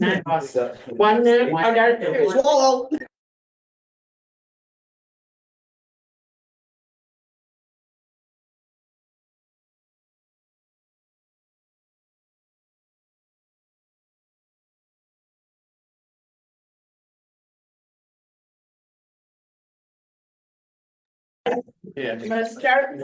1 minute, I got it. Swallow. Yeah. I'm gonna start.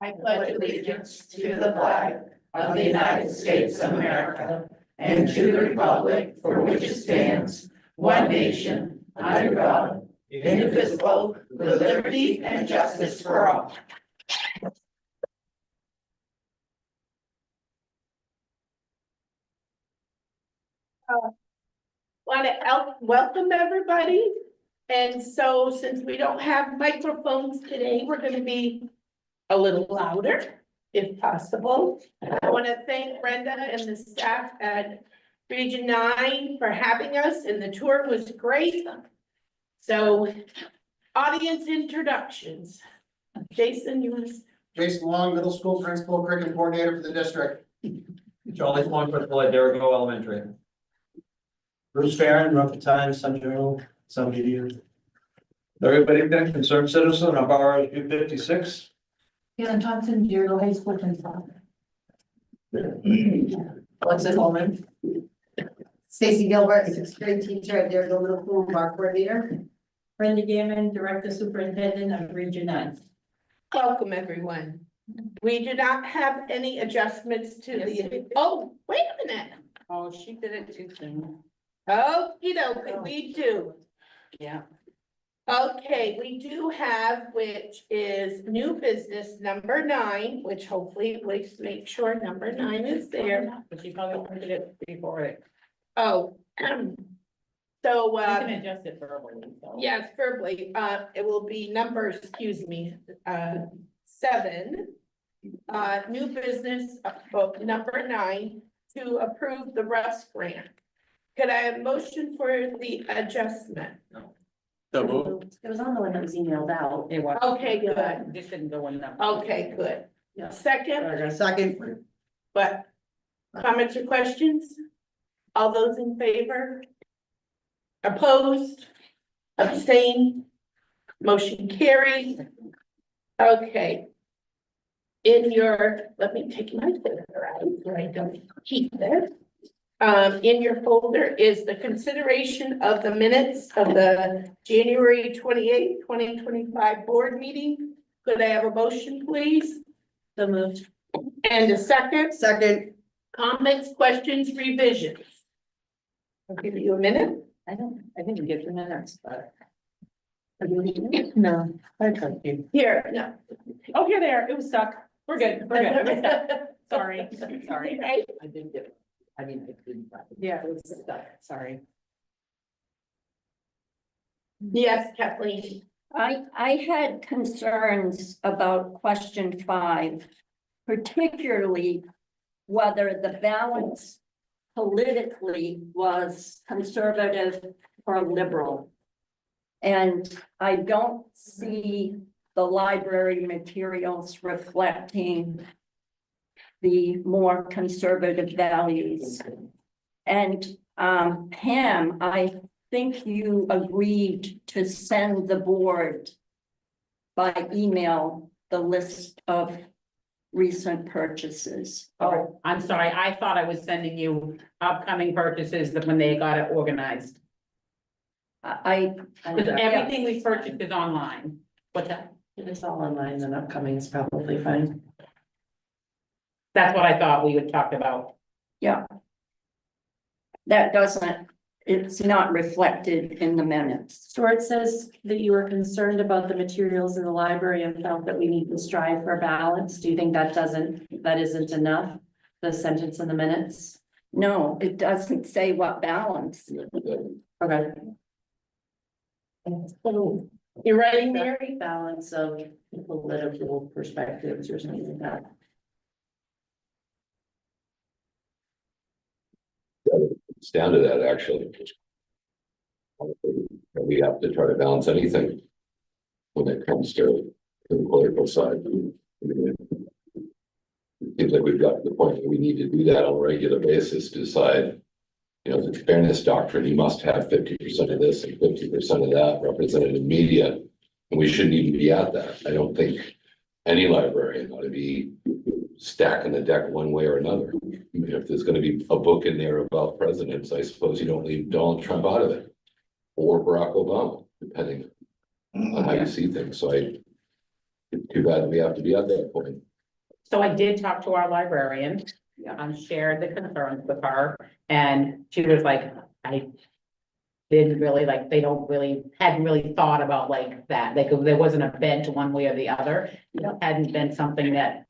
I pledge allegiance to the flag of the United States of America and to the republic for which it stands, one nation, under God, indivisible, with liberty and justice for all. Want to welcome everybody. And so since we don't have microphones today, we're going to be a little louder if possible. I want to thank Brenda and the staff at Region 9 for having us, and the tour was great. So audience introductions. Jason, you want to? Jason Long, middle school principal, curriculum coordinator for the district. Charlie Swan, principal at Derigo Elementary. Bruce Farron, Rocket Times, Sun Journal, Sun Media. Everybody been concerned citizen of RSU 56. Ian Thompson, Deerfield High School principal. What's it, Holman? Stacy Gilbert, sixth grade teacher at Deerfield Middle School, bar coordinator. Brenda Gammon, director superintendent of Region 9. Welcome, everyone. We do not have any adjustments to the, oh, wait a minute. Oh, she did it too soon. Okey doke, we do. Yeah. Okay, we do have, which is new business number 9, which hopefully, let's make sure number 9 is there. But she probably printed it before it. Oh, so, You can adjust it verbally, so. yes, verbally, it will be number, excuse me, 7. New business, number 9, to approve the Russ grant. Could I have a motion for the adjustment? So moved. It was on the one that was emailed out. It was. Okay, good. This didn't go in that. Okay, good. Yeah. Second, Second. but comments or questions? All those in favor? Opposed? Abstain? Motion carried. Okay. In your, let me take my folder out so I don't keep this. In your folder is the consideration of the minutes of the January 28th, 2025 board meeting. Could I have a motion, please? So moved. And a second? Second. Comments, questions, revisions? I'll give you a minute. I think we get 2 minutes, but. No, I tried to. Here, no. Oh, here they are. It was stuck. We're good. We're good. It was stuck. Sorry, sorry. Right? I didn't get it. I mean, I didn't. Yeah, it was stuck. Sorry. Yes, Kathleen. I had concerns about question 5, particularly whether the balance politically was conservative or liberal. And I don't see the library materials reflecting the more conservative values. And Pam, I think you agreed to send the board by email the list of recent purchases. Oh, I'm sorry. I thought I was sending you upcoming purchases that when they got it organized. Because everything we purchased is online. What's that? If it's all online, then upcoming is probably fine. That's what I thought we would talk about. Yeah. That doesn't, it's not reflected in the minutes. Stuart says that you were concerned about the materials in the library and felt that we need to strive for balance. Do you think that isn't enough? The sentence in the minutes? No, it doesn't say what balance. Okay. You're writing, Mary? Balance of political perspectives or something like that. It's down to that, actually. We have to try to balance anything when it comes to the political side. It seems like we've got to the point where we need to do that on a regular basis to decide. You know, the fairness doctrine, you must have 50% of this and 50% of that represented in media. And we shouldn't even be at that. I don't think any librarian ought to be stacking the deck one way or another. If there's gonna be a book in there about presidents, I suppose you don't leave Donald Trump out of it. Or Barack Obama, depending on how you see things. So it's too bad we have to be at that point. So I did talk to our librarian, shared the concerns with her, and she was like, I didn't really like, they hadn't really thought about like that, like, there wasn't a bent one way or the other. It hadn't been something that,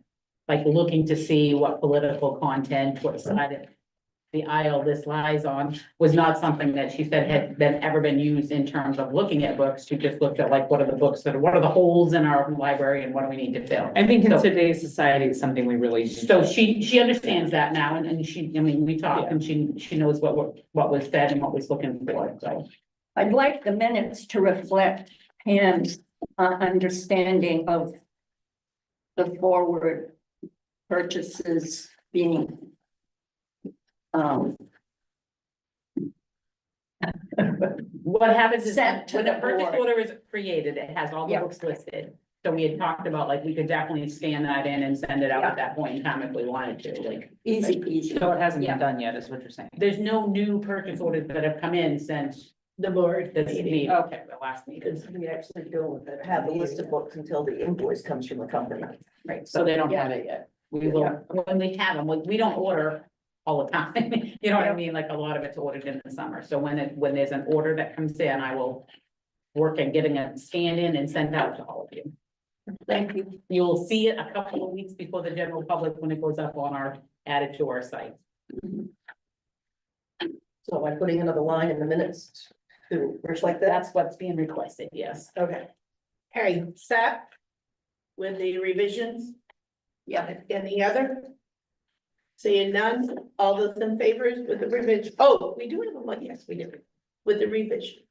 like, looking to see what political content, what side of the aisle this lies on, was not something that she said had ever been used in terms of looking at books. She just looked at like, what are the books what are the holes in our library and what do we need to fill? I think in So- today's society, it's something we really. So she understands that now, and she, I mean, we talked and she knows what was said and what was looking for, so. I'd like the minutes to reflect Pam's understanding of the forward purchases being What happens is Sent to when a the purchase board. order is created, it has all the Yeah. books listed. So we had talked about, like, we could definitely scan that in and send it out at that point in time if we wanted to, like. easy peasy. So it hasn't Yeah. been done yet, is what you're saying. There's no new purchase orders that have come in since The board. this meeting, Okay. the last meeting. We actually don't have a list of books until the invoice comes from the company. Right, so they don't have it yet. We will, when we have them, we don't order all the time, you know what I mean? Like, a lot of it's ordered in the summer, so when there's an order that comes in, I will work at getting it scanned in and sent out to all of you. Thank you. You'll see it a couple of weeks before the general public when it goes up on added to our site. So am I putting another line in the minutes to reflect that? That's what's being requested, yes. Okay. Okay, set with the revisions? Yeah. Any other? Seeing none, all those in favor with the revision, oh, we do have one, yes, we do, with the revisions.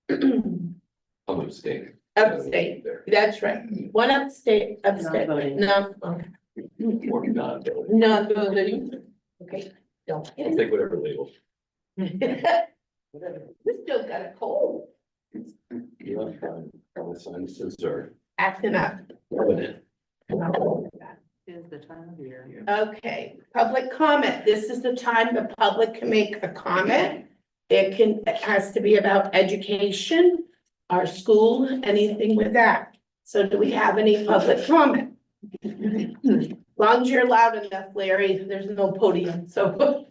I'm abstaining. Abstain, that's right, one abstain, voting. no, Or not, I'll no, okay, don't. take whatever label. We still got a cold, Yeah, fine. All the sinuses are acting up. evident. Is the time of year. Okay, public comment. This is the time the public can make a comment. It has to be about education, our school, anything with that. So do we have any public comment? Long as you're loud enough, Larry, there's no podium, so.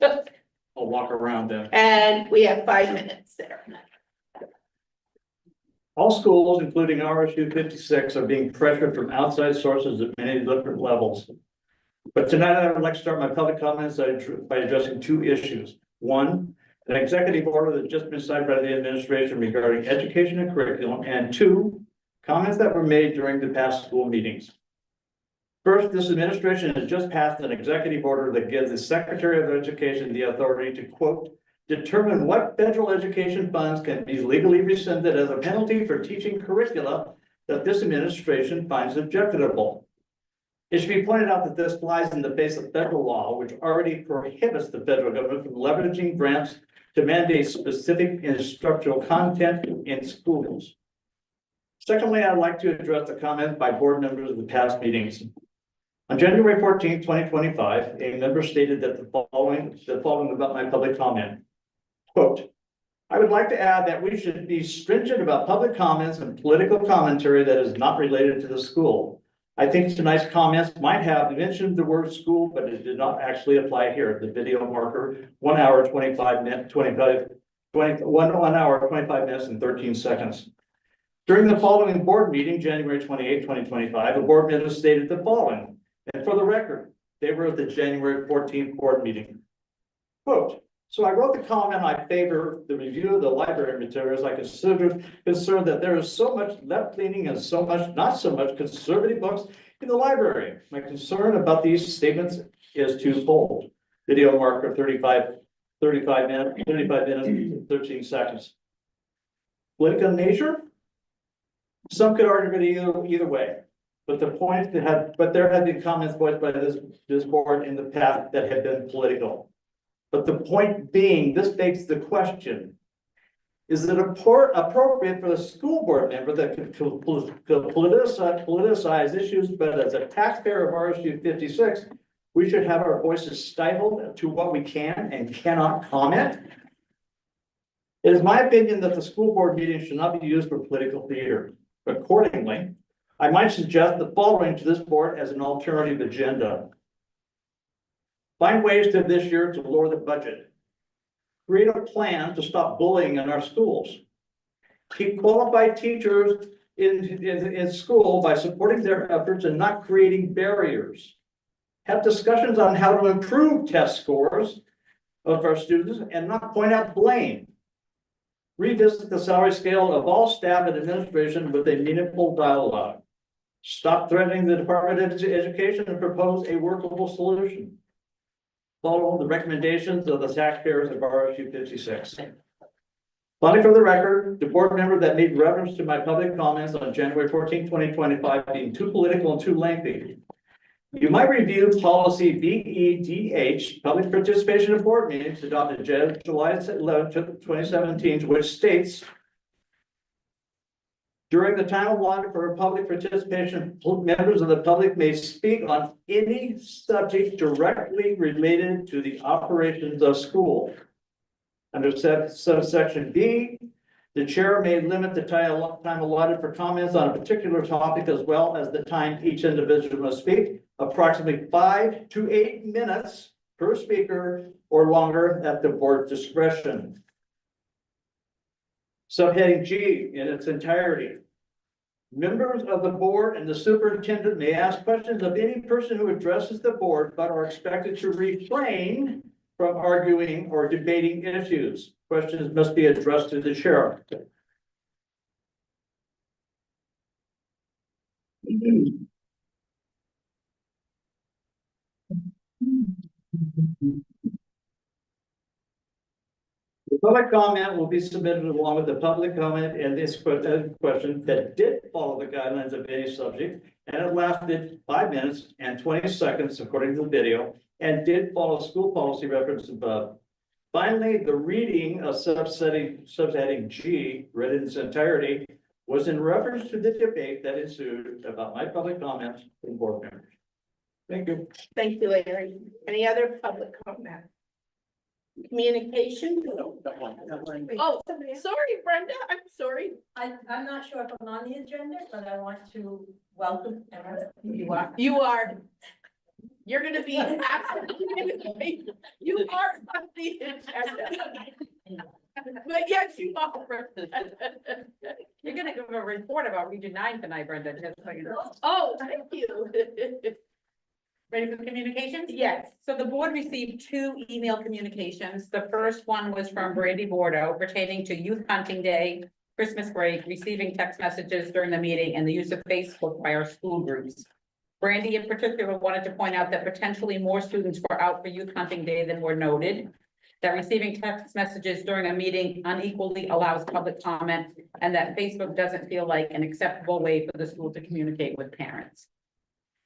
I'll walk around then. And we have 5 minutes there. All schools, including RSU 56, are being pressured from outside sources at many different levels. But tonight, I would like to start my public comments by addressing 2 issues. One, an executive order that just been signed by the administration regarding education and curriculum, and 2, comments that were made during the past school meetings. First, this administration has just passed an executive order that gives the Secretary of Education the authority to, quote, determine what federal education funds can be legally rescinded as a penalty for teaching curricula that this administration finds objectionable. It should be pointed out that this flies in the face of federal law, which already prohibits the federal government from leveraging grants to mandate specific instructional content in schools. Secondly, I'd like to address the comments by board members of the past meetings. On January 14th, 2025, a member stated that the following about my public comment. Quote, I would like to add that we should be stringent about public comments and political commentary that is not related to the school. I think tonight's comments might have mentioned the word school, but it did not actually apply here. The video marker, 1 hour, 25 minutes, 1 hour, 25 minutes and 13 seconds. During the following board meeting, January 28, 2025, a board member stated the following, and for the record, they were at the January 14th board meeting. Quote, so I wrote the comment I favor the review of the library materials. I considered concerned that there is so much left-leaning and so much, not so much conservative books in the library. My concern about these statements is twofold. Video marker 35 minutes, 13 seconds. Political nature? Some could argue it either way. But there have been comments voiced by this board in the past that have been political. But the point being, this begs the question, is it appropriate for the school board member that could politicize issues, but as a taxpayer of RSU 56, we should have our voices stifled to what we can and cannot comment? It is my opinion that the school board meeting should not be used for political theater. Accordingly, I might suggest the following to this board as an alternative agenda. Find ways to this year to lower the budget. Create a plan to stop bullying in our schools. Keep qualified teachers in school by supporting their efforts and not creating barriers. Have discussions on how to improve test scores of our students and not point out blame. Revisit the salary scale of all staff and administration with a meaningful dialogue. Stop threatening the Department of Education and propose a workable solution. Follow the recommendations of the taxpayers of RSU 56. Finally, for the record, the board member that made reference to my public comments on January 14, 2025 being too political and too lengthy. You might review policy BEDH, public participation in board meetings adopted July 11, 2017, which states, during the time allotted for public participation, members of the public may speak on any subject directly related to the operations of school. Under subsection B, the chair may limit the time allotted for comments on a particular topic as well as the time each individual must speak, approximately 5 to 8 minutes per speaker or longer at the board's discretion. Subheading G in its entirety. Members of the board and the superintendent may ask questions of any person who addresses the board, but are expected to refrain from arguing or debating issues. Questions must be addressed to the chair. The public comment will be submitted along with the public comment and this question that did follow the guidelines of any subject, and it lasted 5 minutes and 20 seconds according to the video, and did follow school policy reference above. Finally, the reading of subheading G, read in its entirety, was in reference to the debate that ensued about my public comments from board members. Thank you. Thank you, Larry. Any other public comment? Communication? Oh, sorry, Brenda, I'm sorry. I'm not sure if I'm on the agenda, but I want to welcome everyone. You are. You are. You're gonna be absolutely, you are on the agenda. But yes, you are. You're gonna give a report about Region 9 tonight, Brenda, just so you know. Oh, thank you. Ready for the communications? Yes. So the board received 2 email communications. The first one was from Brandy Bordeaux pertaining to Youth Hunting Day, Christmas break, receiving text messages during the meeting, and the use of Facebook by our school groups. Brandy in particular wanted to point out that potentially more students were out for Youth Hunting Day than were noted, that receiving text messages during a meeting unequally allows public comment, and that Facebook doesn't feel like an acceptable way for the school to communicate with parents.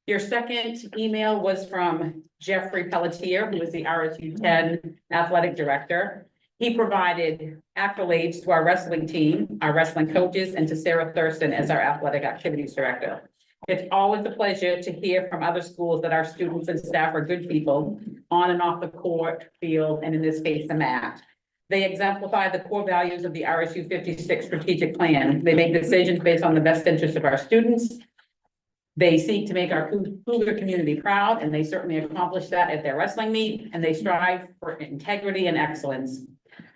Your second email was from Jeffrey Pelletier, who is the RSU 10 athletic director. He provided accolades to our wrestling team, our wrestling coaches, and to Sarah Thurston as our athletic activities director. It's always a pleasure to hear from other schools that our students and staff are good people on and off the court, field, and in this case, the mat. They exemplify the core values of the RSU 56 strategic plan. They make decisions based on the best interest of our students. They seek to make our Cougar community proud, and they certainly accomplish that at their wrestling meet, and they strive for integrity and excellence.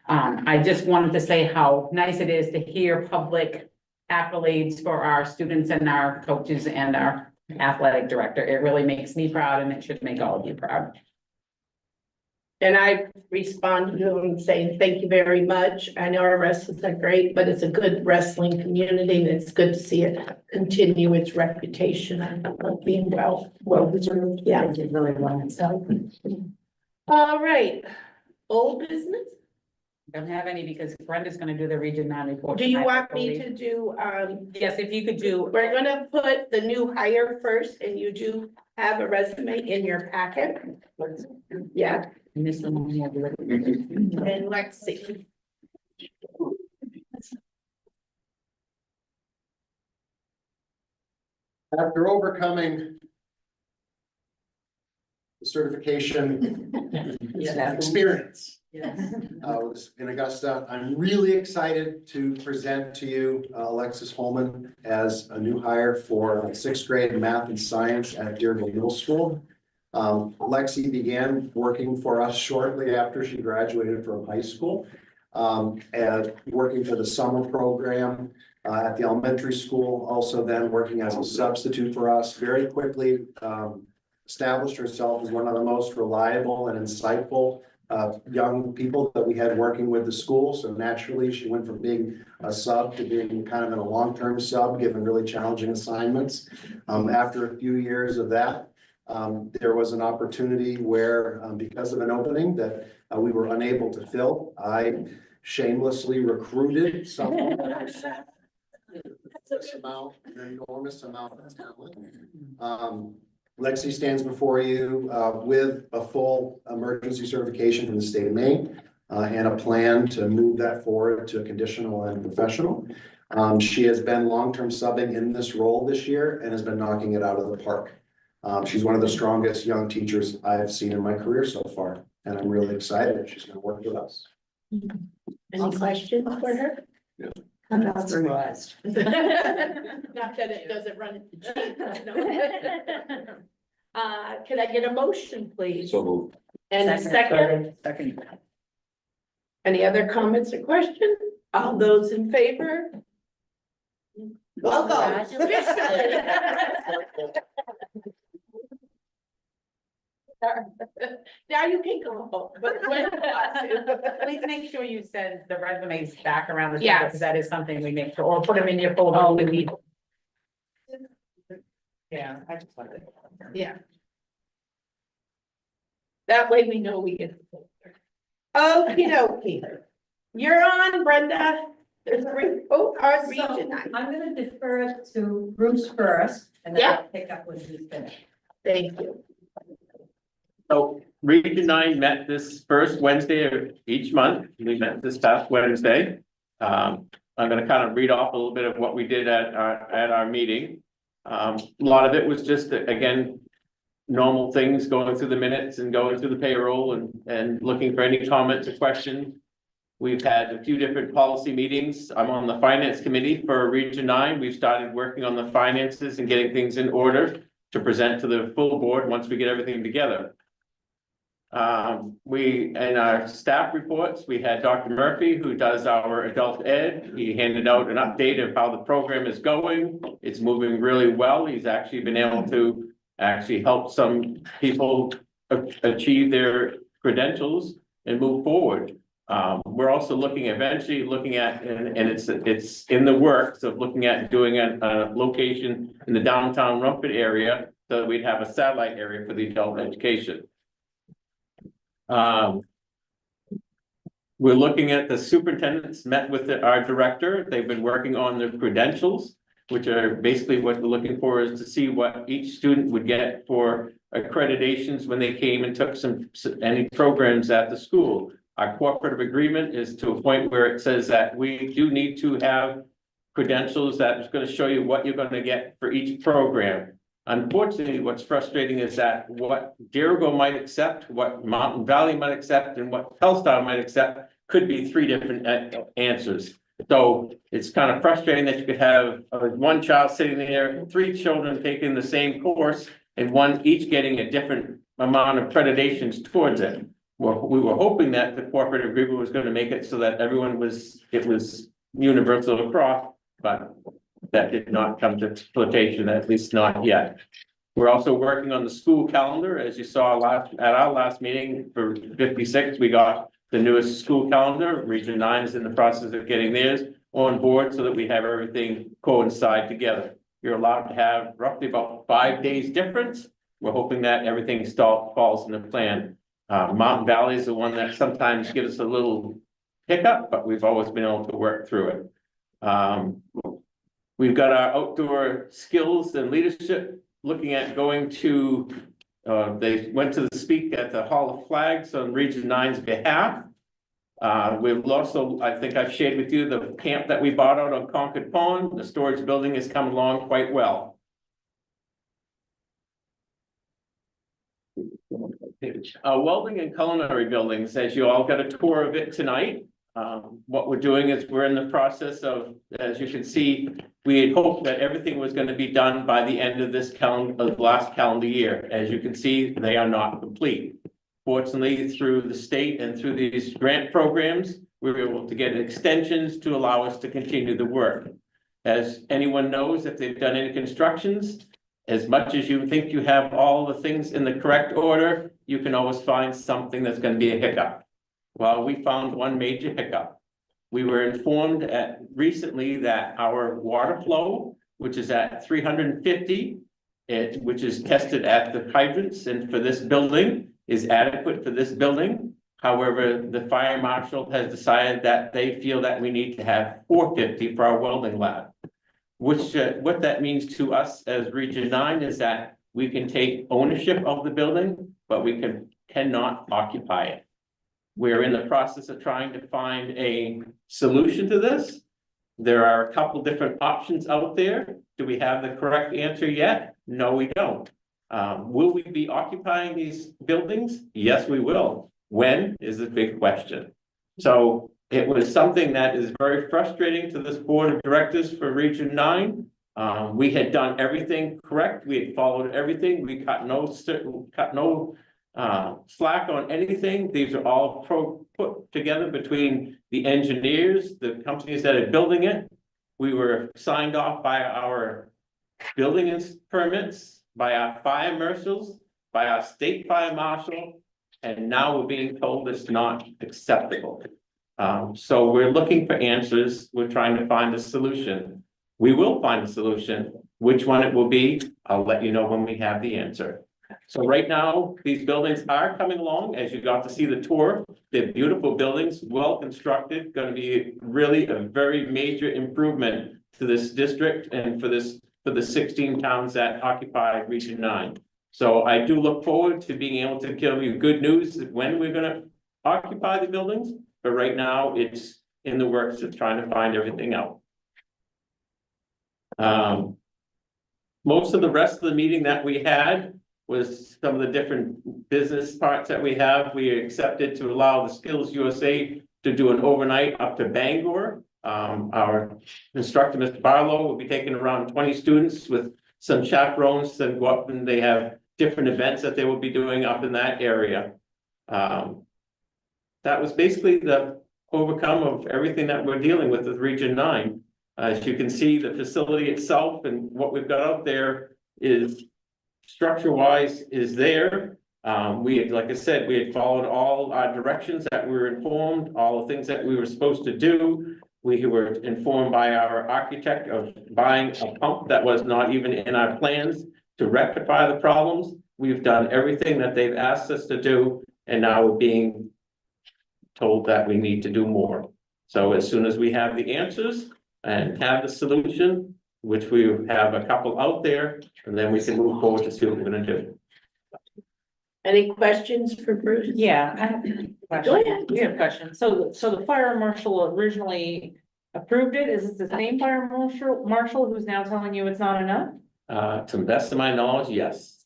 I just wanted to say how nice it is to hear public accolades for our students and our coaches and our athletic director. It really makes me proud, and it should make all of you proud. And I responded to him saying, thank you very much. I know our wrestlers are great, but it's a good wrestling community and it's good to see it continue its reputation of being well deserved. Yeah. Did really well. So, all right, old business? Don't have any because Brenda's gonna do the Region 9 report. Do you tonight, I want me believe. to do, Yes, if you could do. we're gonna put the new hire first and you do have a resume in your packet? Yeah, And this one, yeah, do it. and let's see. After overcoming the certification experience in Augusta, I'm really excited to present to you Alexis Holman as a new hire for sixth grade math and science at Deerville Middle School. Lexi began working for us shortly after she graduated from high school, and working for the summer program at the elementary school, also then working as a substitute for us, very quickly established herself as one of the most reliable and insightful young people that we had working with the school. So naturally, she went from being a sub to being kind of in a long-term sub, given really challenging assignments. After a few years of that, there was an opportunity where, because of an opening that we were unable to fill, I shamelessly recruited someone. An enormous amount of talent. Lexi stands before you with a full emergency certification from the state of Maine and a plan to move that forward to a conditional and professional. She has been long-term subbing in this role this year and has been knocking it out of the park. She's one of the strongest young teachers I've seen in my career so far, and I'm really excited she's going to work with us. Any questions for her? Yeah. I'm not surprised. Not that it doesn't run. Can I get a motion, please? So moved. And a second, Second. any other comments or questions? All those in favor? Welcome. Now you can go home, but when Please make sure you send the resumes back around the table, Yes. because that is something we make sure, or put them in your folder. when we need. Yeah, I just wanted. Yeah. That way we know we get. Okey dokey. You're on, Brenda. There's a report, our region. I'm gonna defer it to Bruce first, and then I'll pick up when he's finished. Thank you. So Region 9 met this first Wednesday of each month. We met this past Wednesday. I'm gonna kind of read off a little bit of what we did at our meeting. A lot of it was just, again, normal things, going through the minutes and going through the payroll and looking for any comments or questions. We've had a few different policy meetings. I'm on the finance committee for Region 9. We've started working on the finances and getting things in order to present to the full board once we get everything together. In our staff reports, we had Dr. Murphy, who does our adult ed. He handed out an update of how the program is going. It's moving really well. He's actually been able to help some people achieve their credentials and move forward. We're also eventually looking at, and it's in the works of looking at doing a location in the downtown Rumford area, so that we'd have a satellite area for the adult education. We're looking at the superintendents met with our director. They've been working on their credentials, which are basically what we're looking for is to see what each student would get for accreditations when they came and took any programs at the school. Our cooperative agreement is to a point where it says that we do need to have credentials that is going to show you what you're going to get for each program. Unfortunately, what's frustrating is that what Deerville might accept, what Mountain Valley might accept, and what Hellstar might accept could be three different answers. So it's kind of frustrating that you could have one child sitting there, three children taking the same course, and one each getting a different amount of accreditations towards it. Well, we were hoping that the cooperative agreement was going to make it so that it was universal across, but that did not come to flotation, at least not yet. We're also working on the school calendar. As you saw at our last meeting for 56, we got the newest school calendar. Region 9 is in the process of getting theirs on board so that we have everything coincide together. You're allowed to have roughly about 5 days difference. We're hoping that everything falls in the plan. Mountain Valley is the one that sometimes gives us a little hiccup, but we've always been able to work through it. We've got our outdoor skills and leadership looking at going to, they went to speak at the Hall of Flags on Region 9's behalf. We've also, I think I've shared with you the camp that we bought out on Concord Pond. The storage building is coming along quite well. Welding and culinary buildings, as you all got a tour of it tonight. What we're doing is we're in the process of, as you can see, we had hoped that everything was going to be done by the end of this last calendar year. As you can see, they are not complete. Fortunately, through the state and through these grant programs, we were able to get extensions to allow us to continue the work. As anyone knows, if they've done any constructions, as much as you think you have all the things in the correct order, you can always find something that's going to be a hiccup. Well, we found one major hiccup. We were informed recently that our water flow, which is at 350, which is tested at the hydrants and for this building, is adequate for this building. However, the fire marshal has decided that they feel that we need to have 450 for our welding lab. Which, what that means to us as Region 9 is that we can take ownership of the building, but we cannot occupy it. We're in the process of trying to find a solution to this. There are a couple different options out there. Do we have the correct answer yet? No, we don't. Will we be occupying these buildings? Yes, we will. When is a big question. So it was something that is very frustrating to this board of directors for Region 9. We had done everything correct. We had followed everything. We cut no slack on anything. These are all put together between the engineers, the companies that are building it. We were signed off by our building permits, by our fire marshals, by our state fire marshal, and now we're being told it's not acceptable. So we're looking for answers. We're trying to find a solution. We will find a solution. Which one it will be, I'll let you know when we have the answer. So right now, these buildings are coming along. As you got to see the tour, they're beautiful buildings, well constructed, going to be really a very major improvement to this district and for the 16 towns that occupy Region 9. So I do look forward to being able to give you good news that when we're going to occupy the buildings, but right now it's in the works of trying to find everything out. Most of the rest of the meeting that we had was some of the different business parts that we have. We accepted to allow the Skills USA to do an overnight up to Bangor. Our instructor, Mr. Barlow, will be taking around 20 students with some chaperones to go up, and they have different events that they will be doing up in that area. That was basically the overcome of everything that we're dealing with Region 9. As you can see, the facility itself and what we've got out there is structure-wise is there. Like I said, we had followed all our directions that we were informed, all the things that we were supposed to do. We were informed by our architect of buying a pump that was not even in our plans to rectify the problems. We've done everything that they've asked us to do, and now we're being told that we need to do more. So as soon as we have the answers and have the solution, which we have a couple out there, and then we can move forward to see what we're gonna do. Any questions for Bruce? Yeah, I have a question. Go ahead. We have a question. So the fire marshal originally approved it. Is it the same fire marshal who's now telling you it's not enough? To the best of my knowledge, yes.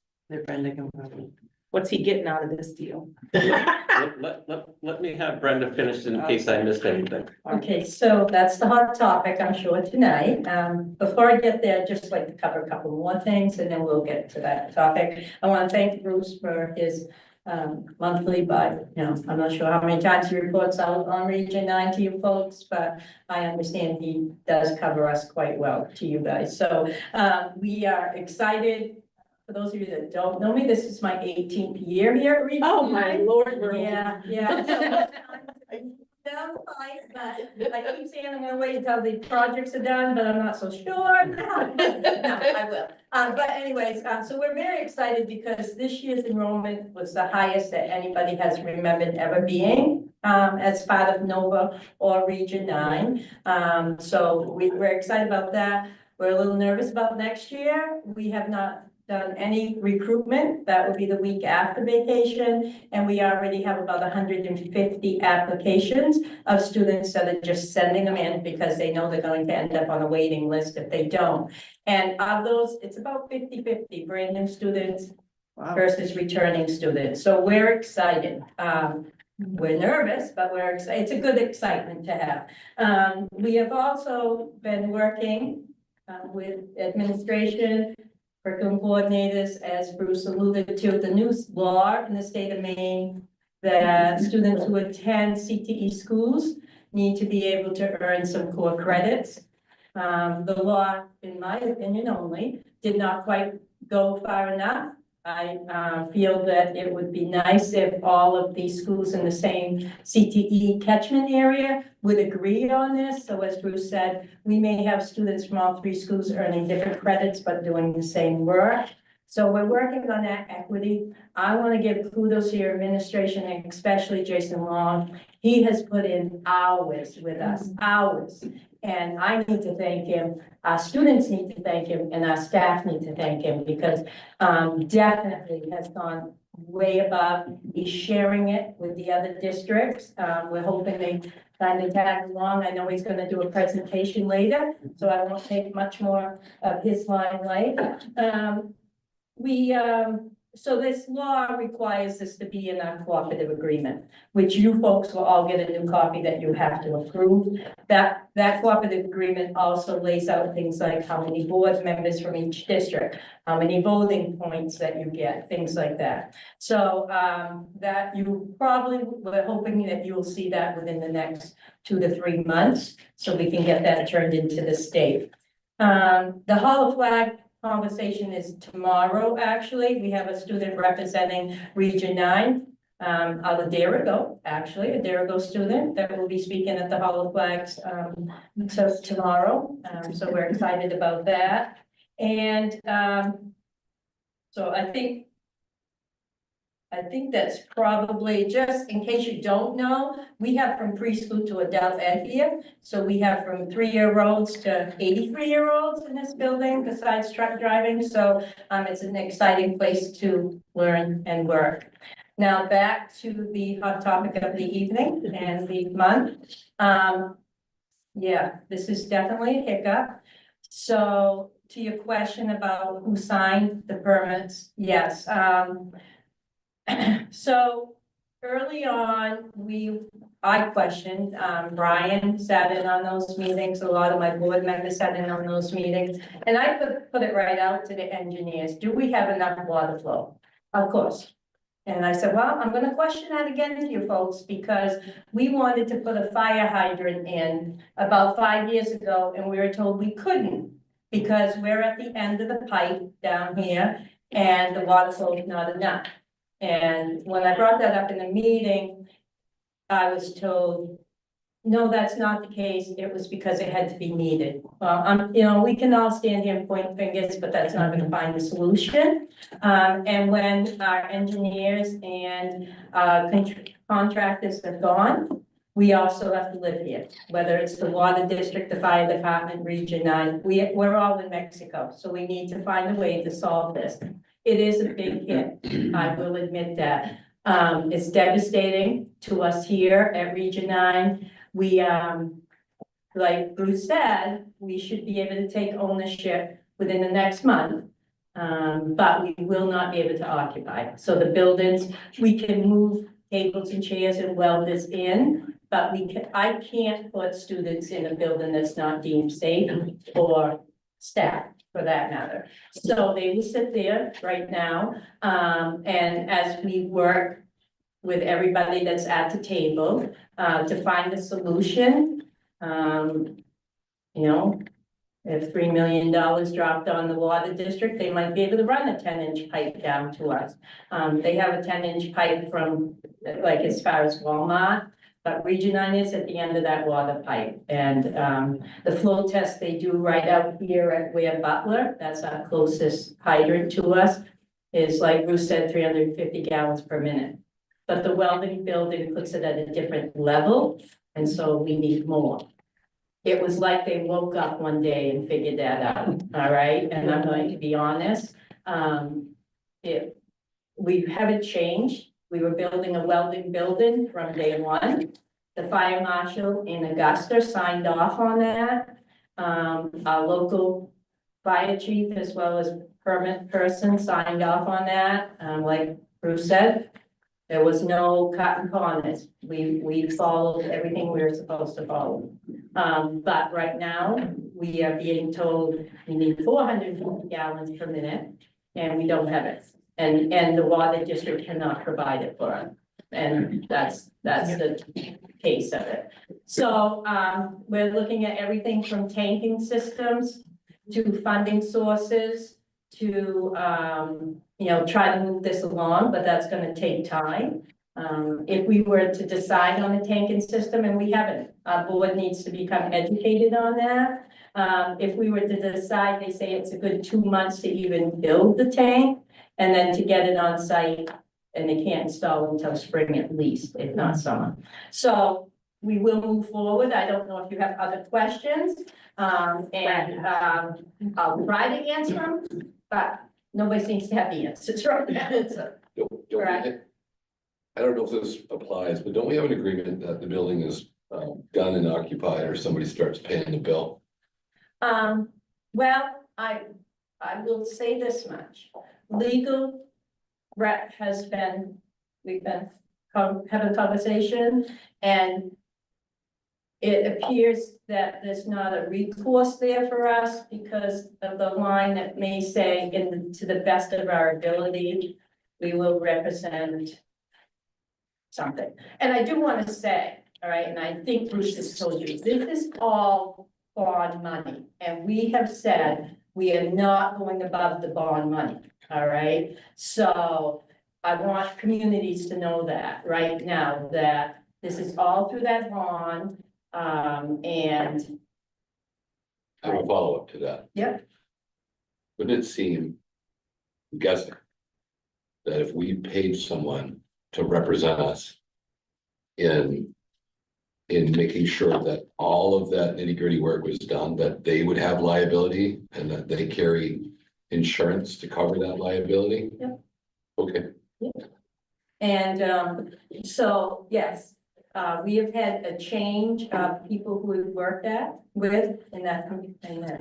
What's he getting out of this deal? Let me have Brenda finish in case I missed anything. Okay, so that's the hot topic, I'm sure, tonight. Before I get there, I'd just like to cover a couple more things and then we'll get to that topic. I want to thank Bruce for his monthly, but I'm not sure how many times he reports out on Region 9 to you folks, but I understand he does cover us quite well to you guys. So we are excited. For those of you that don't know me, this is my 18th year here at Region 9. Oh, my Lord. Yeah. Down the pipe, but I keep saying I'm gonna wait until the projects are done, but I'm not so sure. No, I will. But anyways, so we're very excited because this year's enrollment was the highest that anybody has remembered ever being. as part of Nova or Region 9. So we're excited about that. We're a little nervous about next year. We have not done any recruitment. That will be the week after vacation. And we already have about 150 applications of students that are just sending them in because they know they're going to end up on a waiting list if they don't. And of those, it's about 50-50 brand new students versus returning students. So we're excited. We're nervous, but we're excited. It's a good excitement to have. We have also been working with administration, curriculum coordinators, as Bruce alluded to, the new law in the state of Maine that students who attend CTE schools need to be able to earn some core credits. The law, in my opinion only, did not quite go far enough. I feel that it would be nice if all of these schools in the same CTE catchment area would agree on this. So as Bruce said, we may have students from all three schools earning different credits, but doing the same work. So we're working on that equity. I want to give kudos to your administration, and especially Jason Long. He has put in hours with us, hours. And I need to thank him, our students need to thank him, and our staff need to thank him because definitely has gone way above. He's sharing it with the other districts. We're hoping they kind of tag along. I know he's going to do a presentation later, so I won't take much more of his limelight. So this law requires this to be in our cooperative agreement, which you folks will all get a new copy that you have to approve. That cooperative agreement also lays out things like how many board members from each district, how many voting points that you get, things like that. So that you probably, we're hoping that you will see that within the next 2 to 3 months, so we can get that turned into the state. The Hollow Flag conversation is tomorrow, actually. We have a student representing Region 9, out of Derigo, actually, a Derigo student that will be speaking at the Hollow Flags, so tomorrow. So we're excited about that. And so I think that's probably, just in case you don't know, we have from preschool to adult ed here. So we have from 3-year-olds to 83-year-olds in this building besides truck driving. So it's an exciting place to learn and work. Now back to the hot topic of the evening and the month. Yeah, this is definitely a hiccup. So to your question about who signed the permits, yes. So early on, I questioned, Brian sat in on those meetings, a lot of my board members sat in on those meetings, and I put it right out to the engineers, do we have enough water flow? Of course. And I said, well, I'm gonna question that again to you folks, because we wanted to put a fire hydrant in about 5 years ago, and we were told we couldn't, because we're at the end of the pipe down here, and the water flow is not enough. And when I brought that up in the meeting, I was told, no, that's not the case. It was because it had to be needed. Well, you know, we can all stand here and point fingers, but that's not going to find the solution. And when our engineers and contractors are gone, we also have to live here, whether it's the water district, the fire department, Region 9, we're all in Mexico. So we need to find a way to solve this. It is a big hit, I will admit that. It's devastating to us here at Region 9. We, like Bruce said, we should be able to take ownership within the next month. But we will not be able to occupy. So the buildings, we can move tables and chairs and welders in, but I can't put students in a building that's not deemed safe or staff, for that matter. So they will sit there right now. And as we work with everybody that's at the table, to find a solution, you know, if $3 million dropped on the water district, they might be able to run a 10-inch pipe down to us. They have a 10-inch pipe from, like, as far as Walmart, but Region 9 is at the end of that water pipe. And the flow test they do right out here at Ware Butler, that's our closest hydrant to us, is, like Bruce said, 350 gallons per minute. but the welding building puts it at a different level, and so we need more. It was like they woke up one day and figured that out, all right? And I'm going to be honest, we haven't changed. We were building a welding building from day one. The fire marshal in Augusta signed off on that. Our local fire chief as well as permit person signed off on that. Like Bruce said, there was no cut and corners. We followed everything we were supposed to follow. But right now, we are being told we need 450 gallons per minute, and we don't have it. And the water district cannot provide it for us. And that's the case of it. So, we're looking at everything from tanking systems to funding sources to, try to move this along, but that's gonna take time. If we were to decide on the tanking system, and we haven't, our board needs to become educated on that. If we were to decide, they say it's a good 2 months to even build the tank and then to get it on site, and they can't install until spring at least, if not summer. So we will move forward. I don't know if you have other questions. I'll try to answer them, but nobody seems to have the answers right now. So, Don't we- Correct. I don't know if this applies, but don't we have an agreement that the building is done and occupied or somebody starts paying the bill? Well, I will say this much. Legal rep has been, we've been having a conversation, and it appears that there's not a recourse there for us because of the line that may say, to the best of our ability, we will represent something. And I do want to say, all right, and I think Bruce has told you, this is all bond money. And we have said we are not going above the bond money, all right? So I want communities to know that right now, that this is all through that bond, and I have a follow-up to that. Yep. Wouldn't it seem, I'm guessing, that if we paid someone to represent us in making sure that all of that nitty-gritty work was done, that they would have liability and that they carry insurance to cover that liability? Yep. Okay. And so, yes, we have had a change of people who we've worked with in that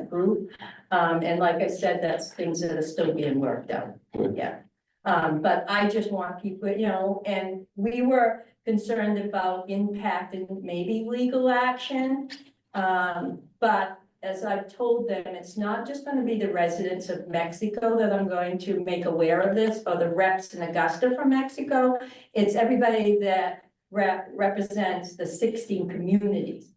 group. And like I said, that's things that are still being worked out, yeah. But I just want people, and we were concerned about impact and maybe legal action. But as I've told them, it's not just gonna be the residents of Mexico that I'm going to make aware of this, or the reps in Augusta from Mexico. It's everybody that represents the 16 communities.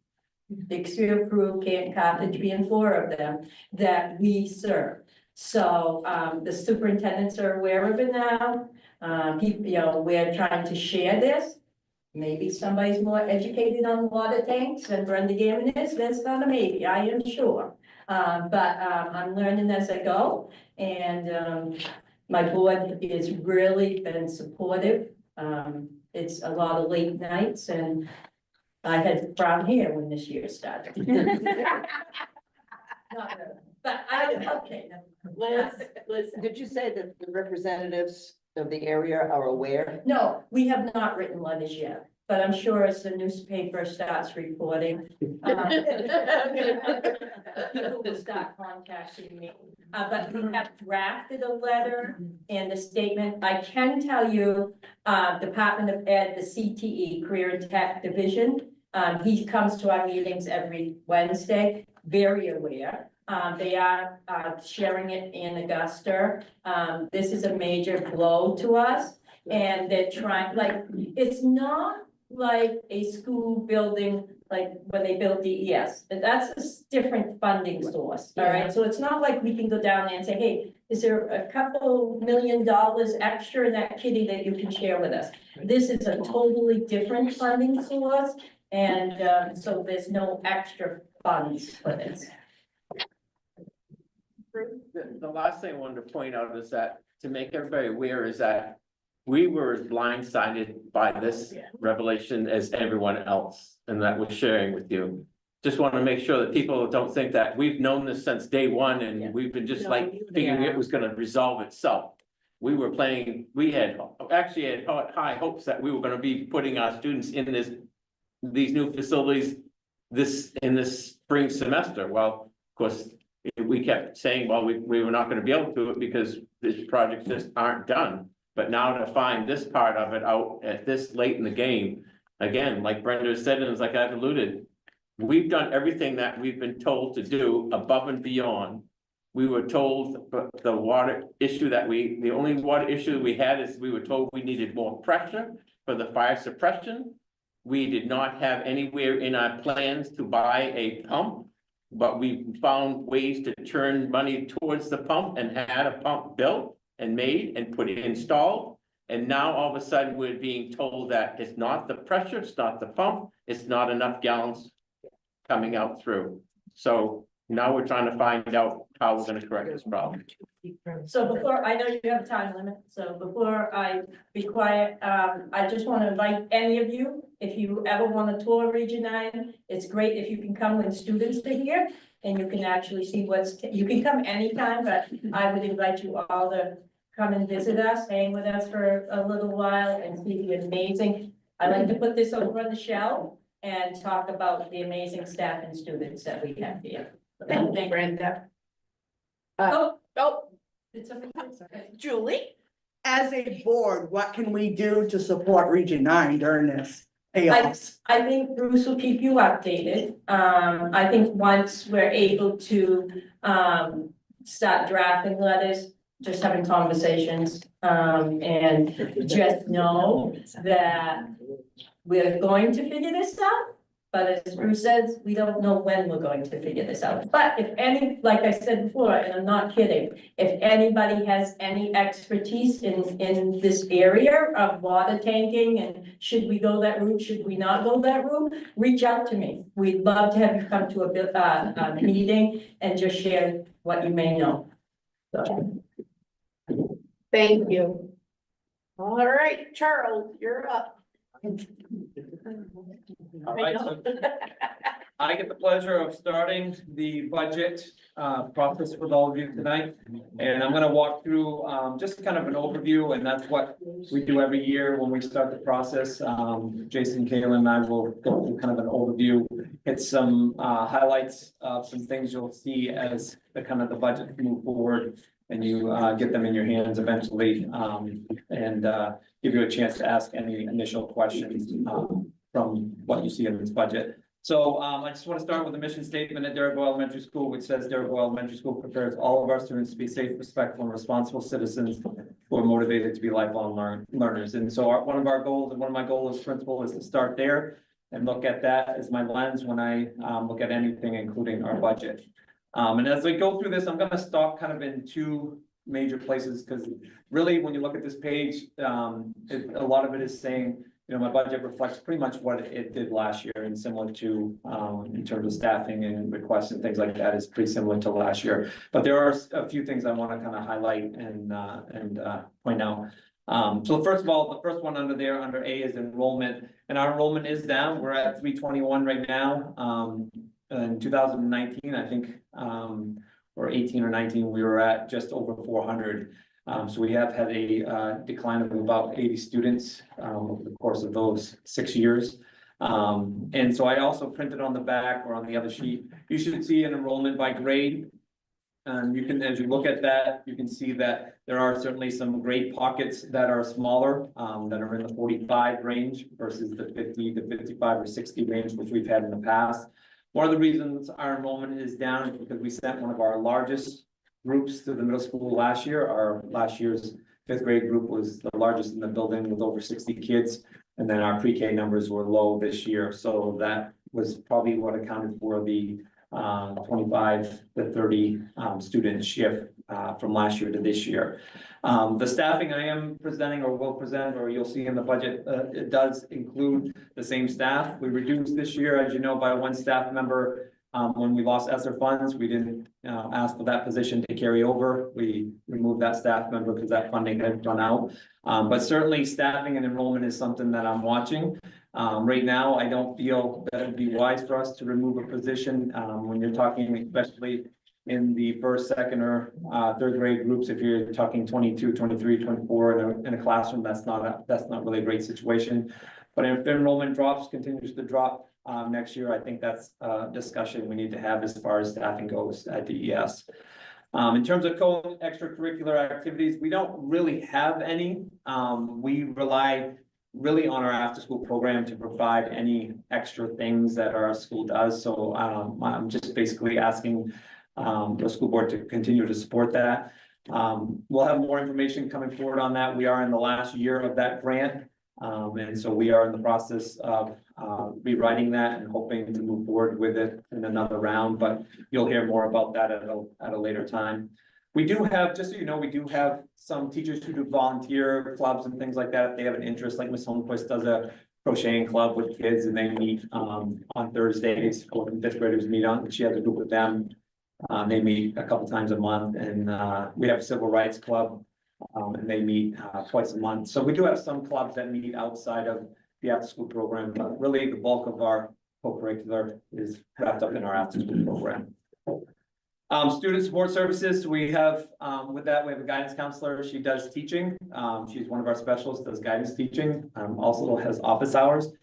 Bixby, Crew, Camp Carthage being 4 of them that we serve. So, the superintendents are aware of it now. We're trying to share this. Maybe somebody's more educated on water tanks than Brenda Gammon is. That's not a maybe, I am sure. But I'm learning as I go. And my board has really been supportive. It's a lot of late nights, and I had brown hair when this year started. Not really, but okay. Liz, did you say that the representatives of the area are aware? No, we have not written letters yet, but I'm sure as the newspaper starts reporting, people will start contacting me. But we have drafted a letter and a statement. I can tell you, Department of Ed, the CTE, Career and Tech Division, he comes to our meetings every Wednesday, very aware. They are sharing it in Augusta. This is a major blow to us, and they're trying, it's not like a school building, like when they built DES, but that's a different funding source, all right? So it's not like we can go down there and say, hey, is there a couple $1 million extra in that kitty that you can share with us? This is a totally different funding source, and so there's no extra funds for this. The last thing I wanted to point out is that, to make everybody aware, is that we were as blindsided by this revelation as everyone else, and that was sharing with you. Just want to make sure that people don't think that we've known this since day one and we've been just like figuring it was gonna resolve itself. We were planning, we had actually had high hopes that we were gonna be putting our students in these new facilities in this spring semester. Well, of course, we kept saying, well, we were not gonna be able to do it because these projects just aren't done. But now to find this part of it out at this late in the game, again, like Brenda said, and it's like I've alluded, we've done everything that we've been told to do above and beyond. We were told the water issue the only water issue we had is we were told we needed more pressure for the fire suppression. We did not have anywhere in our plans to buy a pump, but we found ways to turn money towards the pump and had a pump built and made and put it installed. And now all of a sudden we're being told that it's not the pressure, it's not the pump, it's not enough gallons coming out through. So now we're trying to find out how we're gonna correct this problem. So before, I know you have a time limit, so before I be quiet, I just want to invite any of you, if you ever want to tour Region 9, it's great if you can come when students are here and you can actually see you can come anytime, but I would invite you all to come and visit us, hang with us for a little while and see the amazing. I like to put this over on the shelf and talk about the amazing staff and students that we have here. Thank you, Brenda. Oh, It's okay. Julie? As a board, what can we do to support Region 9 during this chaos? I think Bruce will keep you updated. I think once we're able to, start drafting letters, just having conversations, and just know that we're going to figure this out. But as Bruce says, we don't know when we're going to figure this out. But if like I said before, and I'm not kidding, if anybody has any expertise in this area of water tanking and should we go that route, should we not go that route, reach out to me. We'd love to have you come to a meeting and just share what you may know. So. Thank you. All right, Charles, you're up. All right, so I get the pleasure of starting the budget process with all of you tonight. And I'm gonna walk through just kind of an overview, and that's what we do every year when we start the process. Jason, Kayla, and I will go through kind of an overview, hit some highlights of some things you'll see as the kind of the budget move forward and you get them in your hands eventually, and give you a chance to ask any initial questions from what you see in this budget. So I just want to start with a mission statement at Darragh Elementary School, which says Darragh Elementary School prepares all of our students to be safe, respectful, and responsible citizens who are motivated to be lifelong learners. And so one of our goals, and one of my goals as principal, is to start there and look at that as my lens when I look at anything, including our budget. And as we go through this, I'm going to stop kind of in two major places, because really, when you look at this page, a lot of it is saying, you know, my budget reflects pretty much what it did last year, and similar to, in terms of staffing and requests and things like that, is pretty similar to last year. But there are a few things I want to kind of highlight and point out. So first of all, the first one under there, under A, is enrollment, and our enrollment is down. We're at 321 right now. In 2019, I think, or 18 or 19, we were at just over 400. So we have had a decline of about 80 students over the course of those 6 years. And so I also printed on the back, or on the other sheet, you should see an enrollment by grade. And you can, as you look at that, you can see that there are certainly some grade pockets that are smaller, that are in the 45 range versus the 50 to 55 or 60 range, which we've had in the past. One of the reasons our enrollment is down is because we sent one of our largest groups to the middle school last year. Our last year's 5th grade group was the largest in the building with over 60 kids. And then our pre-K numbers were low this year. So that was probably what accounted for the 25 to 30 student shift from last year to this year. The staffing I am presenting, or will present, or you'll see in the budget, it does include the same staff. We reduced this year, as you know, by 1 staff member when we lost ESSER funds, we didn't, ask for that position to carry over. We removed that staff member because that funding had run out. But certainly staffing and enrollment is something that I'm watching. Right now, I don't feel that it'd be wise for us to remove a position, when you're talking, especially in the first, second, or third grade groups. If you're talking 22, 23, 24 in a classroom, that's not really a great situation. But if the enrollment continues to drop next year, I think that's a discussion we need to have as far as staffing goes at DES. In terms of extracurricular activities, we don't really have any. We rely really on our after-school program to provide any extra things that our school does. So I'm just basically asking the school board to continue to support that. We'll have more information coming forward on that. We are in the last year of that grant. And so we are in the process of rewriting that and hoping to move forward with it in another round, but you'll hear more about that at a later time. We do have, just so you know, we do have some teachers who do volunteer clubs and things like that. If they have an interest, like Ms. Holmquist does a crocheting club with kids, and they meet on Thursdays. 4th and 5th graders meet on, she has a group with them. They meet a couple times a month, and we have a civil rights club. And they meet twice a month. So we do have some clubs that meet outside of the after-school program, but really the bulk of our co-curricular is wrapped up in our after-school program. Student support services, we have, with that, we have a guidance counselor. She does teaching. She's one of our specialists, does guidance teaching, also has office hours.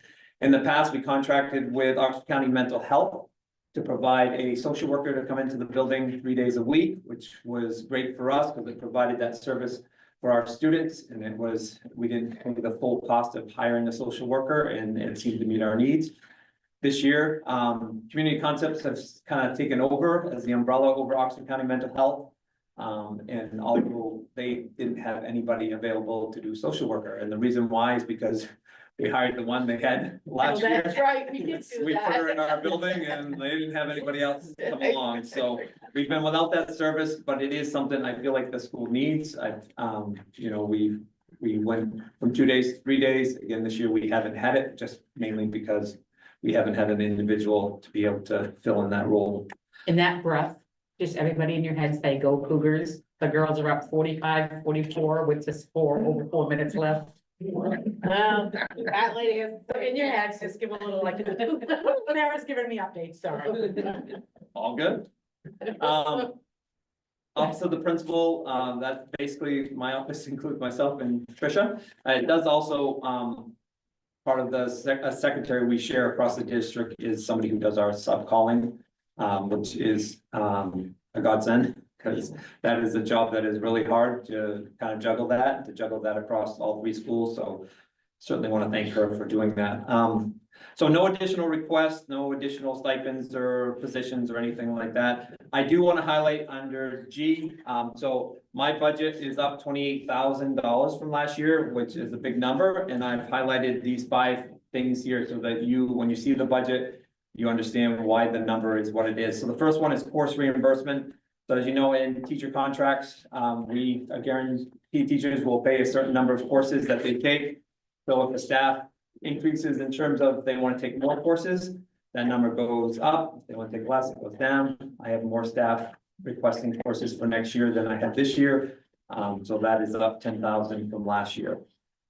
In the past, we contracted with Oxford County Mental Health to provide a social worker to come into the building 3 days a week, which was great for us because it provided that service for our students. And we didn't pay the full cost of hiring a social worker, and it seemed to meet our needs. This year, Community Concepts has kind of taken over as the umbrella over Oxford County Mental Health. And although they didn't have anybody available to do social worker, and the reason why is because we hired the one they had last year. That's right, we did do that. We put her in our building and they didn't have anybody else come along, so we've been without that service, but it is something I feel like the school needs. You know, we went from 2 days to 3 days. Again, this year we haven't had it, just mainly because we haven't had an individual to be able to fill in that role. In that breath, just everybody in your head say, go Cougars. The girls are up 45-44 with just over 4 minutes left. That lady is In your heads, just give a little like, Mara's giving me updates, sorry. All good. Office of the Principal, that's basically my office, includes myself and Tricia. It does also, part of the secretary we share across the district is somebody who does our sub-calling, which is a godsend, because that is a job that is really hard to kind of juggle that across all 3 schools. So certainly want to thank her for doing that. So no additional requests, no additional stipends or positions or anything like that. I do want to highlight under G, so my budget is up $28,000 from last year, which is a big number. And I've highlighted these 5 things here so that when you see the budget, you understand why the number is what it is. So the first one is course reimbursement. So as you know, in teacher contracts, we guarantee teachers will pay a certain number of courses that they take. So if the staff increases in terms of they want to take more courses, that number goes up. If they want to take less, it goes down. I have more staff requesting courses for next year than I had this year. So that is up 10,000 from last year.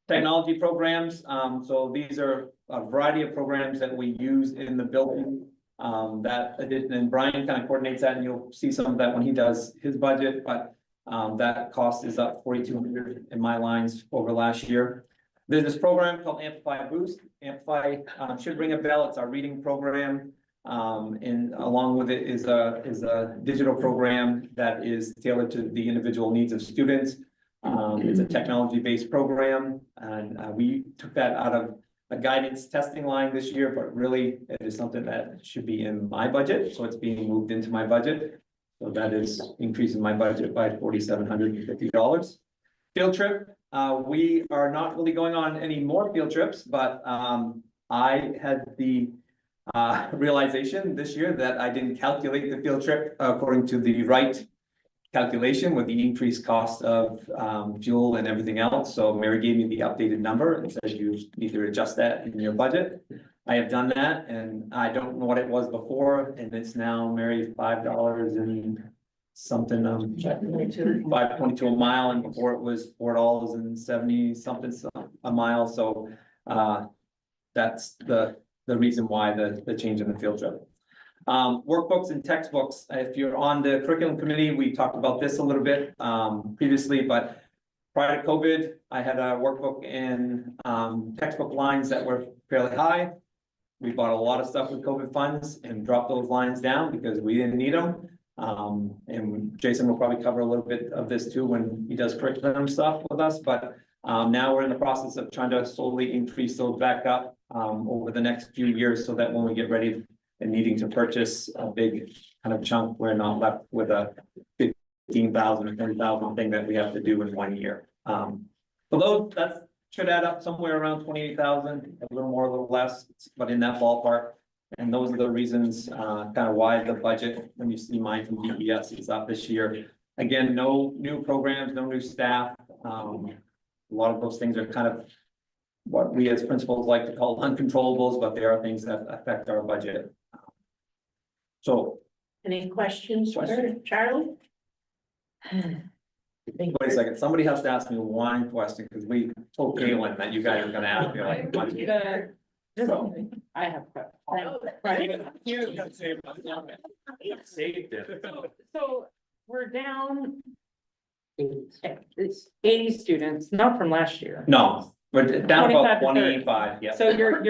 Technology programs. So these are a variety of programs that we use in the building. And Brian kind of coordinates that, and you'll see some of that when he does his budget, but that cost is up 4,200 in my lines over last year. There's this program called Amplify Boost. Amplify should ring a bell. It's our reading program. And along with it is a digital program that is tailored to the individual needs of students. It's a technology-based program, and we took that out of a guidance testing line this year, but really it is something that should be in my budget. So it's being moved into my budget. So that is increasing my budget by $4,750. Field trip. We are not really going on any more field trips, but I had the realization this year that I didn't calculate the field trip according to the right calculation with the increased cost of fuel and everything else. So Mary gave me the updated number and said you need to adjust that in your budget. I have done that and I don't know what it was before and it's now, Mary, $5 and something, $5.22 a mile, and before it was $4.70 something a mile, so, that's the reason why the change in the field trip. Workbooks and textbooks, if you're on the curriculum committee, we talked about this a little bit, previously, but prior to COVID, I had a workbook and, textbook lines that were fairly high. We bought a lot of stuff with COVID funds and dropped those lines down because we didn't need them. And Jason will probably cover a little bit of this too when he does curriculum stuff with us, but now we're in the process of trying to slowly increase those back up over the next few years so that when we get ready and needing to purchase a big kind of chunk, we're not left with a 15,000 or 10,000 thing that we have to do in 1 year. So those, that should add up somewhere around 28,000, a little more, a little less, but in that ballpark. And those are the reasons, kind of why the budget, when you see mine from DPS is up this year. Again, no new programs, no new staff. A lot of those things are kind of what we as principals like to call uncontrollables, but they are things that affect our budget. So, Any questions for Charlie? wait a second, somebody has to ask me one question, because we told Caitlin that you guys are gonna ask me like a bunch of. So, I have. Saved it. So we're down. It's 80 students, not from last year. no, we're down 25 about to 30. 25, yeah. So you're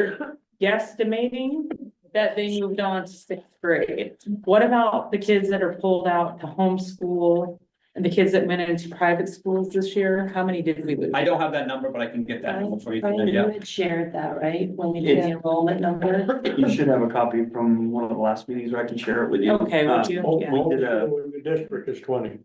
guesstimating that they moved on to 6th grade. What about the kids that are pulled out to homeschool and the kids that went into private schools this year? How many did we lose? I don't have that number, but I can get that number for you. Brian, you Yeah. had shared that, right, when we did the enrollment number? You should have a copy from one of the last meetings where I can share it with you. Okay, would you? We Yeah. did a- The district is 20.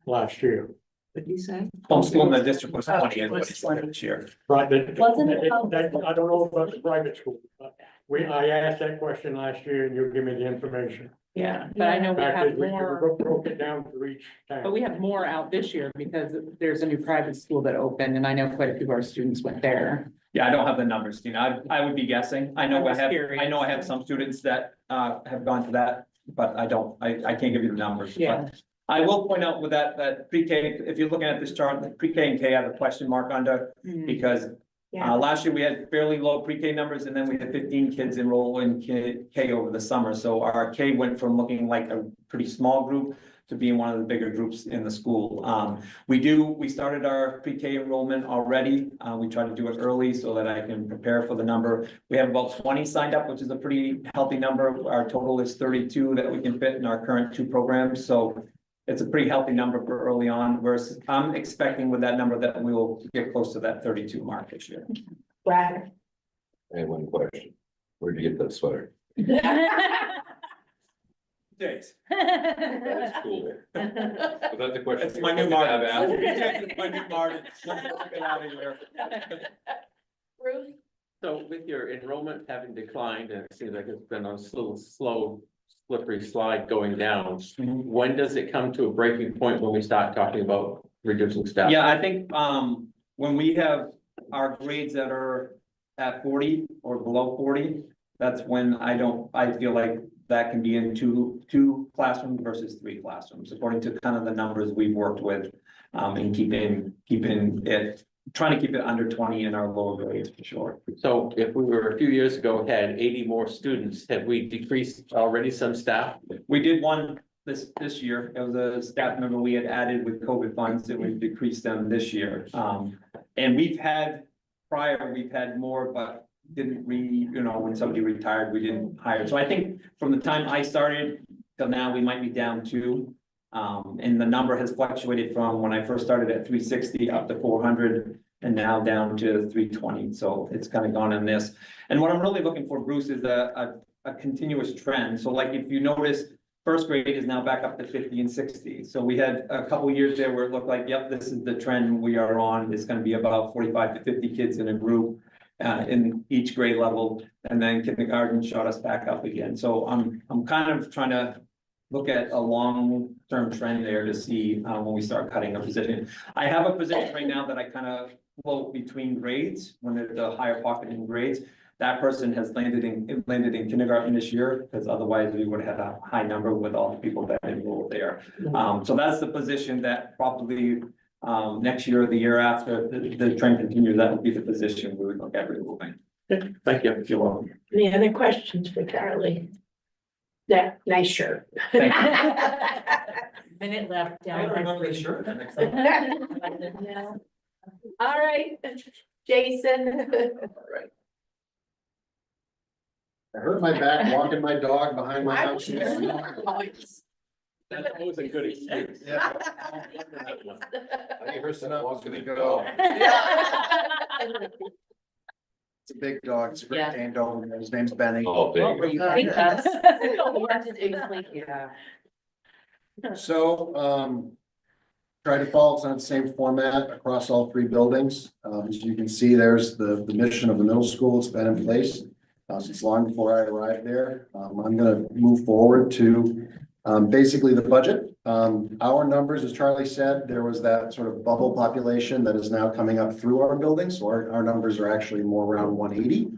Last year. What did you say? Homeschool in the district was 20 is what he said this year. Right, Wasn't it I don't know about the private school. I asked that question last year and you give me the information. Yeah, but I know we Fact have is, we more, broke it down for each but town. we have more out this year because there's a new private school that opened and I know quite a few of our students went there. Yeah, I don't have the numbers, I would be guessing. I know I I was have, curious. I know I have some students that have gone to that, but I can't give you the numbers. But Yeah. I will point out with that pre-K, if you're looking at this chart, the pre-K and K have a question mark under, because last year we had fairly low pre-K numbers and then we had 15 kids enroll in K over the summer. So our K went from looking like a pretty small group to being one of the bigger groups in the school. We started our pre-K enrollment already. We try to do it early so that I can prepare for the number. We have about 20 signed up, which is a pretty healthy number. Our total is 32 that we can fit in our current 2 programs. So it's a pretty healthy number for early on, versus I'm expecting with that number that we will get close to that 32 mark this year. Brad? I have one question. Where'd you get that sweater? Days. That's cool. Was that the question? It's my new you were gonna market. have asked? It's my new market. Get out of here. Bruce? So with your enrollment having declined, and it seems like it's been a little slow, slippery slide going down, when does it come to a breaking point when we start talking about reducing staff? Yeah, I think, when we have our grades that are at 40 or below 40, that's when I feel like that can be in two classrooms versus 3 classrooms, according to kind of the numbers we've worked with. And keeping it, trying to keep it under 20 in our lower grades for sure. So if we were a few years ago, had 80 more students, have we decreased already some staff? We did one this year. It was a staff member we had added with COVID funds, and we've decreased them this year. And we've had more, but didn't when somebody retired, we didn't hire. So I think from the time I started till now, we might be down 2. And the number has fluctuated from when I first started at 360 up to 400 and now down to 320. So it's kind of gone in this. And what I'm really looking for, Bruce, is a continuous trend. So like if you notice, first grade is now back up to 50 and 60. So we had a couple years there where it looked like, yep, this is the trend we are on. It's going to be about 45 to 50 kids in a group in each grade level. And then kindergarten shot us back up again. So I'm kind of trying to look at a long-term trend there to see when we start cutting a position. I have a position right now that I kind of float between grades when there's a higher pocket in grades. That person has landed in kindergarten this year, because otherwise we would have had a high number with all the people that enrolled there. So that's the position that probably, next year or the year after, the trend continues, that would be the position we would look at removing. Thank you, if you want. Any other questions for Charlie? Yeah, nice shirt. Thank Minute left. I don't remember the shirt. All right, Jason. I hurt my back walking my dog behind my I house. was- That's always a good excuse. Yeah. I person I was gonna go. It's a big dog, it's a Great Yeah. Dane dog, and his name's Benny. Oh, big. Yeah. So, try to follow on the same format across all three buildings. As you can see, there's the mission of the middle school. It's been in place since long before I arrived there. I'm gonna move forward to basically the budget. Our numbers, as Charlie said, there was that sort of bubble population that is now coming up through our buildings. So our numbers are actually more around 180.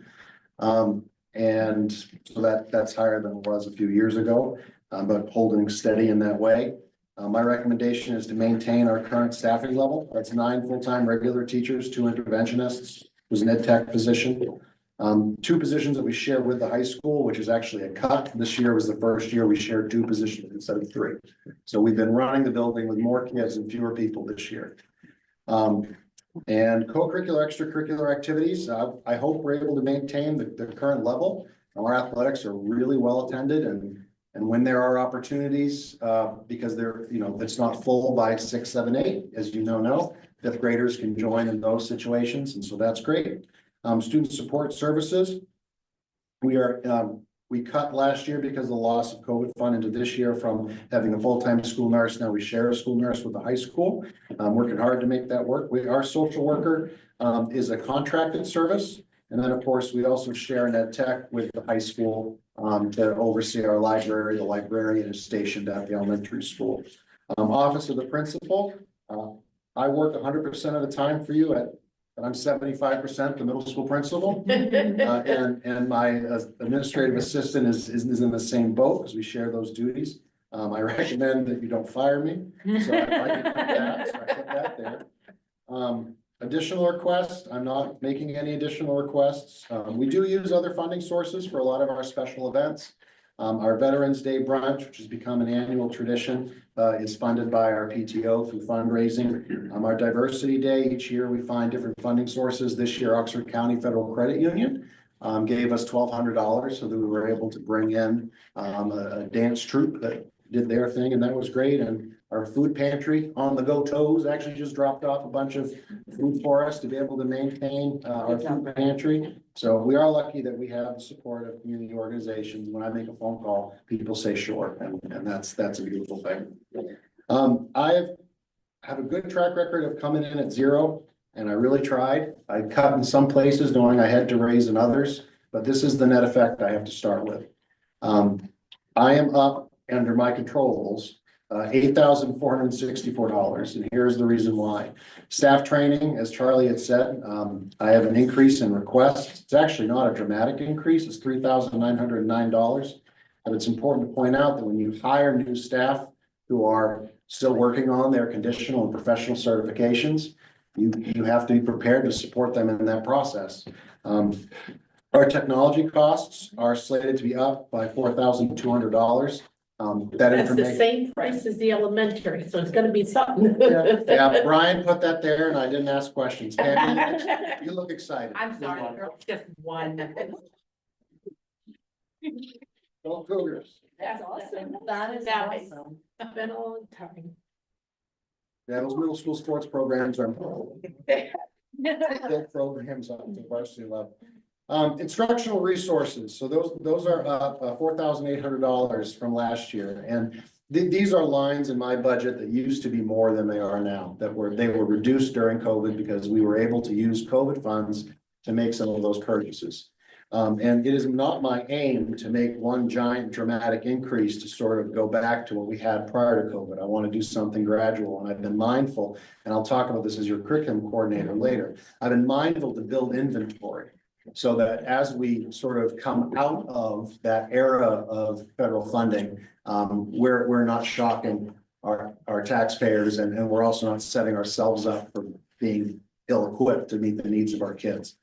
And so that's higher than it was a few years ago, but holding steady in that way. My recommendation is to maintain our current staffing level. That's 9 full-time regular teachers, 2 interventionists, who's an ed tech position. 2 positions that we share with the high school, which is actually a cut. This year was the first year we shared 2 positions instead of 3. So we've been running the building with more kids and fewer people this year. And co-curricular, extracurricular activities, I hope we're able to maintain the current level. Our athletics are really well attended, and when there are opportunities, because they're, it's not full by 6, 7, 8, as you know, 5th graders can join in those situations, and so that's great. Student support services. We cut last year because of the loss of COVID fund into this year from having a full-time school nurse. Now we share a school nurse with the high school. Working hard to make that work. Our social worker is a contracted service. And then, of course, we also share an ed tech with the high school to oversee our library. The librarian is stationed at the elementary school. Office of the principal. I work 100% of the time for you and I'm 75% the middle school principal. And my administrative assistant is in the same boat because we share those duties. I recommend that you don't fire me. So I put that there. Additional requests, I'm not making any additional requests. We do use other funding sources for a lot of our special events. Our Veterans Day brunch, which has become an annual tradition, is funded by our PTO through fundraising. Our Diversity Day, each year we find different funding sources. This year, Oxford County Federal Credit Union gave us $1,200 so that we were able to bring in a dance troupe that did their thing, and that was great. And our food pantry on the go toes actually just dropped off a bunch of food for us to be able to maintain our food pantry. So we are lucky that we have the support of community organizations. When I make a phone call, people say sure, and that's a beautiful thing. I have a good track record of coming in at 0, and I really tried. I cut in some places knowing I had to raise in others, but this is the net effect I have to start with. I am up under my controllables, $8,464, and here's the reason why. Staff training, as Charlie had said, I have an increase in requests. It's actually not a dramatic increase, it's $3,909. But it's important to point out that when you hire new staff who are still working on their conditional and professional certifications, you have to be prepared to support them in that process. Our technology costs are slated to be up by $4,200. That's the same price as the elementary, so it's gonna be something. Yeah, Brian put that there and I didn't ask questions. Pam, you look excited. I'm sorry, just one. Go Cougars. That's awesome. That is awesome. It's been a long time. Yeah, those middle school sports programs are built programs up to varsity level. Instructional resources. So those are up $4,800 from last year. And these are lines in my budget that used to be more than they are now, they were reduced during COVID because we were able to use COVID funds to make some of those purchases. And it is not my aim to make one giant dramatic increase to sort of go back to what we had prior to COVID. I want to do something gradual, and I've been mindful, and I'll talk about this as your curriculum coordinator later. I've been mindful to build inventory. so that as we sort of come out of that era of federal funding, we're not shocking our taxpayers, and we're also not setting ourselves up for being ill-equipped to meet the needs of our kids.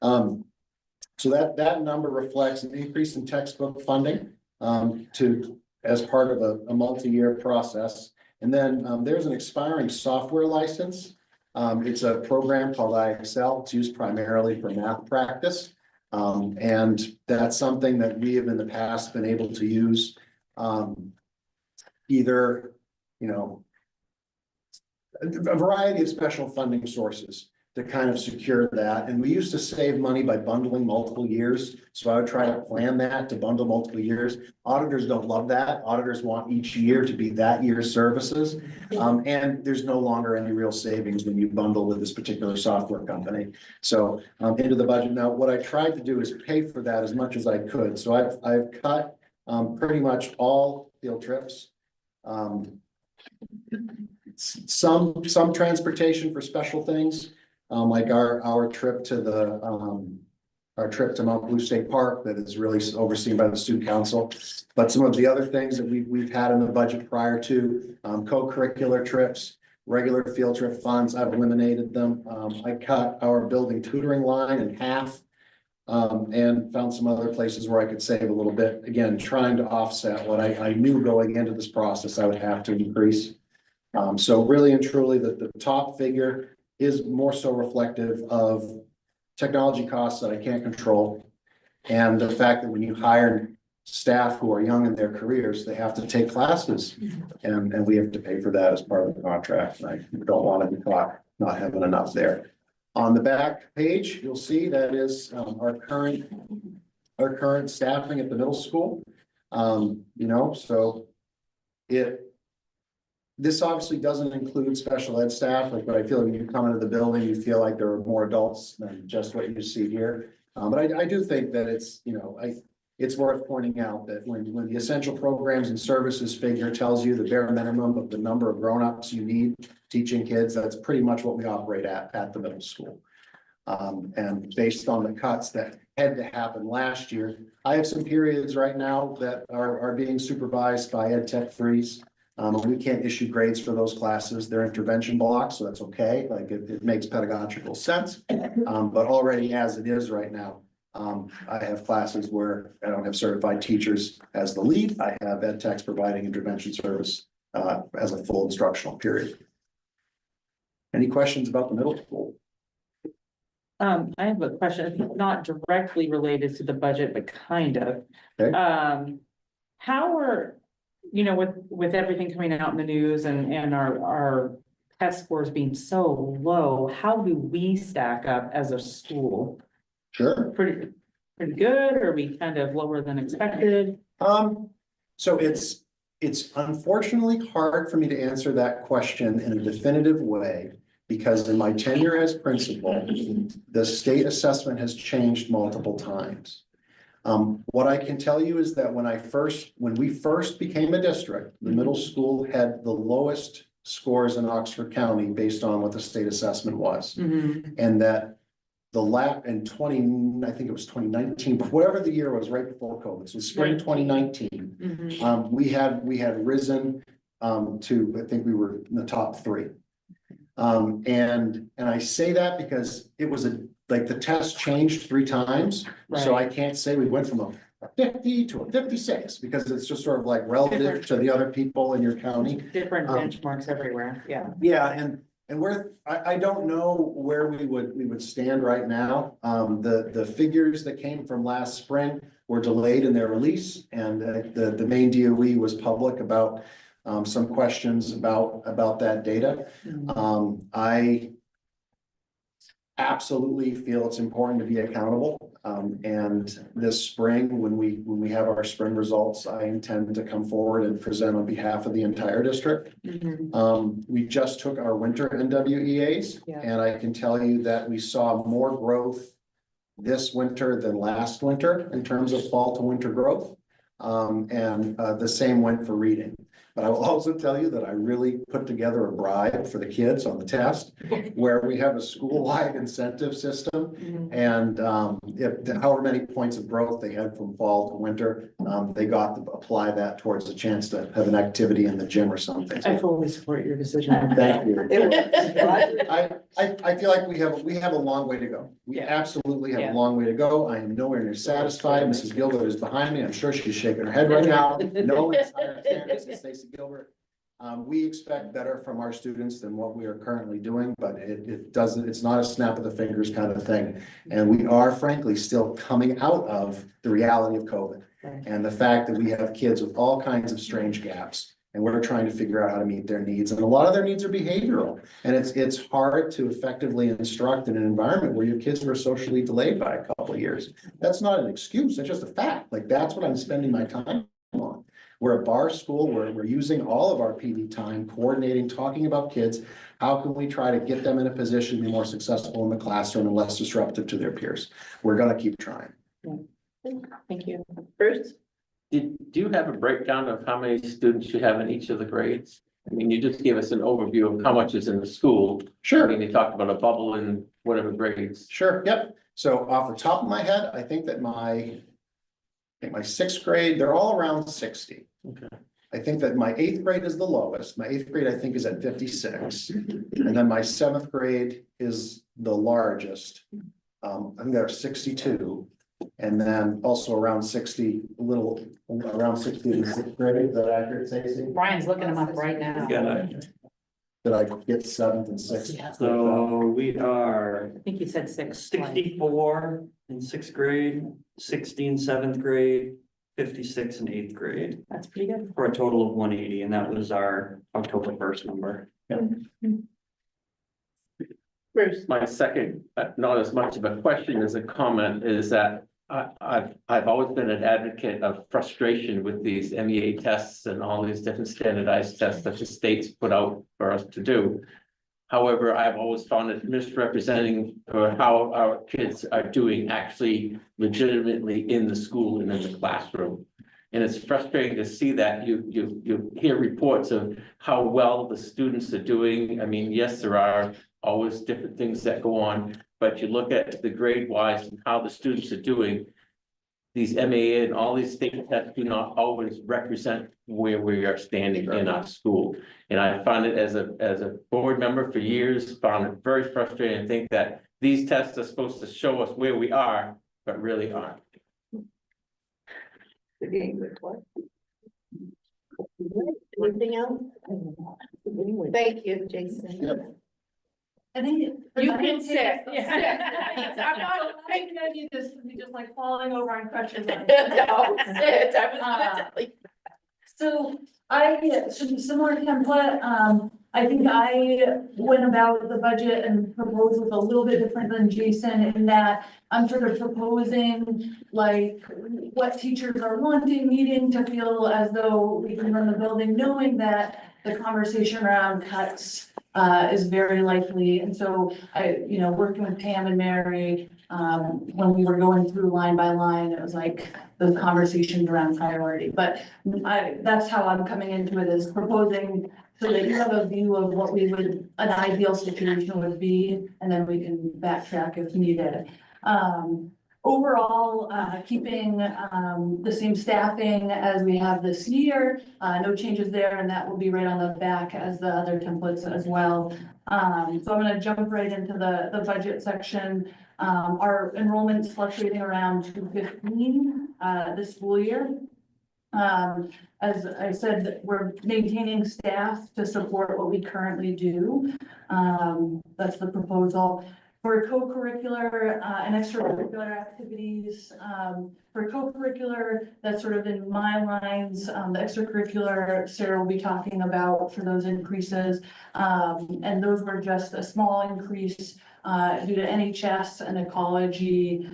So that number reflects an increase in textbook funding as part of a multi-year process. And then there's an expiring software license. It's a program called iExcel. It's used primarily for math practice. And that's something that we have in the past been able to use either, a variety of special funding sources to kind of secure that. And we used to save money by bundling multiple years. So I would try to plan that to bundle multiple years. Auditors don't love that. Auditors want each year to be that year's services. And there's no longer any real savings when you bundle with this particular software company. So into the budget. Now, what I tried to do is pay for that as much as I could. So I've cut pretty much all field trips. Some transportation for special things. Like our trip to Mount Blue State Park that is really overseen by the student council. But some of the other things that we've had in the budget prior to, co-curricular trips, regular field trip funds, I've eliminated them. I cut our building tutoring line in half. And found some other places where I could save a little bit, again, trying to offset what I knew going into this process I would have to increase. So really and truly the top figure is more so reflective of technology costs that I can't control. And the fact that when you hire staff who are young in their careers, they have to take classes. And we have to pay for that as part of the contract. And I don't want to be caught not having enough there. On the back page, you'll see that is our current staffing at the middle school. So this obviously doesn't include special ed staff, but I feel like when you come into the building, you feel like there are more adults than just what you see here. But I do think that it's worth pointing out that when the essential programs and services figure tells you the bare minimum of the number of grown-ups you need teaching kids, that's pretty much what we operate at the middle school. And based on the cuts that had to happen last year, I have some periods right now that are being supervised by Ed Tech Freeze. We can't issue grades for those classes. They're intervention blocks, so that's okay. Like it makes pedagogical sense. But already as it is right now, I have classes where I don't have certified teachers as the lead. I have ed techs providing intervention service as a full instructional period. Any questions about the middle school? I have a question, not directly related to the budget, but kind of. Okay. How are, with everything coming out in the news and our test scores being so low, how do we stack up as a school? Sure. Pretty good, or are we kind of lower than expected? So it's unfortunately hard for me to answer that question in a definitive way, because in my tenure as principal, the state assessment has changed multiple times. What I can tell you is that when we first became a district, the middle school had the lowest scores in Oxford County based on what the state assessment was. And that the lap in I think it was 2019, but whatever the year was right before COVID, so spring 2019, we had risen to, I think we were in the top 3. And I say that because it was like the test changed 3 times. Right. So I can't say we went from a 50 to a 56 because it's just sort of like relative to the other people in your county. Different benchmarks everywhere. Yeah. Yeah. And I don't know where we would stand right now. The figures that came from last spring were delayed in their release, and the main DOE was public about some questions about that data. I absolutely feel it's important to be accountable. And this spring, when we have our spring results, I intend to come forward and present on behalf of the entire district. We just took our winter NWEAs, and I can tell you that we saw more growth this winter than last winter in terms of fall to winter growth. And the same went for reading. But I will also tell you that I really put together a bribe for the kids on the test, where we have a school-wide incentive system. And if however many points of growth they had from fall to winter, they got to apply that towards a chance to have an activity in the gym or something. I fully support your decision. Thank you. I feel like we have a long way to go. We absolutely have Yeah. a long way to go. I am nowhere near satisfied. Mrs. Gilbert is behind me. I'm sure she's shaking her head right now. No one's higher standards than Stacy Gilbert. We expect better from our students than what we are currently doing, but it doesn't, it's not a snap of the fingers kind of thing. And we are frankly still coming out of the reality of COVID. And the fact that we have kids with all kinds of strange gaps, and we're trying to figure out how to meet their needs. And a lot of their needs are behavioral. And it's hard to effectively instruct in an environment where your kids were socially delayed by a couple of years. That's not an excuse, that's just a fact. Like, that's what I'm spending my time on. We're a bar school where we're using all of our PD time, coordinating, talking about kids. How can we try to get them in a position to be more successful in the classroom and less disruptive to their peers? We're gonna keep trying. Thank you. Bruce? Do you have a breakdown of how many students you have in each of the grades? I mean, you just gave us an overview of how much is in the school. I Sure, mean, you talked about a bubble in whatever grades. sure, yep. So off the top of my head, I think that my sixth grade, they're all around 60. Okay. I think that my eighth grade is the lowest. My eighth grade, I think, is at 56. And then my seventh grade is the largest. I think they're 62. And then also around 60, around 60 in the sixth grade. Is that accurate, Stacey? Brian's looking them up right now. Did I get seventh and sixth? So we are I think you said six. 64 in sixth grade, 60 in seventh grade, 56 in eighth grade, That's pretty good. for a total of 180, and that was our October 1st number. Bruce? My second, not as much of a question as a comment, is that I've always been an advocate of frustration with these MEA tests and all these different standardized tests that the states put out for us to do. However, I've always found it misrepresenting for how our kids are doing actually legitimately in the school and in the classroom. And it's frustrating to see that you hear reports of how well the students are doing. I mean, yes, there are always different things that go on, but you look at the grade wise and how the students are doing. These MAA and all these state tests do not always represent where we are standing in our school. And I found it as a board member for years, found it very frustrating to think that these tests are supposed to show us where we are, but really aren't. Anything else? Thank you, Jason. I think. You can sit. I'm not, I need this to be just like falling over on crutches. No, sit, I was gonna tell you. So similar template, I think I went about the budget and proposed with a little bit different than Jason in that I'm sort of proposing like what teachers are wanting, needing to feel as though we can run the building, knowing that the conversation around cuts is very likely. And so working with Pam and Mary, when we were going through line by line, it was like the conversations around priority. But that's how I'm coming into it, is proposing so that you have a view of what an ideal situation would be, and then we can backtrack if needed. Overall, keeping the same staffing as we have this year, no changes there, and that will be right on the back as the other templates as well. So I'm gonna jump right into the budget section. Our enrollment's fluctuating around 215 this school year. As I said, we're maintaining staff to support what we currently do. That's the proposal. For co-curricular and extracurricular activities, for co-curricular, that's sort of in my lines. The extracurricular, Sarah will be talking about for those increases. And those were just a small increase due to NHS and ecology,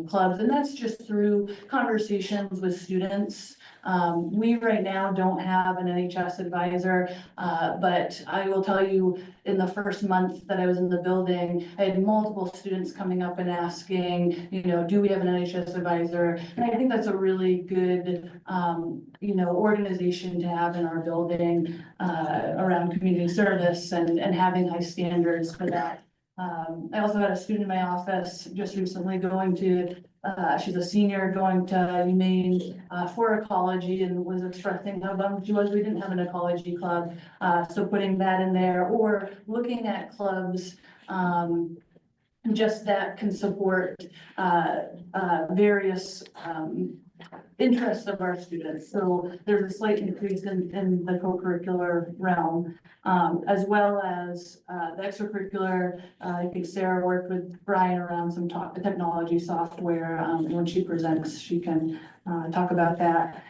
clubs, and that's just through conversations with students. We right now don't have an NHS advisor, but I will tell you, in the first month that I was in the building, I had multiple students coming up and asking, do we have an NHS advisor? And I think that's a really good, organization to have in our building, around community service and having high standards for that. I also had a student in my office just recently going to, she's a senior going to Humane, for ecology, and was expressing how bummed she was we didn't have an ecology club. So putting that in there, or looking at clubs, just that can support, various, interests of our students. So there's a slight increase in the co-curricular realm, as well as the extracurricular. I think Sarah worked with Brian around some technology software. When she presents, she can talk about that.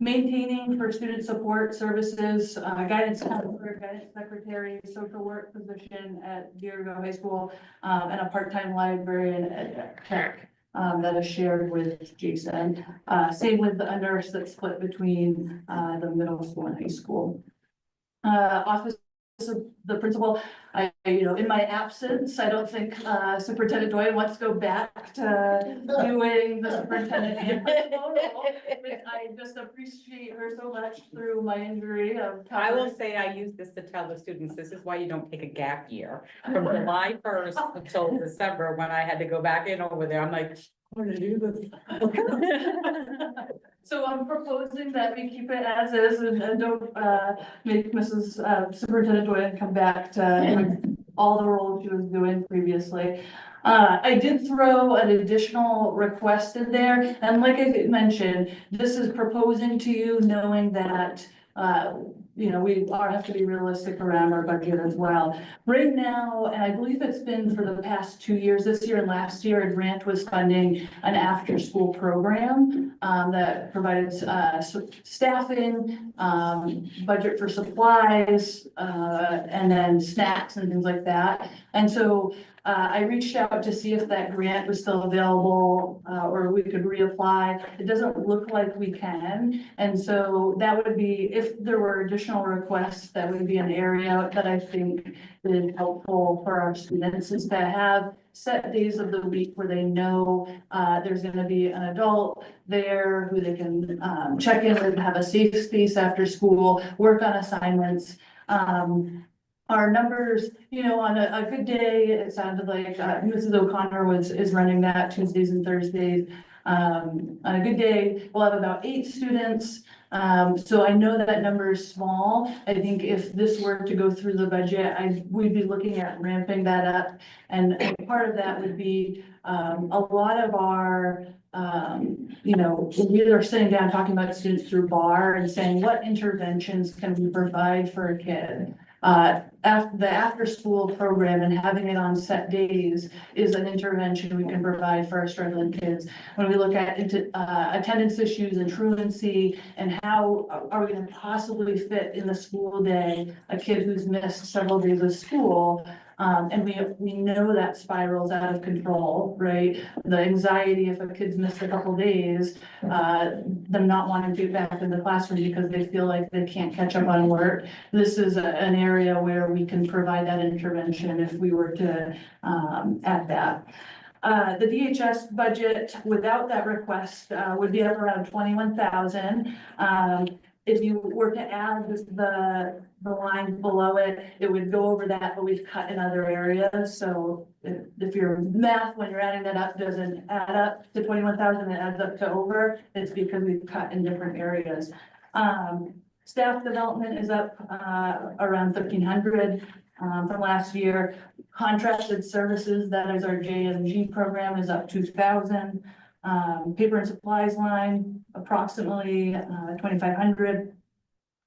Maintaining for student support services, guidance counselor, guidance secretary, social work position at Deerville High School, and a part-time librarian at Tech. That is shared with Jason. Same with the nurse that's split between the middle school and high school. Office of the principal, in my absence, I don't think Superintendent Doyle wants to go back to doing the superintendent and principal role. But I just appreciate her so much through my injury of. I will say, I use this to tell the students, this is why you don't take a gap year. From July 1st until December, when I had to go back in over there, I'm like, I'm gonna do this. So I'm proposing that we keep it as is and don't make Mrs. Superintendent Doyle come back to all the roles she was doing previously. I did throw an additional request in there, and like I mentioned, this is proposing to you knowing that we have to be realistic around our budget as well. Right now, and I believe it's been for the past 2 years, this year and last year, Grant was funding an after-school program that provided staffing, budget for supplies, and then snacks and things like that. And so I reached out to see if that grant was still available, or we could reapply. It doesn't look like we can. And so that would be, if there were additional requests, that would be an area that I think is helpful for our students, is to have set days of the week where they know there's going to be an adult there who they can check in with, have a safe space after school, work on assignments. Our numbers, on a good day, it sounded like Mrs. O'Connor is running that Tuesdays and Thursdays. On a good day, we'll have about 8 students. So I know that number is small. I think if this were to go through the budget, we'd be looking at ramping that up. And part of that would be a lot of our, we are sitting down talking about students through BAR and saying, what interventions can we provide for a kid? The after-school program and having it on set days is an intervention we can provide for our struggling kids. When we look at attendance issues and truancy, and how are we going to possibly fit in the school day a kid who's missed several days of school, and we know that spirals out of control, right? The anxiety if a kid's missed a couple days, them not wanting to get back in the classroom because they feel like they can't catch up on work. This is an area where we can provide that intervention if we were to add that. The DHS budget without that request would be up around 21,000. If you were to add the lines below it, it would go over that, but we've cut in other areas. So if your math, when you're adding that up, doesn't add up to 21,000, it adds up to over, it's because we've cut in different areas. Staff development is up around 1,300 from last year. Contracted services, that is our JMG program, is up 2,000. Paper and supplies line, approximately 2,500.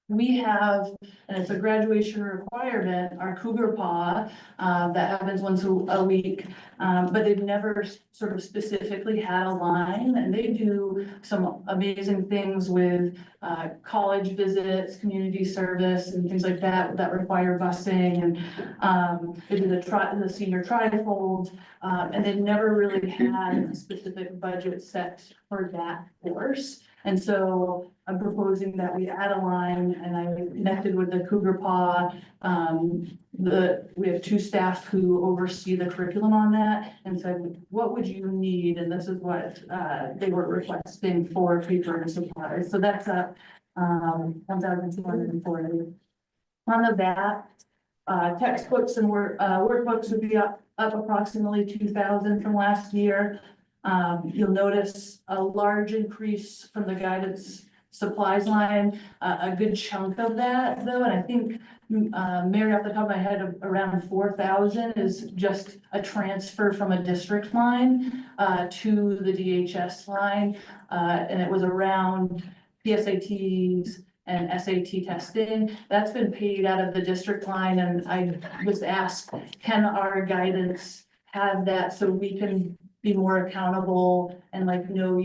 we have, and it's a graduation requirement, our Cougar Paw, that happens once a week. But they've never sort of specifically had a line, and they do some amazing things with, college visits, community service and things like that, that require busing and, they do the senior trifold. And they've never really had a specific budget set for that course. And so I'm proposing that we add a line, and I connected with the Cougar Paw. We have 2 staff who oversee the curriculum on that, and said, what would you need? And this is what, they were requesting for paper and supplies. So that's a, 1,240. On the back, textbooks and workbooks would be up approximately 2,000 from last year. You'll notice a large increase from the guidance supplies line, a good chunk of that though, and I think, Mary, off the top of my head, around 4,000 is just a transfer from a district line, to the DHS line. And it was around PSATs and SAT testing. That's been paid out of the district line, and I was asked, can our guidance have that so we can be more accountable and like know,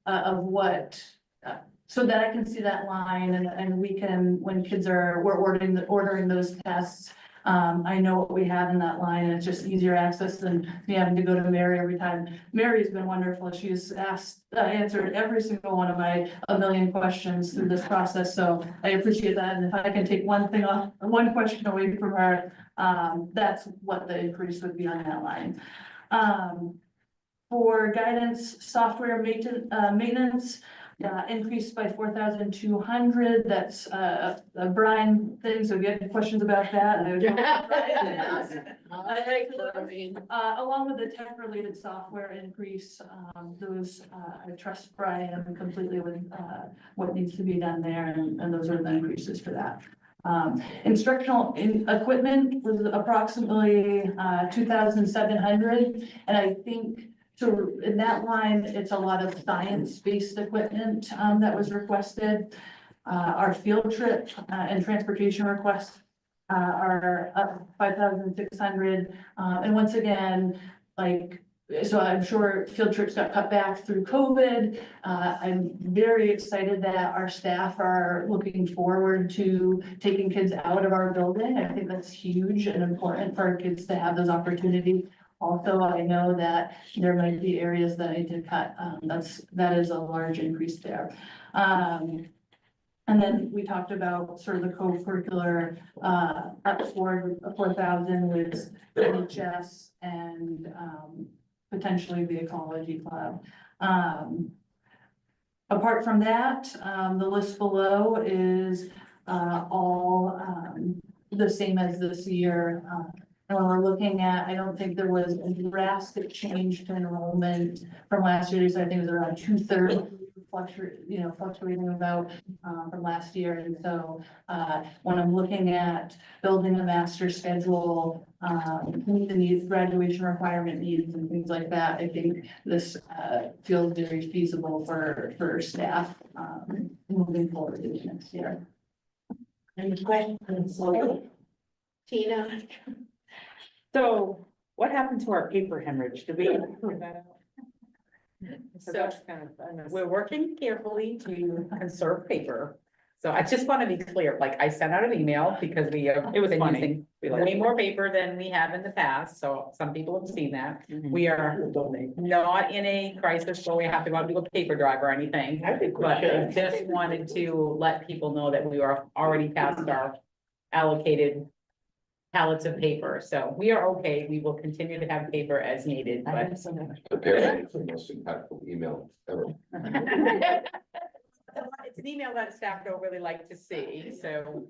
of what, so that I can see that line and we can, when we're ordering those tests, I know what we have in that line, and it's just easier access than me having to go to Mary every time. Mary's been wonderful. She's answered every single one of my 1,000,000 questions through this process, so I appreciate that. And if I can take one question away from her, that's what the increase would be on that line. For guidance, software maintenance, increased by 4,200. That's a Brian thing, so if you have questions about that. Along with the tech-related software increase, I trust Brian completely with what needs to be done there, and those are the increases for that. Instructional equipment was approximately 2,700, and I think, so in that line, it's a lot of science-based equipment that was requested. Our field trip and transportation requests are up 5,600. And once again, so I'm sure field trips got cut back through COVID. I'm very excited that our staff are looking forward to taking kids out of our building. I think that's huge and important for our kids to have those opportunities. Also, I know that there might be areas that I need to cut. That is a large increase there. And then we talked about sort of the co-curricular, up 4,000 with NHS and, potentially the ecology club. Apart from that, the list below is, all, the same as this year. And when we're looking at, I don't think there was a drastic change to enrollment from last year. So I think it was around 2/3 fluctuating about from last year. And so when I'm looking at building a master schedule, meet the needs, graduation requirement needs and things like that, I think this feels very feasible for staff moving forward into next year. Any questions? Tina? So what happened to our paper hemorrhage? Did we prove that out? So that's kind of, we're working carefully to conserve paper. So I just want to be clear, like I sent out an email because we have, it was using way more paper than we have in the past. So some people have seen that. We are not in a crisis where we have to go out and do a paper drive or anything. But I just wanted to let people know that we are already past our allocated pallets of paper, so we are okay. We will continue to have paper as needed, but. Apparently, it's the most impactful email ever. It's an email that staff don't really like to see, so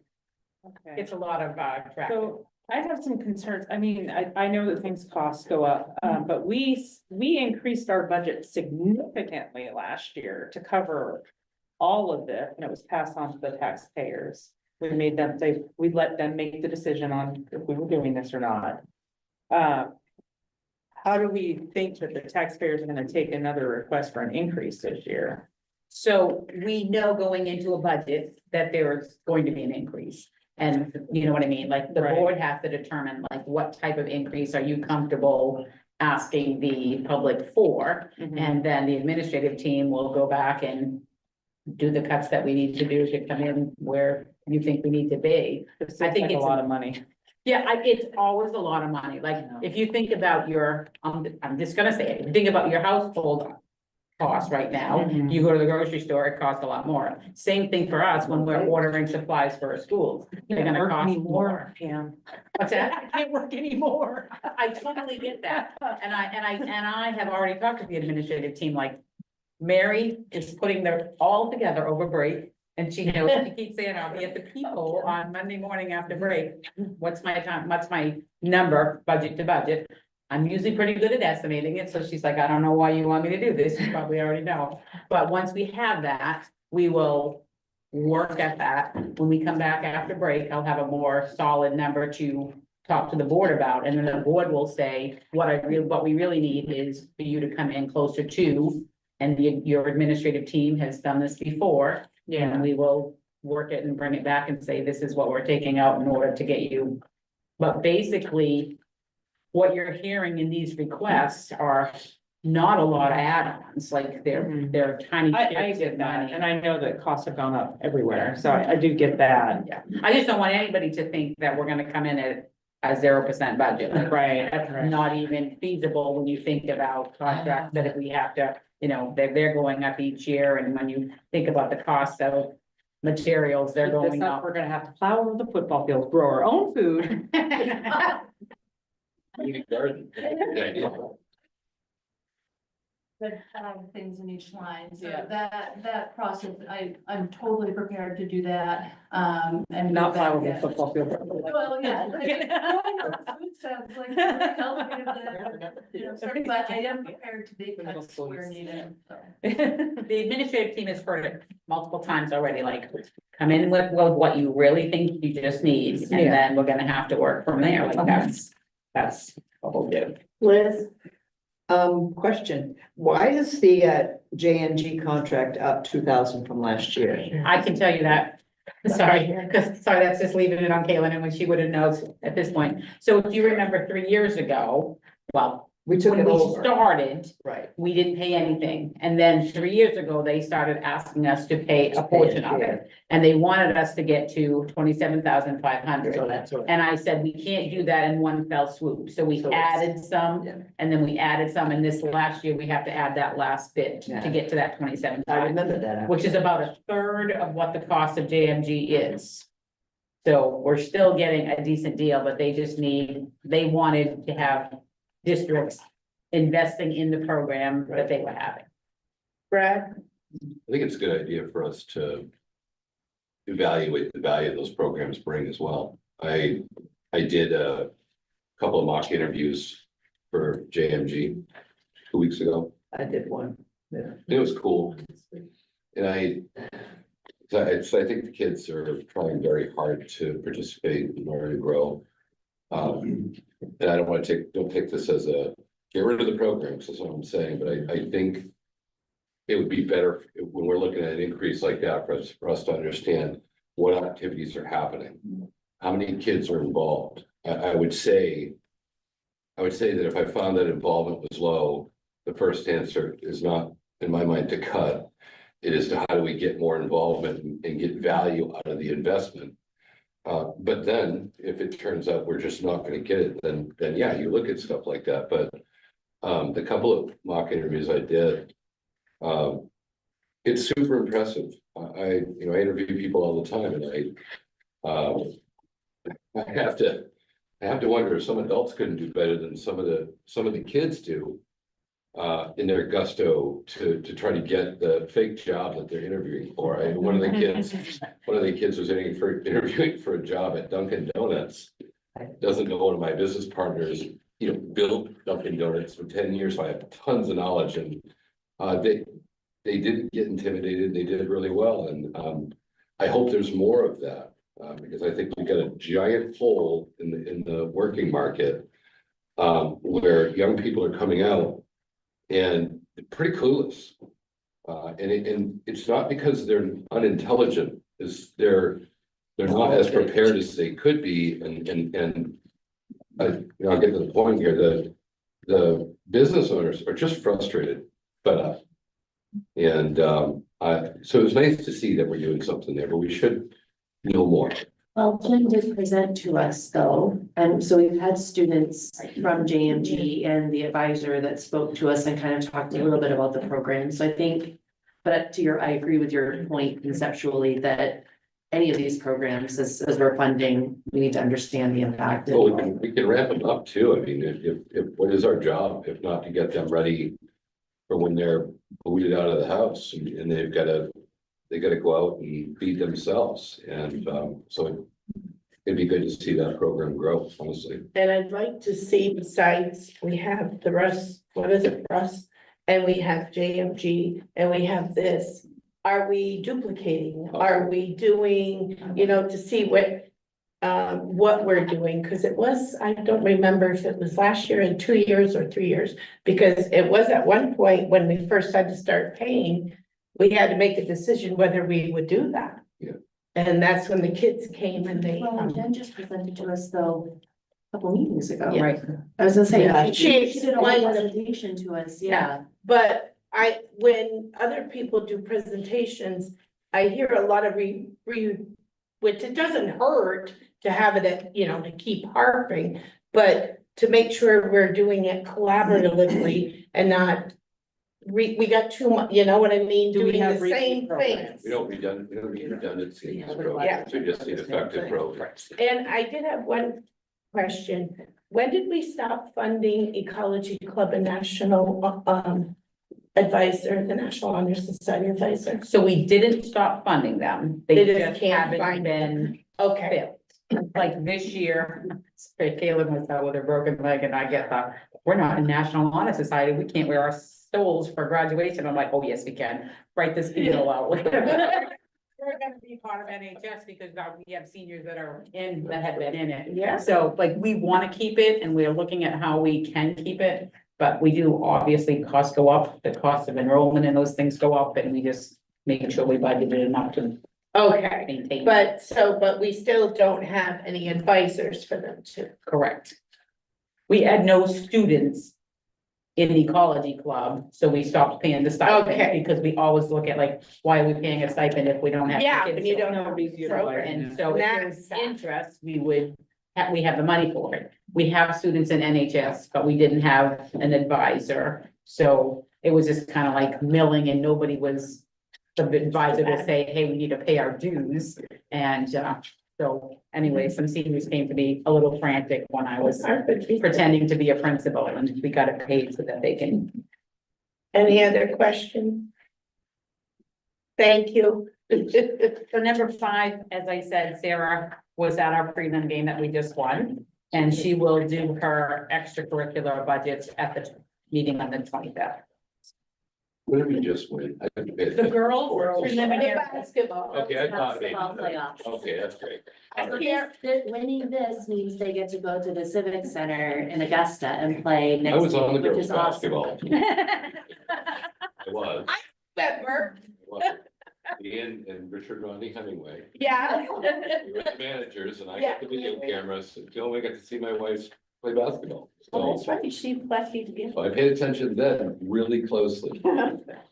Okay. it's a lot of traffic. So I have some concerns. I mean, I know that things costs go up, but we increased our budget significantly last year to cover all of this, and it was passed on to the taxpayers. We made them, we let them make the decision on if we were doing this or not. How do we think that the taxpayers are gonna take another request for an increase this year? So we know going into a budget that there's going to be an increase. And you know what I mean? Like the Right. board has to determine like what type of increase are you comfortable asking the public for? And then the administrative team will go back and do the cuts that we need to do to come in where you think we need to be. I think a it's lot of money. Yeah, it's always a lot of money. Like, if you think about your, I'm just gonna say it, if you think about your household costs right now, Mhm. you go to the grocery store, it costs a lot more. Same thing for us when we're ordering supplies for our schools. They're gonna cost more. Pam. What's that? I can't work anymore. I totally get that. And I have already talked to the administrative team, like, Mary is putting them all together over break. And she knows, she keeps saying, I'll be at the people on Monday morning after break. What's my time, what's my number, budget to budget? I'm usually pretty good at estimating it, so she's like, I don't know why you want me to do this, you probably already know. But once we have that, we will work at that. When we come back after break, I'll have a more solid number to talk to the board about, and then the board will say, what we really need is for you to come in closer to. And your administrative team has done this before. And we will work it and bring it back and say, this is what we're taking out in order to get you. But basically, what you're hearing in these requests are not a lot of add-ons, like they're tiny. I chips get of that, money. and I know that costs have gone up everywhere, so I do get that. Yeah, I just don't want anybody to think that we're gonna come in at a 0% budget. Like, Right, that's right. not even feasible when you think about contracts that if we have to, you know, they're going up each year, and when you think about the cost of materials, they're going up. We're gonna have to plow over the football field, grow our own food. That have things in each line, so Yeah. that process, I'm totally prepared to do that, and. Not plow over Yeah. the football field. Well, yeah. Food sounds like very elevated, but I am prepared to make Middle cuts school where used to needed, so. The administrative team has heard it multiple times already, like, come in with what you really think you just need, and Yeah. then we're gonna have to work from there, like, that's what we'll do. Liz, question, why is the JNG contract up 2,000 from last year? I can tell you that, sorry, because, sorry, that's just leaving it on Caitlin, and when she would have knows at this point. So if you remember 3 years ago, well, We took when it we over, started, right? we didn't pay anything. And then 3 years ago, they started asking us to pay a portion of it. And they wanted us to get to 27,500. So that's what. And I said, we can't do that in one fell swoop. So we So it's- added some, Yeah. and then we added some, and this last year, we have to add that last bit Yeah. to get to that 27. I remember that. Which is about a third of what the cost of JMG is. So we're still getting a decent deal, but they wanted to have districts investing in the program that they were having. Brad? I think it's a good idea for us to evaluate the value those programs bring as well. I did a couple of mock interviews for JMG 2 weeks ago. I did one. It was cool. And so I think the kids are trying very hard to participate in order to grow. And I don't take this as a get rid of the programs, that's what I'm saying, but I think it would be better when we're looking at an increase like that for us to understand what activities are happening. How many kids are involved? I would say that if I found that involvement was low, the first answer is not, in my mind, to cut. It is to how do we get more involvement and get value out of the investment. But then if it turns out we're just not gonna get it, then yeah, you look at stuff like that, but the couple of mock interviews I did, it's super impressive. I interview people all the time, and I have to wonder if some adults couldn't do better than some of the kids do in their gusto to try to get the fake job that they're interviewing for. One of the kids was interviewing for a job at Dunkin' Donuts. Doesn't know one of my business partners, built Dunkin' Donuts for 10 years, so I have tons of knowledge, and they didn't get intimidated, they did really well, and I hope there's more of that, because I think we've got a giant hole in the working market, where young people are coming out and pretty clueless. And it's not because they're unintelligent, is they're not as prepared as they could be, and I'll get to the point here, the business owners are just frustrated, but so it was nice to see that we're doing something there, but we should know more. Well, Jim did present to us though, and so we've had students from JMG and the advisor that spoke to us and kind of talked a little bit about the program, so I think. But I agree with your point conceptually that any of these programs, as we're funding, we need to understand the impact. Well, we can ramp them up too, I mean, if what is our job, if not to get them ready for when they're booted out of the house, and they gotta go out and feed themselves, and so it'd be good to see that program grow, honestly. And I'd like to see, besides, we have the Russ, what is it, Russ? And we have JMG, and we have this. Are we duplicating? Are we doing, to see what we're doing? Because it was, I don't remember if it was last year and 2 years or 3 years. Because it was at one point when we first had to start paying, we had to make a decision whether we would do that. Yeah. And that's when the kids came and they. Well, Jen just presented to us though, a couple meetings ago. Yeah. Right. I was gonna say, Yeah. she did a whole explained- presentation to us, yeah. But when other people do presentations, I hear a lot of which it doesn't hurt to have it, to keep harping, but to make sure we're doing it collaboratively and not, we got too much, you know what I mean, Do we doing have the repeat same programs? things. We don't need redundancy in this Yeah. program, we just need effective programs. And I did have one question. When did we stop funding Ecology Club and National Advisor, the National Honor Society Advisor? So we didn't stop funding them. They They just just can't haven't find been Okay, filled. Like this year, Kayla was out with her broken leg and I get the, we're not a National Honor Society. We can't wear our stoles for graduation. I'm like, oh, yes, we can. Write this bill out. We're gonna be part of NHS because now we have seniors that are that have been in it. Yeah. So like, we wanna keep it and we're looking at how we can keep it. But we do, obviously, costs go up, the cost of enrollment and those things go up, and we just making sure we budgeted enough to okay, maintain. but we still don't have any advisors for them to. Correct. We had no students in the ecology club, so we stopped paying the stipend. Okay. Because we always look at like, why are we paying a stipend if we don't have? Yeah, kids? when you don't have Nobody's a utilizing program. it. So if there's That's- interest, we have the money for it. We have students in NHS, but we didn't have an advisor. So it was just kind of like milling and nobody was, the advisor to say, hey, we need to pay our dues. And so anyway, some seniors came to me a little frantic when I was pretending to be a principal and we got it paid so that they can. Any other questions? Thank you. So number 5, as I said, Sarah was at our prelim game that we just won. And she will do her extracurricular budgets at the meeting on the 25th. What did we just win? I didn't pay The attention. girls preliminary. Basketball. Okay, I thought maybe. Basketball playoffs. Okay, that's great. So winning this means they get to go to the Civic Center in Augusta and play next I was on the week, which girls' is awesome. basketball team. I was. Remember? Ian and Richard Rodney Hemingway. Yeah. We were the managers and I got the video cameras, and the only way I got to see my wife play basketball. Oh, that's So right, she left you to get. I paid attention then really closely.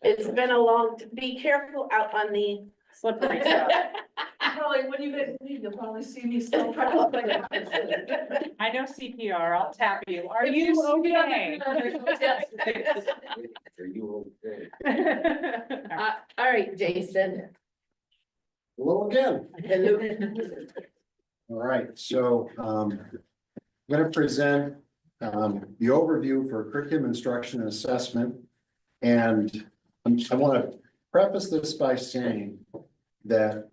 It's been a long, be careful out on the Slippery stuff. Probably, when you get, you'll probably see me still. I know CPR, I'll tap you. Are you okay? Are you okay? All right, Jason. Hello again. Hello. All right, so I'm gonna present the overview for curriculum instruction and assessment. And I want to preface this by saying that,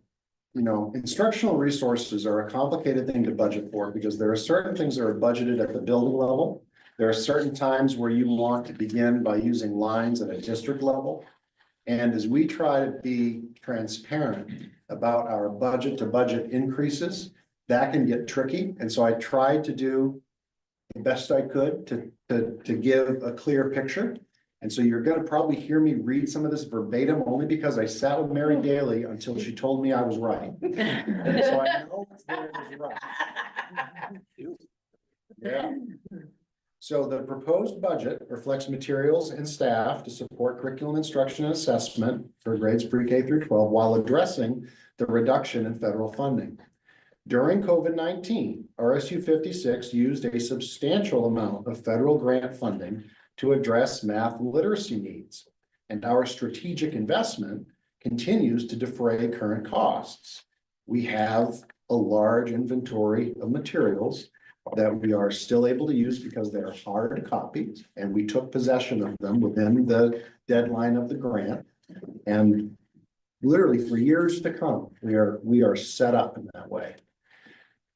instructional resources are a complicated thing to budget for because there are certain things that are budgeted at the building level. There are certain times where you want to begin by using lines at a district level. And as we try to be transparent about our budget to budget increases, that can get tricky. And so I tried to do the best I could to give a clear picture. And so you're gonna probably hear me read some of this verbatim only because I sat with Mary Daly until she told me I was right. And so I know it's there is right. Yeah. So the proposed budget reflects materials and staff to support curriculum instruction and assessment for grades pre-K through 12 while addressing the reduction in federal funding. During COVID-19, RSU 56 used a substantial amount of federal grant funding to address math literacy needs, and our strategic investment continues to defray current costs. We have a large inventory of materials that we are still able to use because they are hard copies, and we took possession of them within the deadline of the grant. And literally for years to come, we are set up in that way.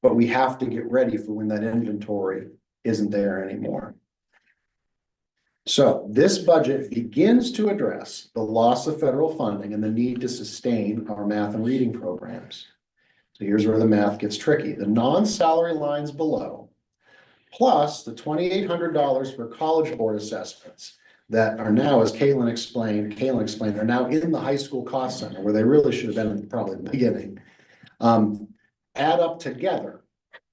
But we have to get ready for when that inventory isn't there anymore. So this budget begins to address the loss of federal funding and the need to sustain our math and reading programs. So here's where the math gets tricky. The non-salary lines below, plus the $2,800 for college board assessments that are now, as Caitlin explained, are now in the high school cost center where they really should have been probably in the beginning, add up together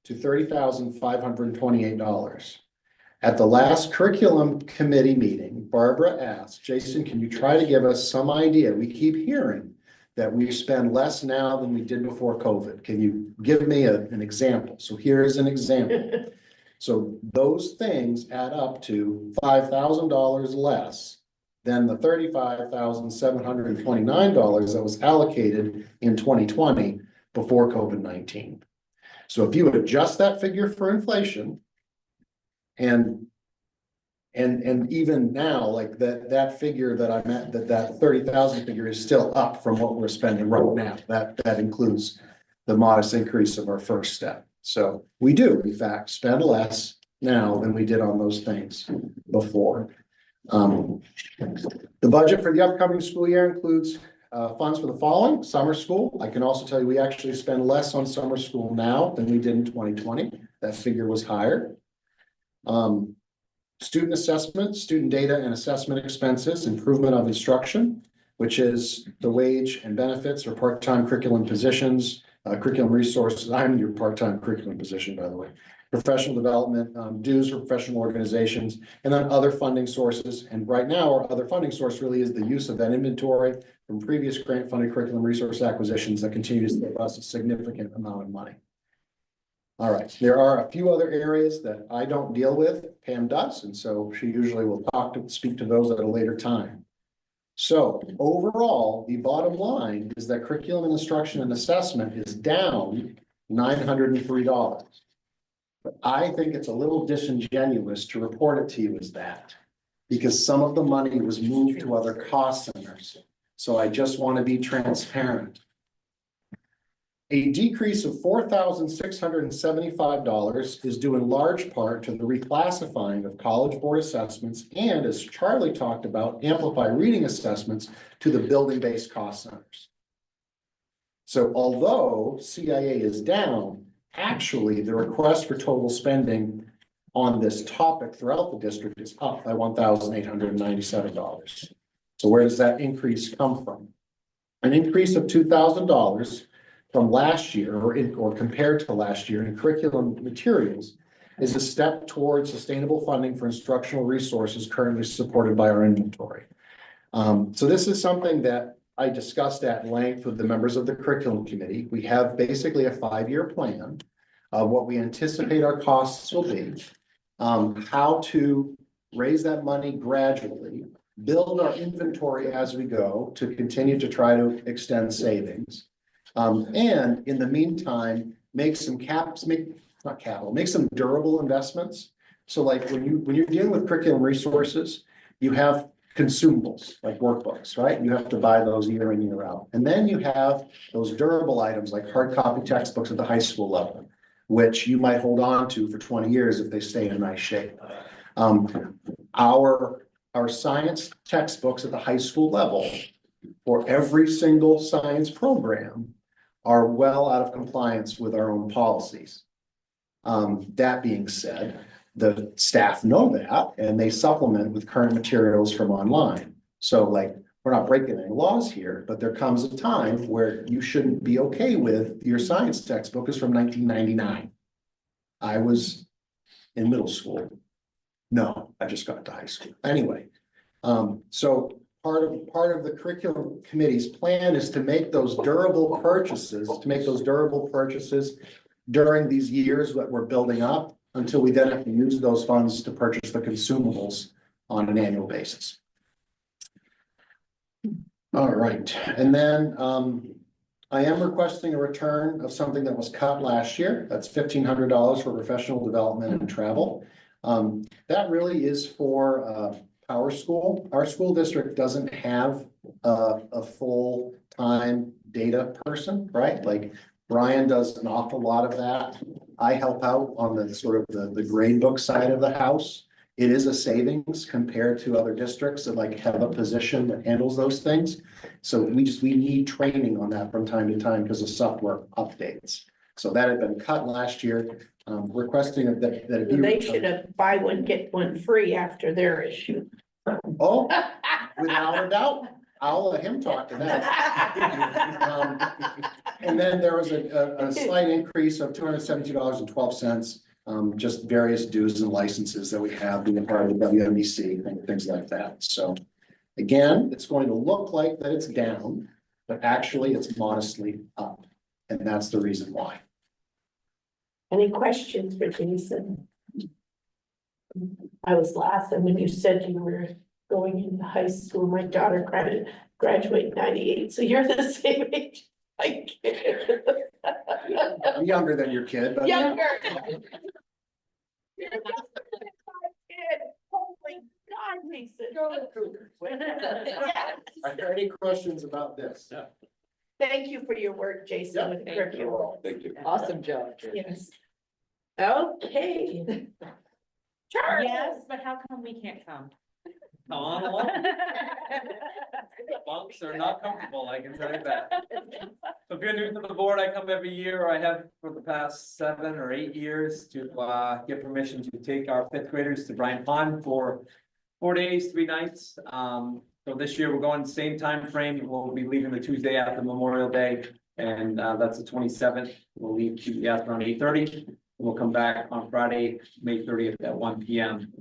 to $30,528. At the last curriculum committee meeting, Barbara asked, Jason, can you try to give us some idea? We keep hearing that we spend less now than we did before COVID. Can you give me an example? So here is an example. So those things add up to $5,000 less than the $35,729 that was allocated in 2020 before COVID-19. So if you would adjust that figure for inflation, and even now, like that figure that I'm at, that 30,000 figure is still up from what we're spending right now. That includes the modest increase of our first step. So we do, in fact, spend less now than we did on those things before. The budget for the upcoming school year includes funds for the following: summer school. I can also tell you we actually spend less on summer school now than we did in 2020. That figure was higher. Student assessment, student data and assessment expenses, improvement of instruction, which is the wage and benefits or part-time curriculum positions, curriculum resources. I'm your part-time curriculum position, by the way. Professional development, dues for professional organizations, and then other funding sources. And right now, our other funding source really is the use of that inventory from previous grant funded curriculum resource acquisitions that continue to save us a significant amount of money. All right, there are a few other areas that I don't deal with, Pam does, and so she usually will speak to those at a later time. So overall, the bottom line is that curriculum and instruction and assessment is down $903. But I think it's a little disingenuous to report it to you as that, because some of the money was moved to other cost centers. So I just want to be transparent. A decrease of $4,675 is due in large part to the reclassifying of college board assessments and, as Charlie talked about, amplify reading assessments to the building-based cost centers. So although CIA is down, actually the request for total spending on this topic throughout the district is up by $1,897. So where does that increase come from? An increase of $2,000 from last year or compared to last year in curriculum materials is a step towards sustainable funding for instructional resources currently supported by our inventory. So this is something that I discussed at length with the members of the curriculum committee. We have basically a 5-year plan of what we anticipate our costs will be, how to raise that money gradually, build our inventory as we go to continue to try to extend savings. And in the meantime, make some durable investments. So like when you're dealing with curriculum resources, you have consumables like workbooks, right? You have to buy those year in, year out. And then you have those durable items like hard copy textbooks at the high school level, which you might hold on to for 20 years if they stay in nice shape. Our science textbooks at the high school level for every single science program are well out of compliance with our own policies. That being said, the staff know that and they supplement with current materials from online. So like, we're not breaking any laws here, but there comes a time where you shouldn't be okay with your science textbook is from 1999. I was in middle school. No, I just got to high school. Anyway, so part of the curriculum committee's plan is to make those durable purchases, during these years that we're building up until we then have to use those funds to purchase the consumables on an annual basis. All right, and then I am requesting a return of something that was cut last year. That's $1,500 for professional development and travel. That really is for Power School. Our school district doesn't have a full-time data person, right? Like Brian does an awful lot of that. I help out on the sort of the grade book side of the house. It is a savings compared to other districts that like have a position that handles those things. So we need training on that from time to time because of software updates. So that had been cut last year, requesting that it be. They should have buy one, get one free after their issue. Oh, without a doubt, I'll let him talk to that. And then there was a slight increase of $272.12. Just various dues and licenses that we have being part of the WMBC and things like that. So again, it's going to look like that it's down, but actually it's modestly up. And that's the reason why. Any questions for Jason? I was laughing when you said you were going into high school. My daughter graduated in 98, so you're the same age. Like I'm younger than your kid, but. younger. You're younger than my kid. Holy God, Jason. Are there any questions about this? Thank you for your work, Jason, with curriculum. Thank you. Awesome job. Yes. Okay. Charles. Yes, but how come we can't come? Come on along. Bumps are not comfortable, I can tell you that. So if you're new to the board, I come every year, I have for the past 7 or 8 years to get permission to take our 5th graders to Bryan Pond for 4 days, 3 nights. So this year we're going the same time frame. We'll be leaving the Tuesday after Memorial Day, and that's the 27th. We'll leave Tuesday after around 8:30. We'll come back on Friday, May 30th at 1 p.m.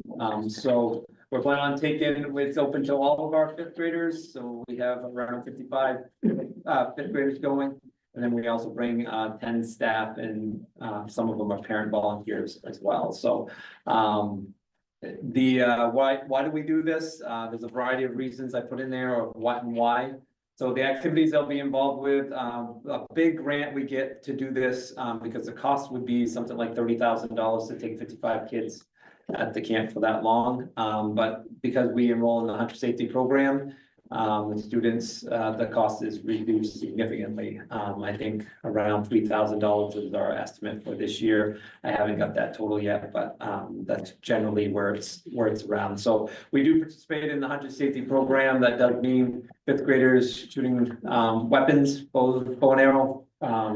So we're planning on taking, it's open to all of our 5th graders. So we have around 55 5th graders going. And then we also bring 10 staff and some of them are parent volunteers as well. So why do we do this? There's a variety of reasons I put in there of what and why. So the activities they'll be involved with, a big grant we get to do this, because the cost would be something like $30,000 to take 55 kids at the camp for that long. But because we enroll in the hunter safety program, the students, the cost is reduced significantly. I think around $3,000 is our estimate for this year. I haven't got that total yet, but that's generally where it's around. So we do participate in the hunter safety program. That does mean 5th graders shooting weapons, bow and arrow,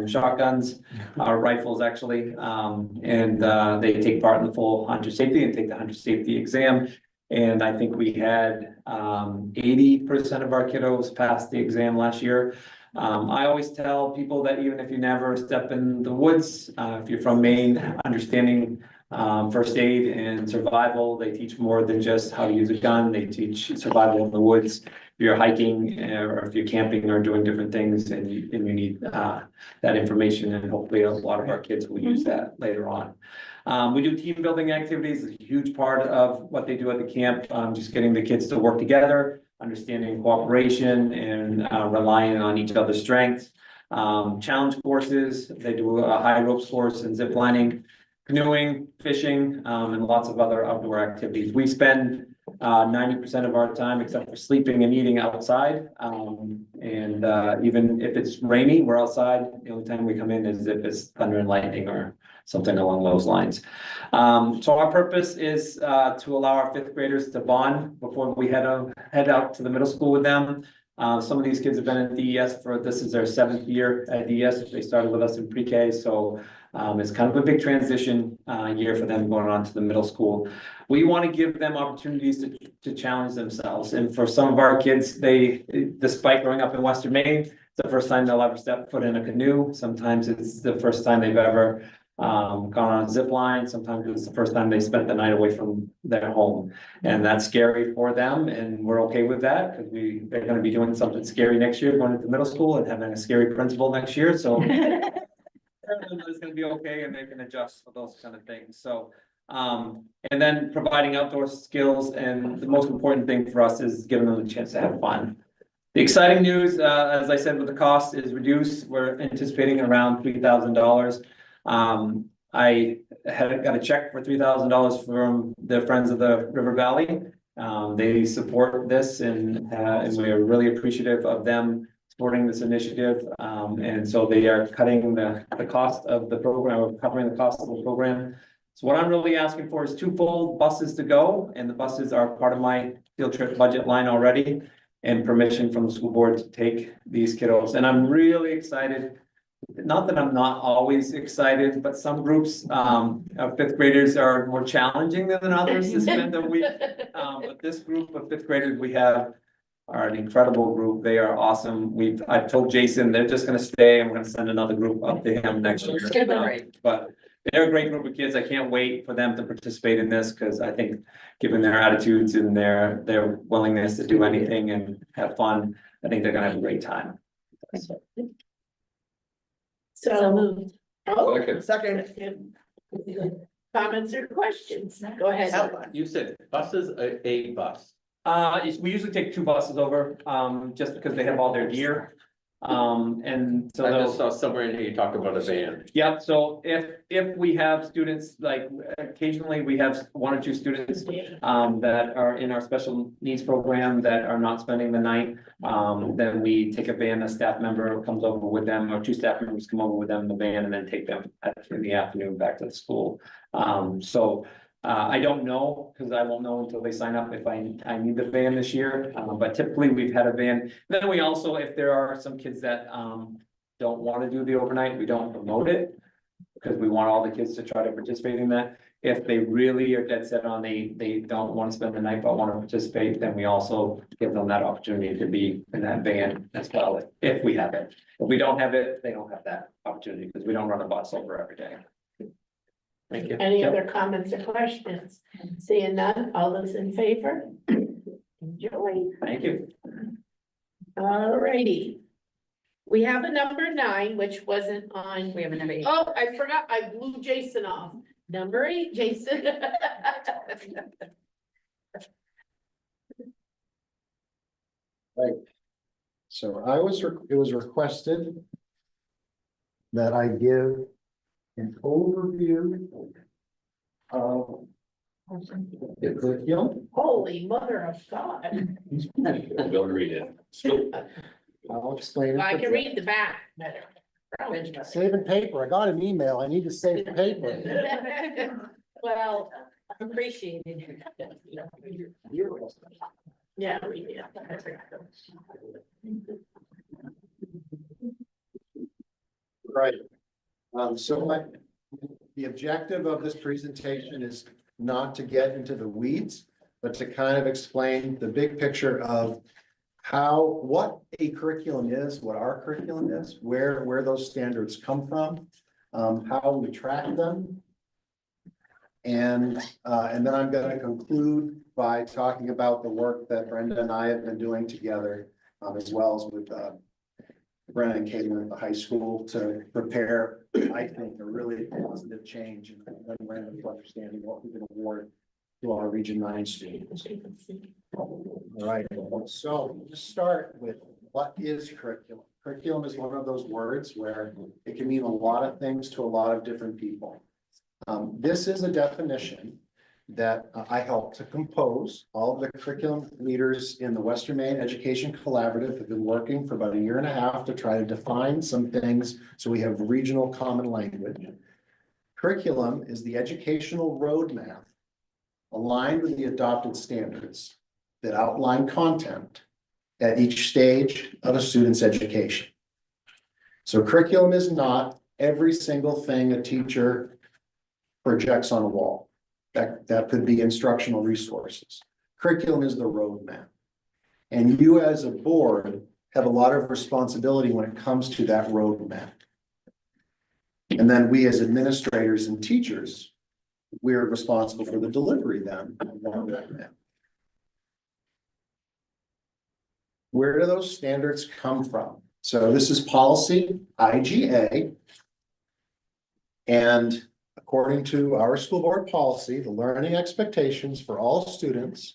shotguns, rifles actually, and they take part in the full hunter safety and take the hunter safety exam. And I think we had 80% of our kiddos pass the exam last year. I always tell people that even if you never step in the woods, if you're from Maine, understanding first aid and survival, they teach more than just how to use a gun. They teach survival in the woods. If you're hiking or if you're camping or doing different things and you need that information, and hopefully a lot of our kids will use that later on. We do team building activities, a huge part of what they do at the camp, just getting the kids to work together, understanding cooperation and relying on each other's strengths. Challenge courses, they do a high ropes course and zip lining, canoeing, fishing, and lots of other outdoor activities. We spend 90% of our time, except for sleeping and eating, outside. Even if it's rainy, we're outside. The only time we come in is if it's thunder and lightning or something along those lines. So our purpose is to allow our 5th graders to bond before we head out to the middle school with them. Some of these kids have been at DES this is their 7th year at DES. They started with us in pre-K, so it's kind of a big transition. year for them going on to the middle school. We want to give them opportunities to challenge themselves. And for some of our kids, despite growing up in Western Maine, it's the first time they'll ever step foot in a canoe. Sometimes it's the first time they've ever gone on a zip line. Sometimes it's the first time they spent the night away from their home. And that's scary for them, and we're okay with that, because they're gonna be doing something scary next year, going into middle school and having a scary principal next year, so. It's gonna be okay, and they can adjust for those kind of things, so. And then providing outdoor skills, and the most important thing for us is giving them a chance to have fun. The exciting news, as I said, with the cost is reduced. We're anticipating around $3,000. I got a check for $3,000 from the Friends of the River Valley. They support this, and we are really appreciative of them supporting this initiative. And so they are cutting the cost of the program, or covering the cost of the program. So what I'm really asking for is 2 full buses to go, and the buses are part of my field trip budget line already, and permission from the school board to take these kiddos. And I'm really excited. Not that I'm not always excited, but some groups of 5th graders are more challenging than others to spend a week. But this group of 5th graders we have are an incredible group. They are awesome. I've told Jason they're just gonna stay. I'm gonna send another group up to him next year. But they're a great group of kids. I can't wait for them to participate in this, because I think given their attitudes and their willingness to do anything and have fun, I think they're gonna have a great time. So moved. Oh, Second. comments or questions? Go ahead. You said buses, a bus. We usually take 2 buses over, just because they have all their gear. And so I they'll. just saw somewhere in here you talk about a van. Yep, so if we have students, like occasionally we have 1 or 2 students that are in our special needs program that are not spending the night. Then we take a van, a staff member comes over with them, or 2 staff members come over with them in the van, and then take them in the afternoon back to the school. I don't know, because I won't know until they sign up if I need the van this year, but typically we've had a van. Then we also, if there are some kids that don't want to do the overnight, we don't promote it, because we want all the kids to try to participate in that. If they really are dead set on they don't want to spend the night but want to participate, then we also give them that opportunity to be in that van as well, if we have it. If we don't have it, they don't have that opportunity, because we don't run a bus over every day. Thank you. Any other comments or questions? Seeing none, all those in favor? Enjoy. Thank you. Alrighty. We have a number 9, which wasn't on. We have a number 8. Oh, I forgot, I blew Jason off. Number 8, Jason. Right. So it was requested that I give an overview of the curriculum. Holy mother of God. They'll read it. I'll explain it. I can read the back better. Saving paper. I got an email. I need to save paper. Well, appreciated. Yeah, we did. Right. The objective of this presentation is not to get into the weeds, but to kind of explain the big picture of what a curriculum is, what our curriculum is, where those standards come from, how we track them. And then I'm gonna conclude by talking about the work that Brenda and I have been doing together, as well as with Brenna and Caitlin at the high school to prepare, I think, a really positive change in understanding what we can award to our Region 9 students. All right, so just start with what is curriculum? Curriculum is one of those words where it can mean a lot of things to a lot of different people. This is a definition that I helped to compose. All of the curriculum leaders in the Western Maine Education Collaborative have been working for about 1.5 years to try to define some things so we have regional common language. Curriculum is the educational roadmap aligned with the adopted standards that outline content at each stage of a student's education. So curriculum is not every single thing a teacher projects on a wall. That could be instructional resources. Curriculum is the roadmap. And you as a board have a lot of responsibility when it comes to that roadmap. And then we as administrators and teachers, we're responsible for the delivery then of that roadmap. Where do those standards come from? So this is policy IGA. And according to our school board policy, the learning expectations for all students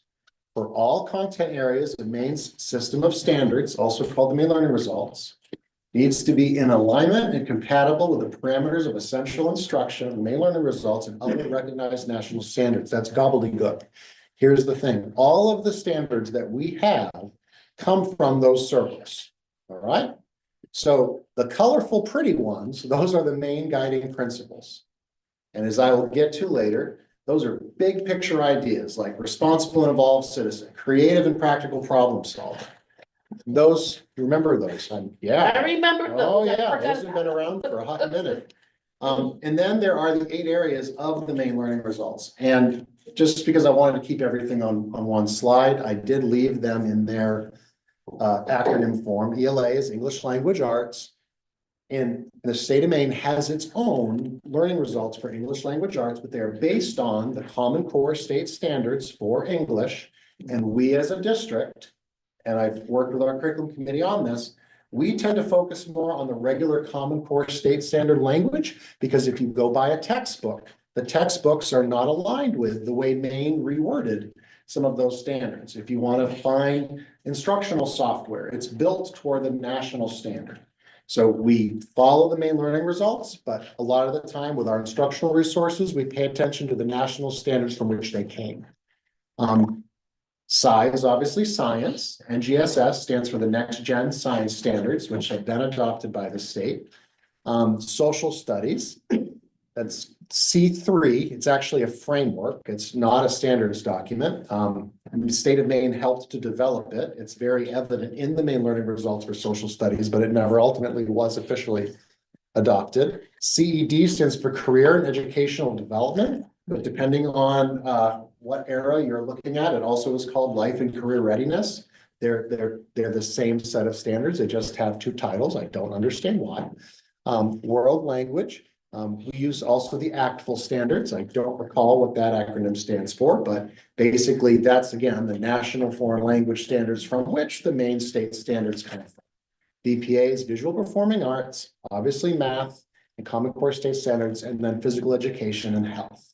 for all content areas of Maine's system of standards, also called the Maine Learning Results, needs to be in alignment and compatible with the parameters of essential instruction, Maine Learning Results, and other recognized national standards. That's gobbledygook. Here's the thing. All of the standards that we have come from those circles, all right? So the colorful, pretty ones, those are the main guiding principles. And as I will get to later, those are big picture ideas like responsible and involved citizen, creative and practical problem solving. Those, remember those? Yeah. I remember those. Oh, I yeah, forgot those have been around for a hot minute. And then there are the 8 areas of the Maine Learning Results. And just because I wanted to keep everything on one slide, I did leave them in their acronym form. ELA is English Language Arts. And the state of Maine has its own learning results for English language arts, but they're based on the Common Core state standards for English. And we as a district, and I've worked with our curriculum committee on this, we tend to focus more on the regular Common Core state standard language, because if you go by a textbook, the textbooks are not aligned with the way Maine reworded some of those standards. If you want to find instructional software, it's built toward the national standard. So we follow the Maine Learning Results, but a lot of the time with our instructional resources, we pay attention to the national standards from which they came. SCI is obviously science, and GSS stands for the Next Gen Science Standards, which have been adopted by the state. Social studies, that's C3. It's actually a framework. It's not a standards document. The state of Maine helped to develop it. It's very evident in the Maine Learning Results for social studies, but it never ultimately was officially adopted. CED stands for Career and Educational Development, but depending on what era you're looking at, it also is called Life and Career Readiness. They're the same set of standards. They just have 2 titles. I don't understand why. World language. We use also the ACTFL standards. I don't recall what that acronym stands for, but basically that's, again, the National Foreign Language Standards from which the Maine state standards come from. VPA is Visual Performing Arts, obviously math and Common Core state standards, and then physical education and health.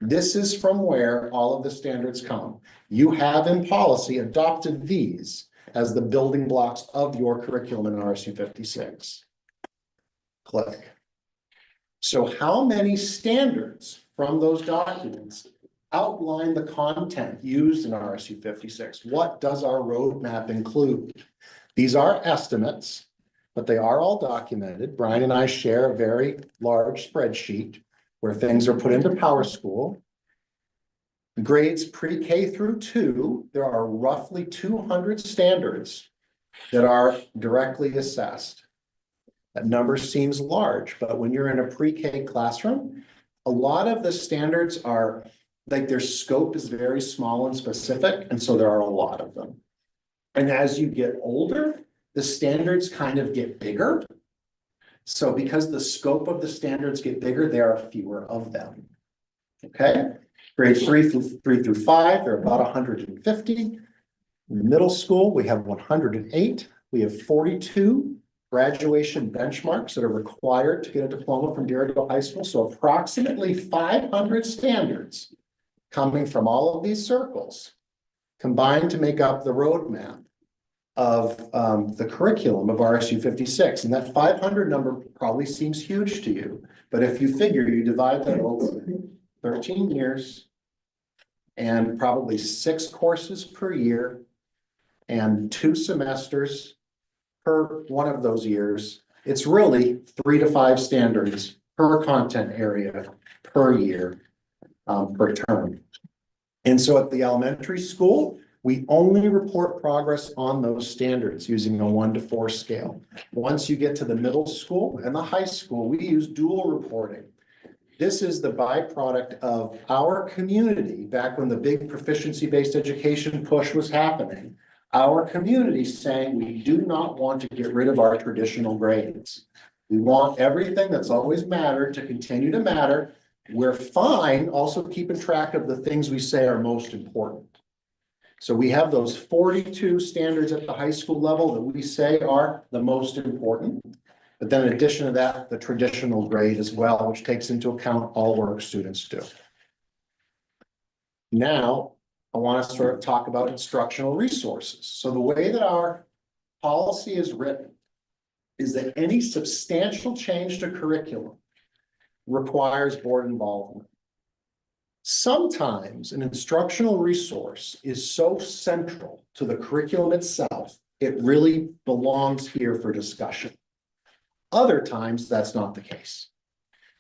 This is from where all of the standards come. You have in policy adopted these as the building blocks of your curriculum in RSU 56. Click. So how many standards from those documents outline the content used in RSU 56? What does our roadmap include? These are estimates, but they are all documented. Brian and I share a very large spreadsheet where things are put into PowerSchool. Grades pre-K through 2, there are roughly 200 standards that are directly assessed. That number seems large, but when you're in a pre-K classroom, a lot of the standards are, like, their scope is very small and specific, and so there are a lot of them. And as you get older, the standards kind of get bigger. So because the scope of the standards get bigger, there are fewer of them. Okay, grades 3 through 5, there are about 150. In middle school, we have 108. We have 42 graduation benchmarks that are required to get a diploma from Deerfield High School. So approximately 500 standards coming from all of these circles combined to make up the roadmap of the curriculum of RSU 56. And that 500 number probably seems huge to you, but if you figure you divide that over 13 years and probably 6 courses per year and 2 semesters per one of those years, it's really 3 to 5 standards per content area per year, per term. And so at the elementary school, we only report progress on those standards using a 1 to 4 scale. Once you get to the middle school and the high school, we use dual reporting. This is the byproduct of our community, back when the big proficiency-based education push was happening. Our community saying we do not want to get rid of our traditional grades. We want everything that's always mattered to continue to matter. We're fine also keeping track of the things we say are most important. So we have those 42 standards at the high school level that we say are the most important. But then in addition to that, the traditional grade as well, which takes into account all work students do. Now, I want to sort of talk about instructional resources. So the way that our policy is written is that any substantial change to curriculum requires board involvement. Sometimes an instructional resource is so central to the curriculum itself, it really belongs here for discussion. Other times, that's not the case.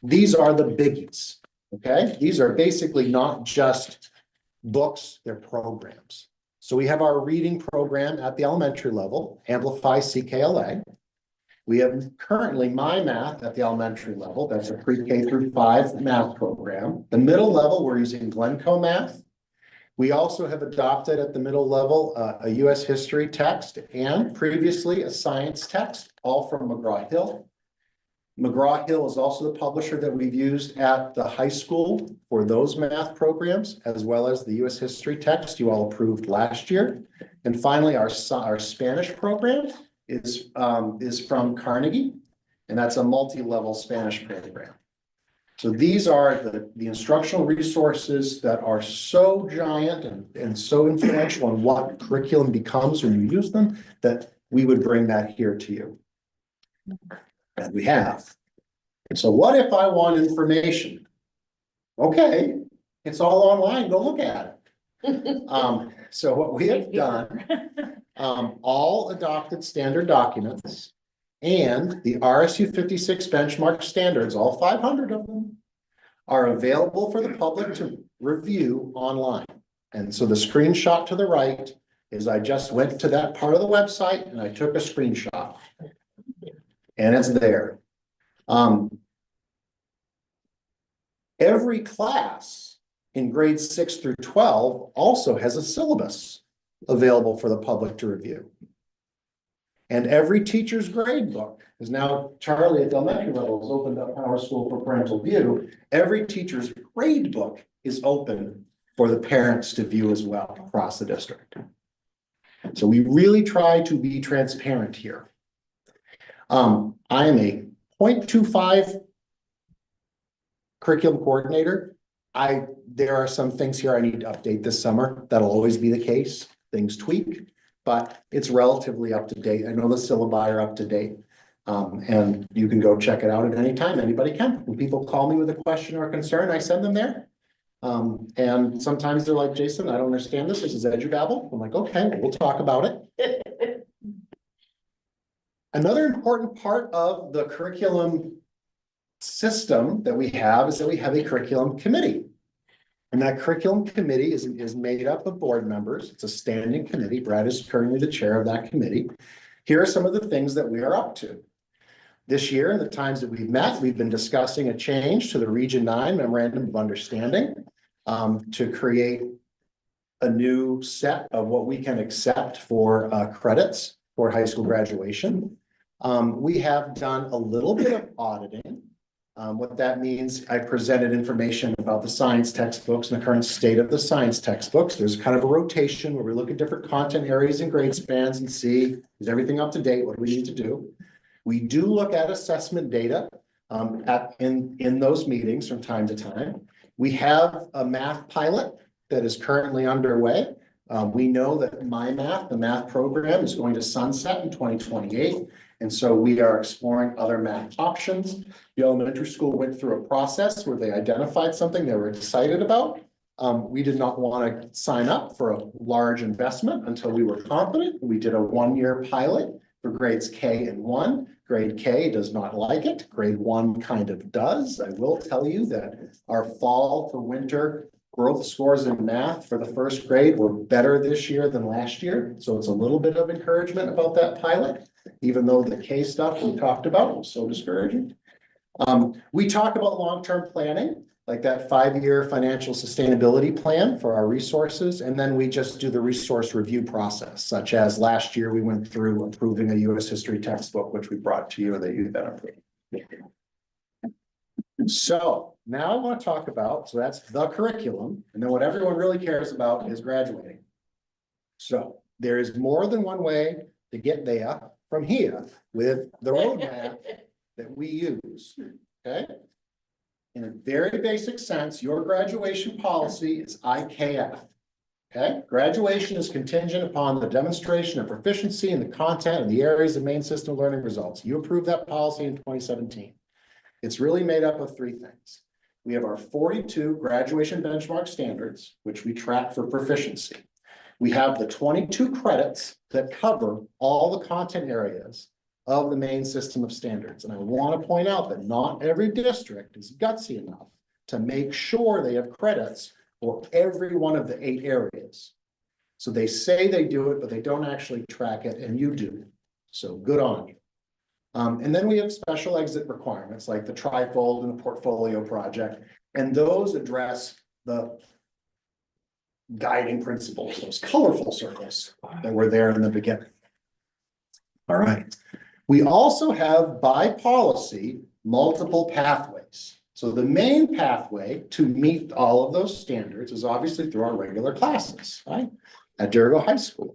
These are the biggies, okay? These are basically not just books, they're programs. So we have our reading program at the elementary level, Amplify CKLA. We have currently My Math at the elementary level. That's a pre-K through 5 math program. The middle level, we're using Glencoe Math. We also have adopted at the middle level a US history text and previously a science text, all from McGraw-Hill. McGraw-Hill is also the publisher that we've used at the high school for those math programs, as well as the US history text you all approved last year. And finally, our Spanish program is from Carnegie, and that's a multi-level Spanish program. So these are the instructional resources that are so giant and so influential on what curriculum becomes when you use them, that we would bring that here to you. And we have. And so what if I want information? Okay, it's all online, go look at it. So what we have done, all adopted standard documents and the RSU 56 benchmark standards, all 500 of them, are available for the public to review online. And so the screenshot to the right is I just went to that part of the website and I took a screenshot. And it's there. Every class in grades 6 through 12 also has a syllabus available for the public to review. And every teacher's grade book is now, Charlie at the elementary level has opened up Power School for Parental View. Every teacher's grade book is open for the parents to view as well across the district. So we really try to be transparent here. I am a 0.25 curriculum coordinator. There are some things here I need to update this summer. That'll always be the case. Things tweak, but it's relatively up to date. I know the syllabi are up to date. And you can go check it out at any time. Anybody can. When people call me with a question or a concern, I send them there. And sometimes they're like, Jason, I don't understand this. This is EduBabble. I'm like, okay, we'll talk about it. Another important part of the curriculum system that we have is that we have a curriculum committee. And that curriculum committee is made up of board members. It's a standing committee. Brad is currently the chair of that committee. Here are some of the things that we are up to. This year, in the times that we've met, we've been discussing a change to the Region 9 Memorandum of Understanding to create a new set of what we can accept for credits for high school graduation. We have done a little bit of auditing. What that means, I presented information about the science textbooks and the current state of the science textbooks. There's kind of a rotation where we look at different content areas and grade spans and see, is everything up to date? What do we need to do? We do look at assessment data in those meetings from time to time. We have a math pilot that is currently underway. We know that My Math, the math program, is going to sunset in 2028. And so we are exploring other math options. The elementary school went through a process where they identified something they were excited about. We did not want to sign up for a large investment until we were confident. We did a 1-year pilot for grades K and 1. Grade K does not like it. Grade 1 kind of does. I will tell you that our fall to winter growth scores in math for the first grade were better this year than last year. So it's a little bit of encouragement about that pilot, even though the K stuff we talked about was so discouraging. We talk about long-term planning, like that 5-year financial sustainability plan for our resources, and then we just do the resource review process, such as last year, we went through approving a US history textbook, which we brought to you, and that you then approved. So now I want to talk about, so that's the curriculum, and then what everyone really cares about is graduating. So there is more than one way to get there from here with the roadmap that we use, okay? In a very basic sense, your graduation policy is IKF. Okay, graduation is contingent upon the demonstration of proficiency in the content and the areas of main system learning results. You approved that policy in 2017. It's really made up of 3 things. We have our 42 graduation benchmark standards, which we track for proficiency. We have the 22 credits that cover all the content areas of the main system of standards. And I want to point out that not every district is gutsy enough to make sure they have credits for every one of the 8 areas. So they say they do it, but they don't actually track it, and you do. So good on you. And then we have special exit requirements like the trifold and the portfolio project, and those address the guiding principles, those colorful circles that were there in the beginning. All right. We also have by policy multiple pathways. So the main pathway to meet all of those standards is obviously through our regular classes, right? At Dirigo High School.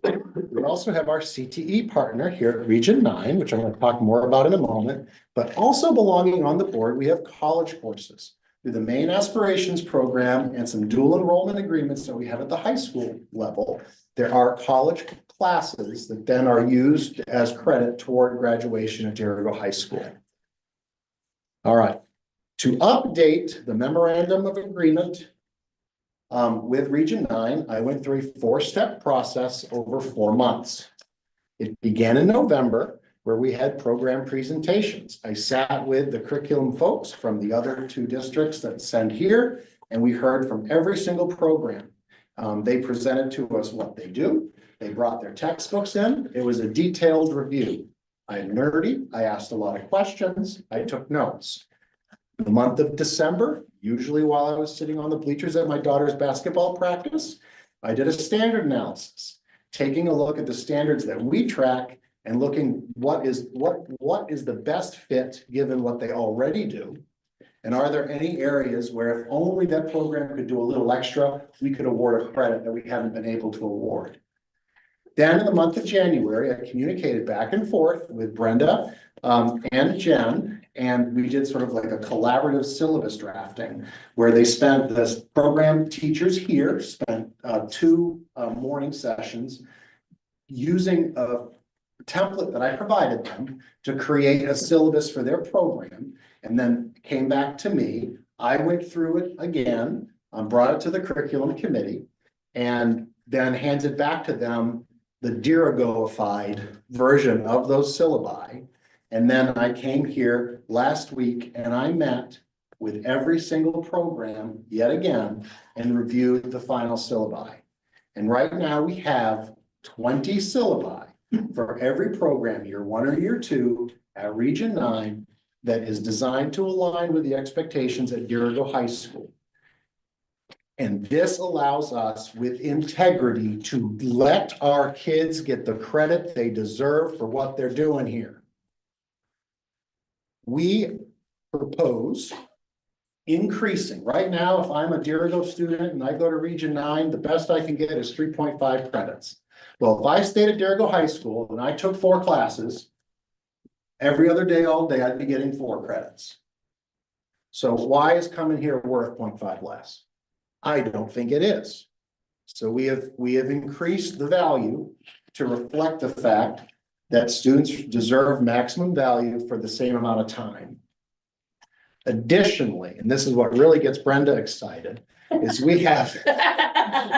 We also have our CTE partner here at Region 9, which I'm going to talk more about in a moment, but also belonging on the board, we have college courses through the main aspirations program and some dual enrollment agreements that we have at the high school level. There are college classes that then are used as credit toward graduation at Dirigo High School. All right, to update the memorandum of agreement with Region 9, I went through a 4-step process over 4 months. It began in November, where we had program presentations. I sat with the curriculum folks from the other 2 districts that send here, and we heard from every single program. They presented to us what they do. They brought their textbooks in. It was a detailed review. I'm nerdy. I asked a lot of questions. I took notes. The month of December, usually while I was sitting on the bleachers at my daughter's basketball practice, I did a standard analysis, taking a look at the standards that we track and looking what is the best fit given what they already do. And are there any areas where if only that program could do a little extra, we could award a credit that we haven't been able to award. Then in the month of January, I communicated back and forth with Brenda and Jen, and we did sort of like a collaborative syllabus drafting where they spent, the program teachers here spent 2 morning sessions using a template that I provided them to create a syllabus for their program, and then came back to me. I went through it again, brought it to the curriculum committee, and then handed back to them the Dirigo-ified version of those syllabi. And then I came here last week and I met with every single program yet again and reviewed the final syllabi. And right now we have 20 syllabi for every program, year 1 or year 2 at Region 9, that is designed to align with the expectations at Dirigo High School. And this allows us with integrity to let our kids get the credit they deserve for what they're doing here. We propose increasing. Right now, if I'm a Dirigo student and I go to Region 9, the best I can get is 3.5 credits. Well, if I stayed at Dirigo High School and I took 4 classes, every other day, all day, I'd be getting 4 credits. So why is coming here worth 0.5 less? I don't think it is. So we have increased the value to reflect the fact that students deserve maximum value for the same amount of time. Additionally, and this is what really gets Brenda excited, is we have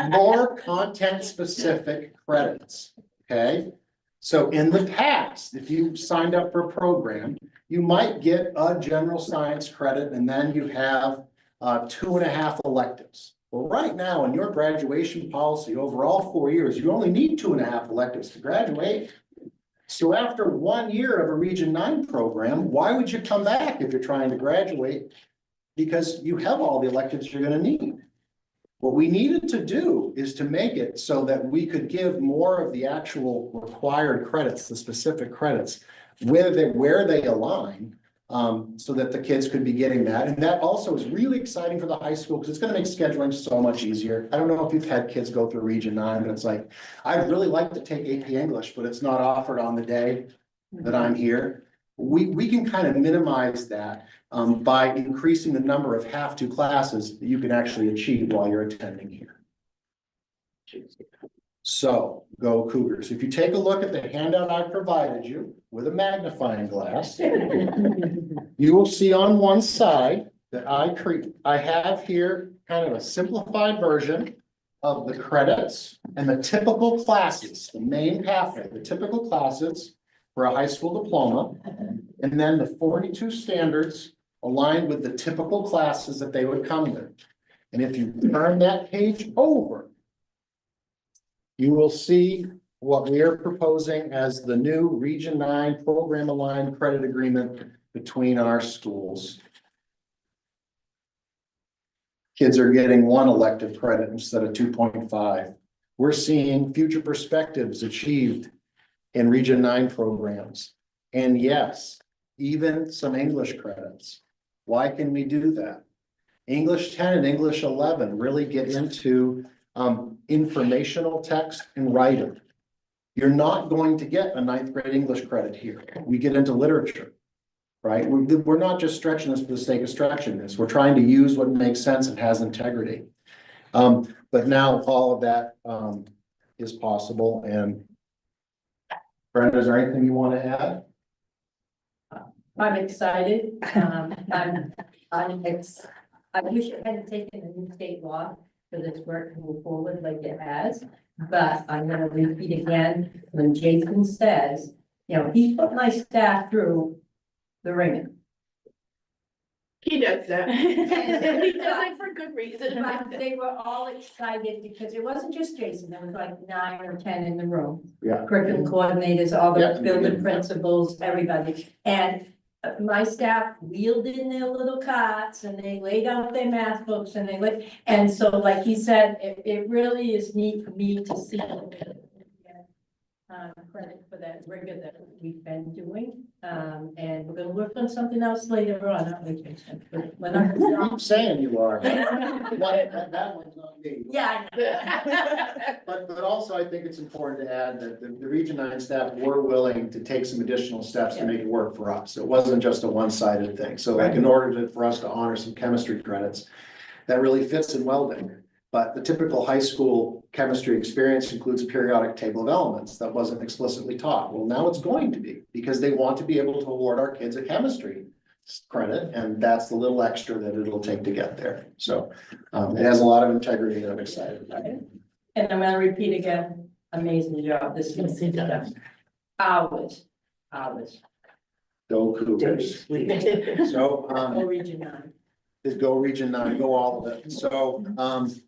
more content-specific credits, okay? So in the past, if you signed up for a program, you might get a general science credit and then you have 2.5 electives. Well, right now in your graduation policy over all 4 years, you only need 2.5 electives to graduate. So after 1 year of a Region 9 program, why would you come back if you're trying to graduate? Because you have all the electives you're gonna need. What we needed to do is to make it so that we could give more of the actual required credits, the specific credits, where they align, so that the kids could be getting that. And that also is really exciting for the high school because it's gonna make scheduling so much easier. I don't know if you've had kids go through Region 9, but it's like, I'd really like to take AP English, but it's not offered on the day that I'm here. We can kind of minimize that by increasing the number of have-to classes that you can actually achieve while you're attending here. So, go Cougars. If you take a look at the handout I provided you with a magnifying glass, you will see on one side that I have here kind of a simplified version of the credits and the typical classes, the main pathway, the typical classes for a high school diploma, and then the 42 standards aligned with the typical classes that they would come with. And if you turn that page over, you will see what we are proposing as the new Region 9 program aligned credit agreement between our schools. Kids are getting 1 elective credit instead of 2.5. We're seeing future perspectives achieved in Region 9 programs. And yes, even some English credits. Why can we do that? English 10 and English 11 really get into informational text and writing. You're not going to get a 9th grade English credit here. We get into literature, right? We're not just stretching this for the sake of stretching this. We're trying to use what makes sense and has integrity. But now all of that is possible. And Brenda, is there anything you want to add? I'm excited. I wish it hadn't taken a new state law for this work to move forward like it has. But I'm gonna repeat again, when Jason says, you know, he put my staff through the ringer. He does that. He does it for good reason. But they were all excited because it wasn't just Jason, there was like 9 or 10 in the room. Yeah. Curriculum coordinators, all Yeah. the building principals, everybody. And my staff wheeled in their little carts and they laid out their math books and and so like he said, it really is neat for me to see. Credit for that rigor that we've been doing, and we're gonna work on something else later on, aren't we, Jason? But we're not gonna- I'm saying you are. That one's not me. Yeah. I know. But also I think it's important to add that the Region 9 staff were willing to take some additional steps to make it work for us. It wasn't just a one-sided thing. So like in order for us to honor some chemistry credits, that really fits in welding. But the typical high school chemistry experience includes a periodic table of elements that wasn't explicitly taught. Well, now it's going to be because they want to be able to award our kids a chemistry credit, and that's the little extra that it'll take to get there. So it has a lot of integrity that I'm excited about. And I'm gonna repeat again, amazing job, this is hours. Go Cougars. So Region 9. is go Region 9, go all of it. So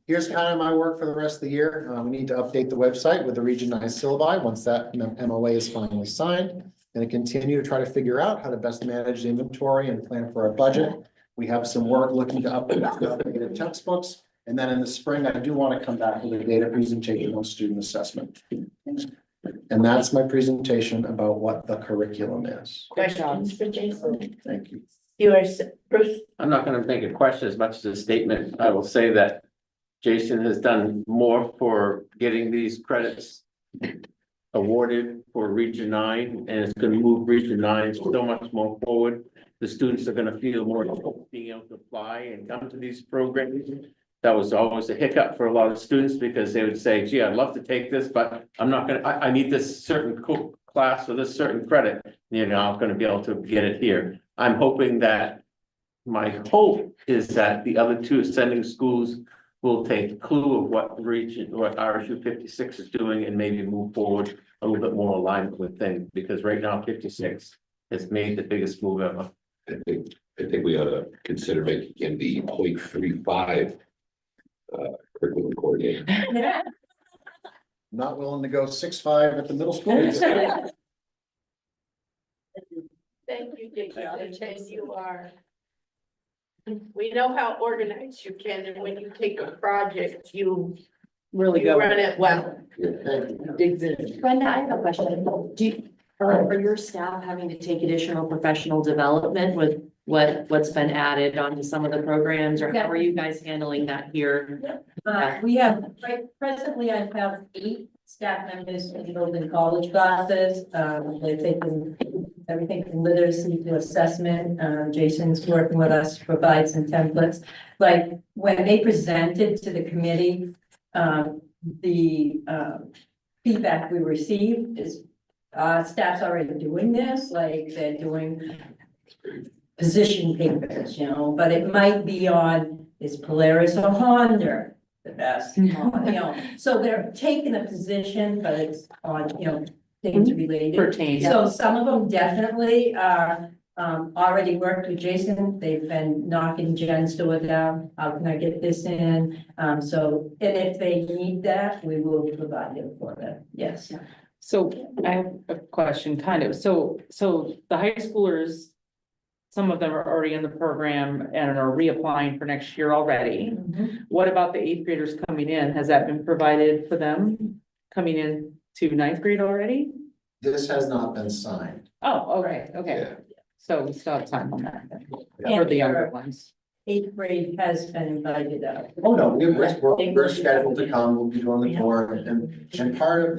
here's kind of my work for the rest of the year. We need to update the website with the Region 9 syllabi once that MOA is finally signed. And continue to try to figure out how to best manage the inventory and plan for our budget. We have some work looking to update the textbooks. And then in the spring, I do want to come back with a data presentation on student assessment. And that's my presentation about what the curriculum is. Questions for Jason? Thank you. Yours, Bruce? I'm not gonna make a question as much as a statement. I will say that Jason has done more for getting these credits awarded for Region 9, and it's gonna move Region 9 so much more forward. The students are gonna feel more being able to apply and come to these programs. That was always a hiccup for a lot of students because they would say, gee, I'd love to take this, but I'm not gonna, I need this certain class or this certain credit. You're not gonna be able to get it here. I'm hoping that, my hope is that the other 2 ascending schools will take a clue of what RSU 56 is doing and maybe move forward a little bit more alignment with things, because right now 56 has made the biggest move ever. I think we ought to consider making him the 0.35 curriculum coordinator. Not willing to go 6'5" at the middle school. Thank you, Jason, and you are. We know how organized you can, and when you take a project, you Really you go. run it well. Thank you. Dig in. Brenda, I have a question. Are your staff having to take additional professional development with what's been added onto some of the programs, or how are you guys handling that here? We have, presently I have 8 staff members enrolled in college classes. They're taking everything from literacy to assessment. Jason's working with us to provide some templates. Like when they presented to the committee, the feedback we received is staff's already doing this, like they're doing position papers, but it might be on, is Polaris or Honda the best, so they're taking a position, but it's on, things related. Pertain. So some of them definitely are, already worked with Jason. They've been knocking Jen's door down. How can I get this in? So, and if they need that, we will provide it for them. Yes. So I have a question, kind of. So the high schoolers, some of them are already in the program and are reapplying for next year already. What about the 8th graders coming in? Has that been provided for them coming in to 9th grade already? This has not been signed. Oh, okay, okay. So we still have time on that then, for the younger ones. 8th grade has been invited out. Oh, no, we're scheduled to come, we'll be doing the tour, and part of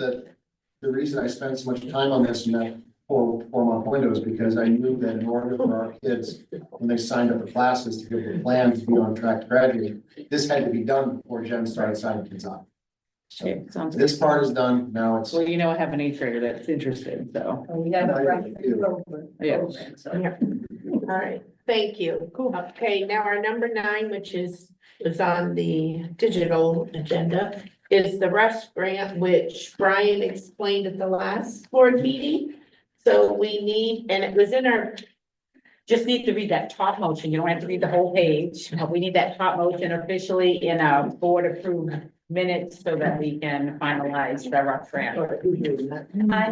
the reason I spent so much time on this in that 4-month window is because I knew that in order for our kids, when they signed up for classes to get the plan to be on track to graduate, this had to be done before Jen started signing kids up. So Okay, sounds this good. part is done, now it's. Well, I have an 8th grader that's interested, so. We have a program. Yeah. So. All right, thank you. Cool. Okay, now our number 9, which is on the digital agenda, is the REST grant, which Brian explained at the last board meeting. So we need, and it was in our, just need to read that top motion. You don't have to read the whole page. We need that top motion officially in a board approved minutes so that we can finalize the rough grant. I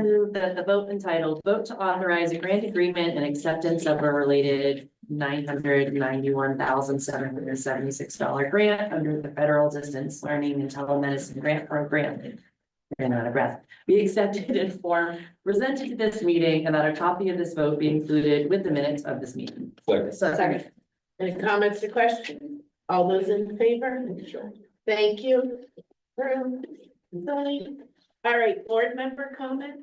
move that the vote entitled, vote to authorize a grant agreement and acceptance of a related $991,776 grant under the Federal Distance Learning and Telemedicine Grant Program. Ran out of breath. Be accepted in form presented to this meeting, and that a copy of this vote be included with the minutes of this meeting. second. Any comments or questions? All those in favor? Thank you. Approved. Signed. All right, board member comments?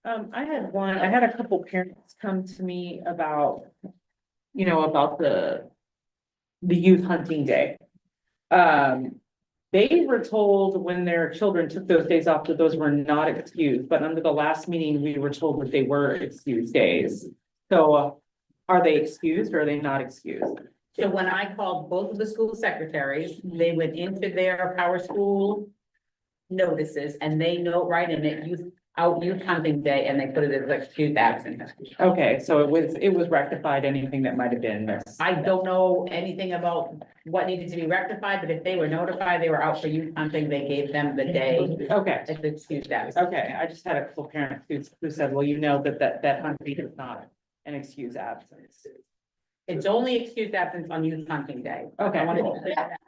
I had a couple parents come to me about, about the youth hunting day. They were told when their children took those days off that those were not excused, but under the last meeting, we were told that they were excused days. So are they excused or are they not excused? So when I called both of the school secretaries, they went into their power school notices and they note right in it, youth hunting day, and they put it as excused absent. Okay, so it was rectified, anything that might have been missed. I don't know anything about what needed to be rectified, but if they were notified, they were out for youth hunting, they gave them the day Okay, as excused absent. okay, I just had a couple parents who said, well, that hunting is not an excuse absence. It's only excused absence on youth hunting day. Okay. I wanted to say that.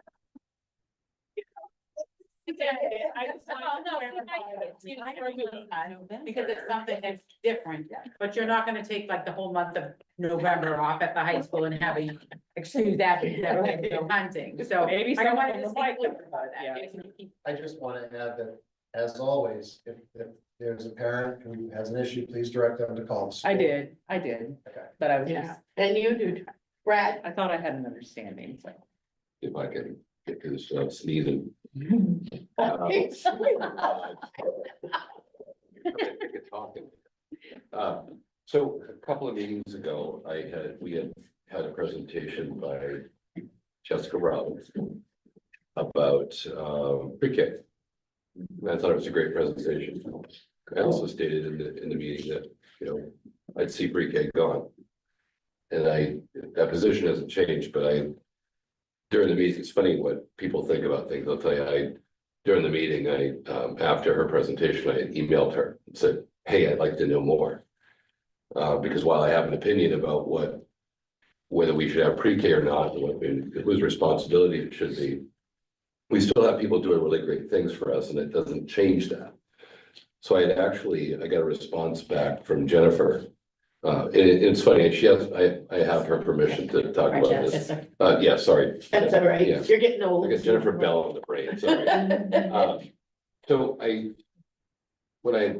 Because it's something that's different, but you're not gonna take like the whole month of November off at the high school and have a excused absence that way to go hunting, so. Maybe I some of wanted them to are be like clear that, about yeah. that. I just want to add that, as always, if there's a parent who has an issue, please direct them to call the school. I did, Okay. but I was Yeah, just, and you do, Brad? I thought I had an understanding, so. If I can get to this sneezing. So a couple of meetings ago, we had a presentation by Jessica Robbins about pre-K. I thought it was a great presentation. I also stated in the meeting that, I'd see pre-K gone. And that position hasn't changed, but during the meeting, it's funny what people think about things. I'll tell you, during the meeting, after her presentation, I emailed her and said, hey, I'd like to know more. Because while I have an opinion about whether we should have pre-K or not, and whose responsibility it should be, we still have people doing really great things for us, and it doesn't change that. So I got a response back from Jennifer. It's funny, I have her permission to talk about this. Yeah, sorry. That's all right, Yeah. you're getting I old. got Jennifer Bell on the brain, sorry. So when I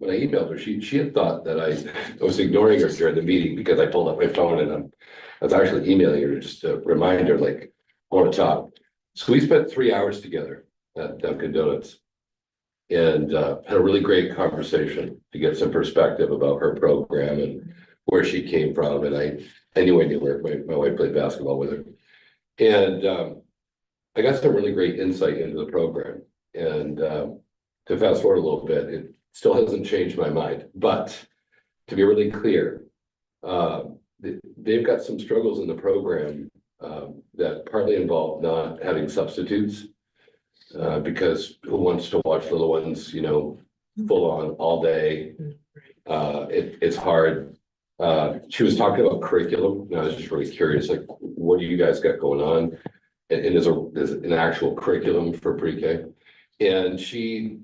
emailed her, she had thought that I was ignoring her during the meeting because I pulled up my phone and I was actually emailing her just to remind her, like, I want to talk. So we spent 3 hours together at Dunkin' Donuts and had a really great conversation to get some perspective about her program and where she came from. And I knew where my wife played basketball with her. And I got some really great insight into the program. And to fast forward a little bit, it still hasn't changed my mind. But to be really clear, they've got some struggles in the program that partly involve not having substitutes. Because who wants to watch little ones, full on all day? It's hard. She was talking about curriculum, and I was just really curious, like, what do you guys got going on? And there's an actual curriculum for pre-K. And she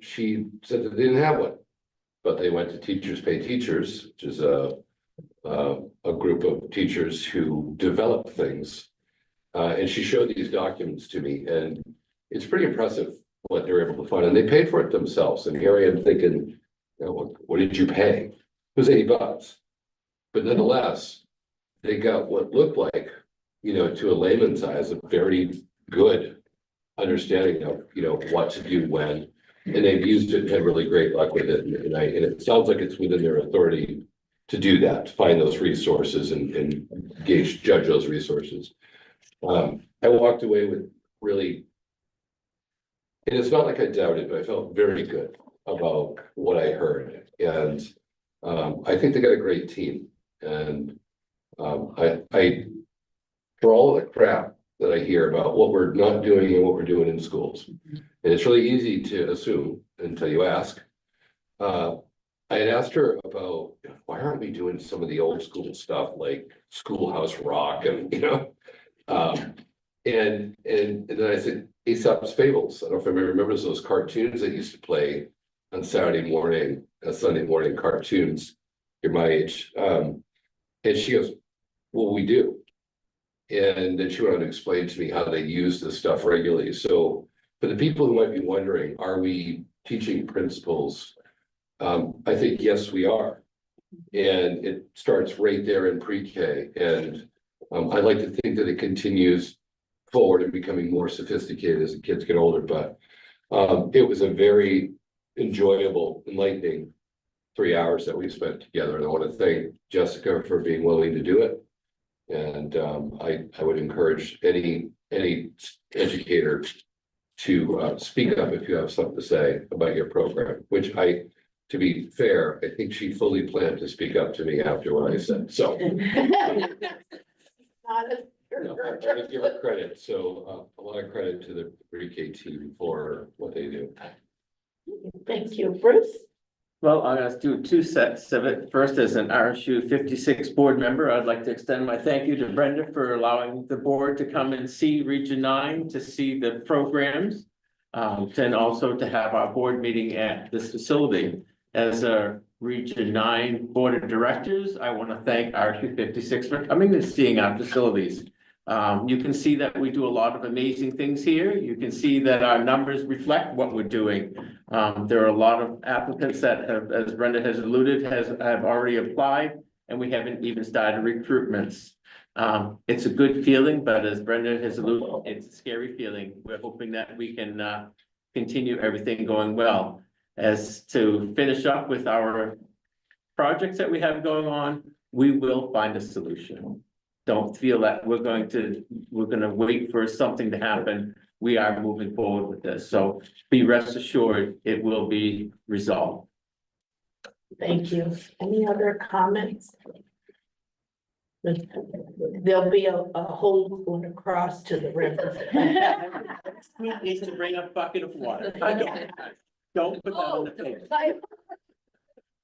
said that they didn't have one, but they went to Teachers Pay Teachers, which is a group of teachers who develop things. And she showed these documents to me, and it's pretty impressive what they're able to find, and they paid for it themselves. And here I am thinking, what did you pay? It was $80, but nonetheless, they got what looked like, to a layman's eyes, a very good understanding of, what to do when, and they've used it and had really great luck with it. And it sounds like it's within their authority to do that, to find those resources and judge those resources. I walked away with really. And it's not like I doubted, but I felt very good about what I heard. And I think they got a great team. And I, for all the crap that I hear about what we're not doing and what we're doing in schools, and it's really easy to assume until you ask. I had asked her about why aren't we doing some of the old school stuff like Schoolhouse Rock and, and then I said, Aesop's Fables. I don't know if everybody remembers those cartoons that used to play on Saturday morning, Sunday morning cartoons. You're my age. And she goes, well, we do. And then she went on to explain to me how they use this stuff regularly. So for the people who might be wondering, are we teaching principles? I think, yes, we are. And it starts right there in pre-K. And I'd like to think that it continues forward and becoming more sophisticated as the kids get older, but it was a very enjoyable, enlightening 3 hours that we spent together, and I want to thank Jessica for being willing to do it. And I would encourage any educator to speak up if you have something to say about your program, which to be fair, I think she fully planned to speak up to me after what I said, so. No, I give her credit, so a lot of credit to the pre-K team for what they do. Thank you, Bruce. Well, I'm gonna do two sets of it. First, as an RSU 56 board member, I'd like to extend my thank you to Brenda for allowing the board to come and see Region 9, to see the programs. And also to have our board meeting at this facility. As a Region 9 Board of Directors, I want to thank RSU 56 for coming and seeing our facilities. You can see that we do a lot of amazing things here. You can see that our numbers reflect what we're doing. There are a lot of applicants that have, as Brenda has alluded, have already applied, and we haven't even started recruitments. It's a good feeling, but as Brenda has alluded, it's a scary feeling. We're hoping that we can continue everything going well. As to finish up with our projects that we have going on, we will find a solution. Don't feel that we're gonna wait for something to happen. We are moving forward with this, so be rest assured it will be resolved. Thank you. Any other comments? There'll be a hole going across to the river. Needs to bring a bucket of water. Don't put that on the table.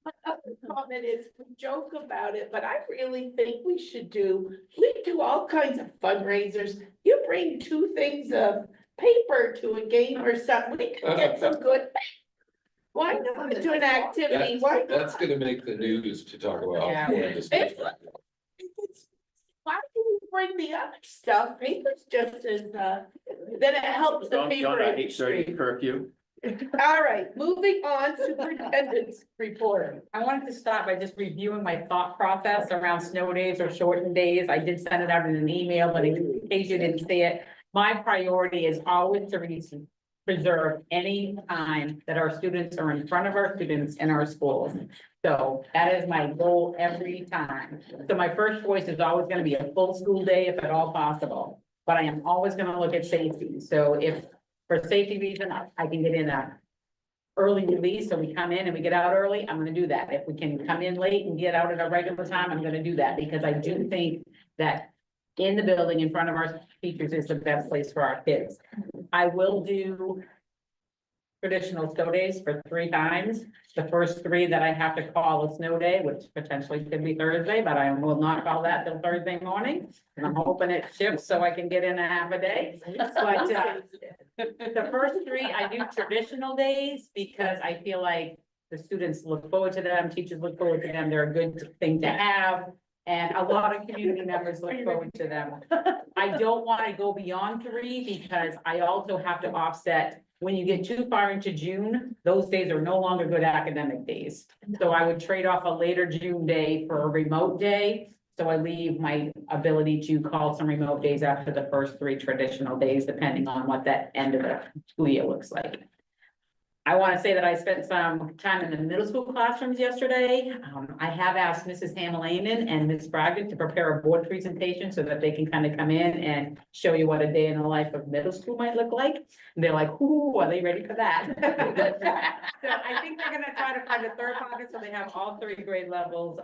My other comment is, we joke about it, but I really think we do all kinds of fundraisers. You bring 2 things of paper to a game or something, we can get some good. Why not do an activity? Why That's not? gonna make the news to talk about. Yeah. how important this is. Why do we bring the other stuff? Paper's just as, then it helps the Don't paper I hate 30 industry. curfew. All right, moving on, superintendent's report. I wanted to start by just reviewing my thought process around snow days or shortened days. I did send it out in an email, but in case you didn't see it, my priority is always to preserve any time that our students are in front of our students in our schools. So that is my goal every time. So my first choice is always gonna be a full school day if at all possible. But I am always gonna look at safety. So if for safety reason, I can get in a early release, so we come in and we get out early, I'm gonna do that. If we can come in late and get out at a regular time, I'm gonna do that, because I do think that in the building in front of our teachers is the best place for our kids. I will do traditional snow days for 3 times. The first 3 that I have to call a snow day, which potentially could be Thursday, but I will not call that till Thursday morning. And I'm hoping it shifts so I can get in a half a day. But, the first 3, I do traditional days because I feel like the students look forward to them, teachers look forward to them, they're a good thing to have. And a lot of community members look forward to them. I don't want to go beyond 3 because I also have to offset, when you get too far into June, those days are no longer good academic days. So I would trade off a later June day for a remote day. So I leave my ability to call some remote days after the first 3 traditional days, depending on what that end of the school year looks like. I want to say that I spent some time in the middle school classrooms yesterday. I have asked Mrs. Hamalainen and Ms. Bragdon to prepare a board presentation so that they can kind of come in and show you what a day in the life of middle school might look like. And they're like, "Ooh, are they ready for that?" So I think they're gonna try to find a third pocket so they have all 3 grade levels,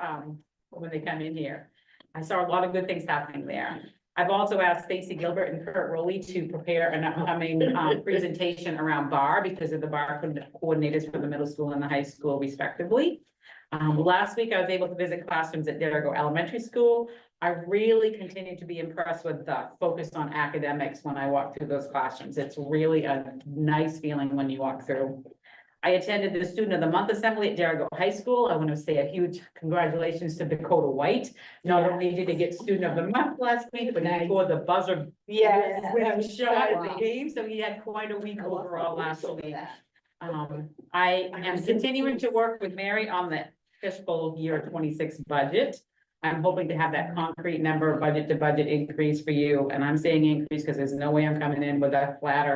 when they come in here. I saw a lot of good things happening there. I've also asked Stacy Gilbert and Kurt Rowley to prepare an upcoming presentation around bar, because of the bar coordinators for the middle school and the high school respectively. Last week I was able to visit classrooms at Derigo Elementary School. I really continue to be impressed with the focus on academics when I walk through those classrooms. It's really a nice feeling when you walk through. I attended the Student of the Month Assembly at Derigo High School. I want to say a huge congratulations to Dakota White. Not only did he get Student of the Month last week, but he scored the buzzer. Yes. Shot at the game, so he had quite a week overall last week. I am continuing to work with Mary on the fiscal year 26 budget. I'm hoping to have that concrete number budget to budget increase for you, and I'm saying increase because there's no way I'm coming in with a flat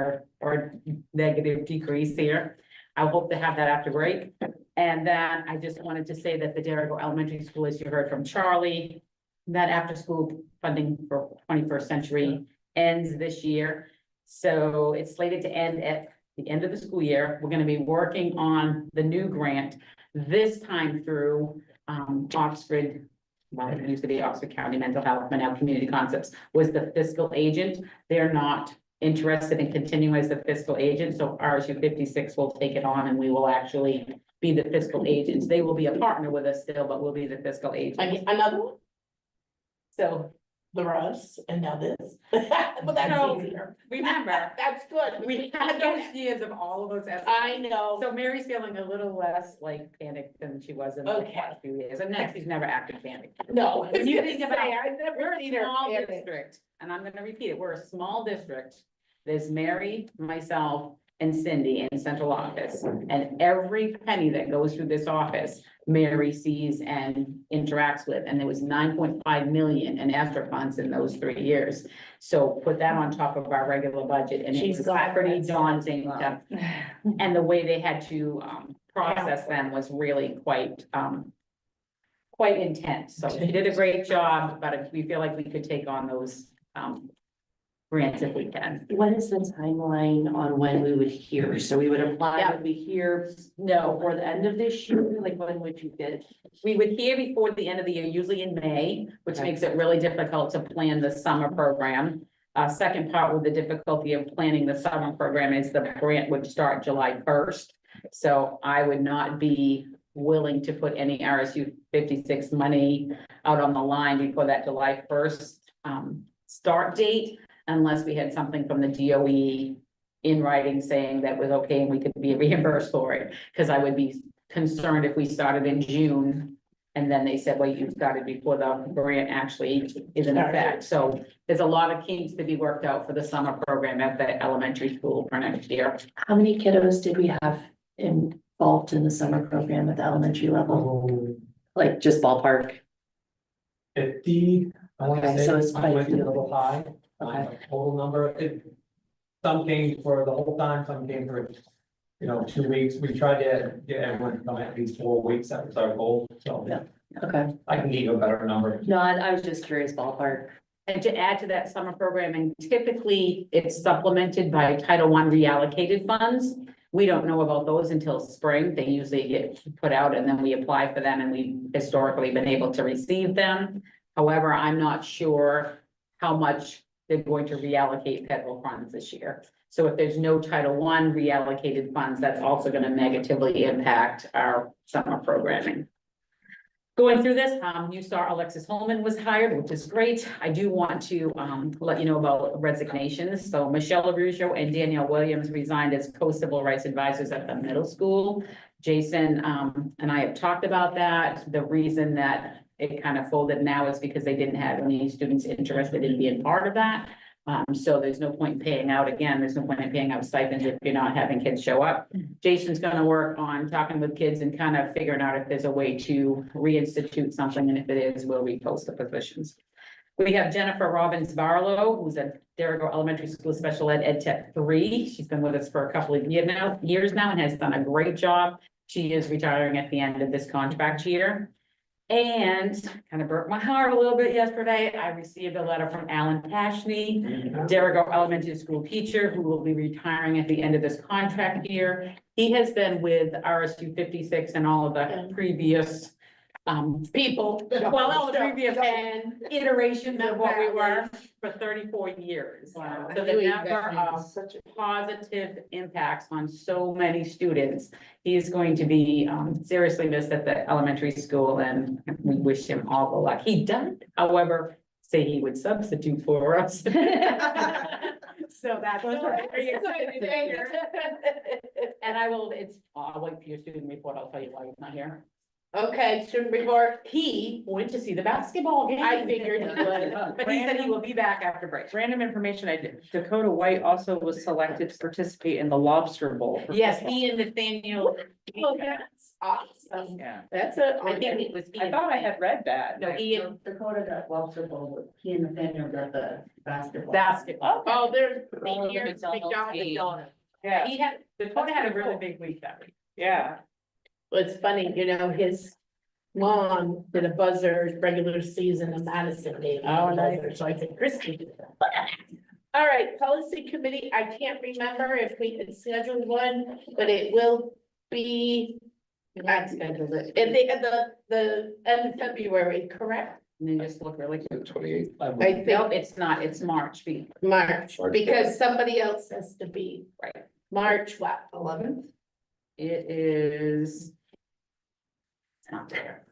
or negative decrease here. I hope to have that after break. And then I just wanted to say that the Derigo Elementary School, as you heard from Charlie, that after school funding for 21st Century ends this year. So it's slated to end at the end of the school year. We're going to be working on the new grant this time through Oxford. Well, it used to be Oxford County Mental Health, but now Community Concepts was the fiscal agent. They're not interested in continuing as the fiscal agent, so RSU 56 will take it on and we will actually be the fiscal agents. They will be a partner with us still, but we'll be the fiscal agent. Another one? So the Russ and now this. Well, that's So, easier. remember, That's good. we had those years of all of those. I know. So Mary's feeling a little less like panicked than she was in the Okay. past few years, and next she's never acted panicked. No. When you think about, I've never we're seen a her small panic. district, and I'm gonna repeat it, we're a small district. There's Mary, myself, and Cindy in central office, and every penny that goes through this office, Mary sees and interacts with, and there was 9.5 million in ESSER funds in those 3 years. So put that on top of our regular budget, and it She's was got pretty that. daunting to, and the way they had to process them was really quite intense. So she did a great job, but we feel like we could take on those grants if we can. What is the timeline on when we would hear? So we would apply, Yeah. would we hear No, before the end of this year? Like when would you get? we would hear before the end of the year, usually in May, which Okay. makes it really difficult to plan the summer program. Second part with the difficulty of planning the summer program is the grant would start July 1st. So I would not be willing to put any RSU 56 money out on the line before that July 1st start date, unless we had something from the DOE in writing saying that was okay and we could be reimbursed for it. Because I would be concerned if we started in June and then they said, well, you started before the grant actually is in effect. So there's a lot of kinks to be worked out for the summer program at the elementary school for next year. How many kiddos did we have involved in the summer program at the elementary level? Like just ballpark? 50. I want to Okay, say, so it's I quite a went a few. little high, Okay. total number, some came for the whole time, some came for, 2 weeks, we tried to get everyone to come at least 4 weeks, that was our goal, so. Yeah. Okay, I can give you a better number. no, I was just curious ballpark. And to add to that summer programming, typically it's supplemented by Title I reallocated funds. We don't know about those until spring. They usually get put out and then we apply for them and we've historically been able to receive them. However, I'm not sure how much they're going to reallocate federal funds this year. So if there's no Title I reallocated funds, that's also going to negatively impact our summer programming. Going through this, you saw Alexis Holman was hired, which is great. I do want to let you know about resignations. So Michelle Arujo and Danielle Williams resigned as co-civil rights advisors at the middle school. Jason and I have talked about that. The reason that it kind of folded now is because they didn't have any students interested in being part of that. So there's no point in paying out again. There's no point in paying out stipends if you're not having kids show up. Jason's gonna work on talking with kids and kind of figuring out if there's a way to reinstitute something, and if it is, we'll repost the positions. We have Jennifer Robbins Barlow, who's at Derigo Elementary School Special Ed Tech 3. She's been with us for a couple of years now and has done a great job. She is retiring at the end of this contract year. And kind of broke my heart a little bit yesterday. I received a letter from Alan Pashney, Derigo Elementary School teacher, who will be retiring at the end of this contract year. He has been with RSU 56 and all of the previous people, well, all the previous iterations of what we were for 34 years. Wow. So the number of positive impacts on so many students. He's going to be seriously missed at the elementary school, and we wish him all the luck. He did, however, say he would substitute for us. So that's very exciting. And I'll wait for your student report. I'll tell you why he's not here. Okay, student report. He went to see the basketball game. I figured he would. But he said he will be back after break. Random information, Dakota White also was selected to participate in the Lobster Bowl. for Yes, football. he and Nathaniel. Oh, that's awesome. Yeah, That's a. I think it was. he I and- thought I had read that. No, he and Dakota got Walter Bowl, he and Nathaniel got the basketball. basketball. Oh, there's Oh, seniors, McDonald's. Yeah, He had, Dakota had a really big week that week. yeah. Well, it's funny, his mom did a buzzer regular season in Madison Day. Oh, nice. So I think Christie did that. All right, policy committee, I can't remember if we could schedule one, but it will be I scheduled it. at the end of February, correct? And then just look really quick. 28th. I Nope, think it's not, it's March. March, March. because somebody else has to be. Right. March what, 11th? It is. It's not there.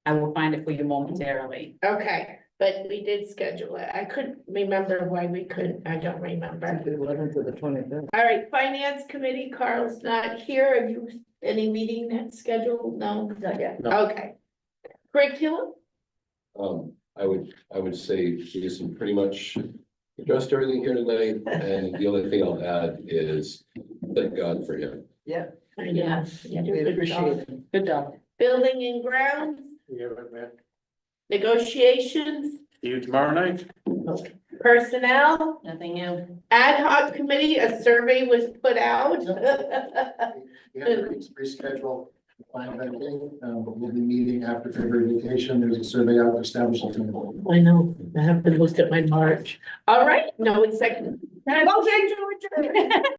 I will find it for you momentarily. Okay, but we did schedule it. I couldn't remember why we couldn't, I don't remember. 11th to the 25th. All right, finance committee, Carl's not here. Have you, any meeting that's scheduled? No? Not yet. Okay. Curriculum? I would say Jason pretty much addressed everything here tonight, and the only thing I'll add is thank God for him. Yeah. We appreciate it. Good job. Building and grounds, Yeah, but man, negotiations, See you tomorrow night. personnel, Nothing new. ad hoc committee, a survey was put out. we have to reschedule the plan of everything, but we'll be meeting after February vacation. There's a survey out to establish a team. I know, I haven't looked at my March. All right, no, it's second. Motion to adjourn.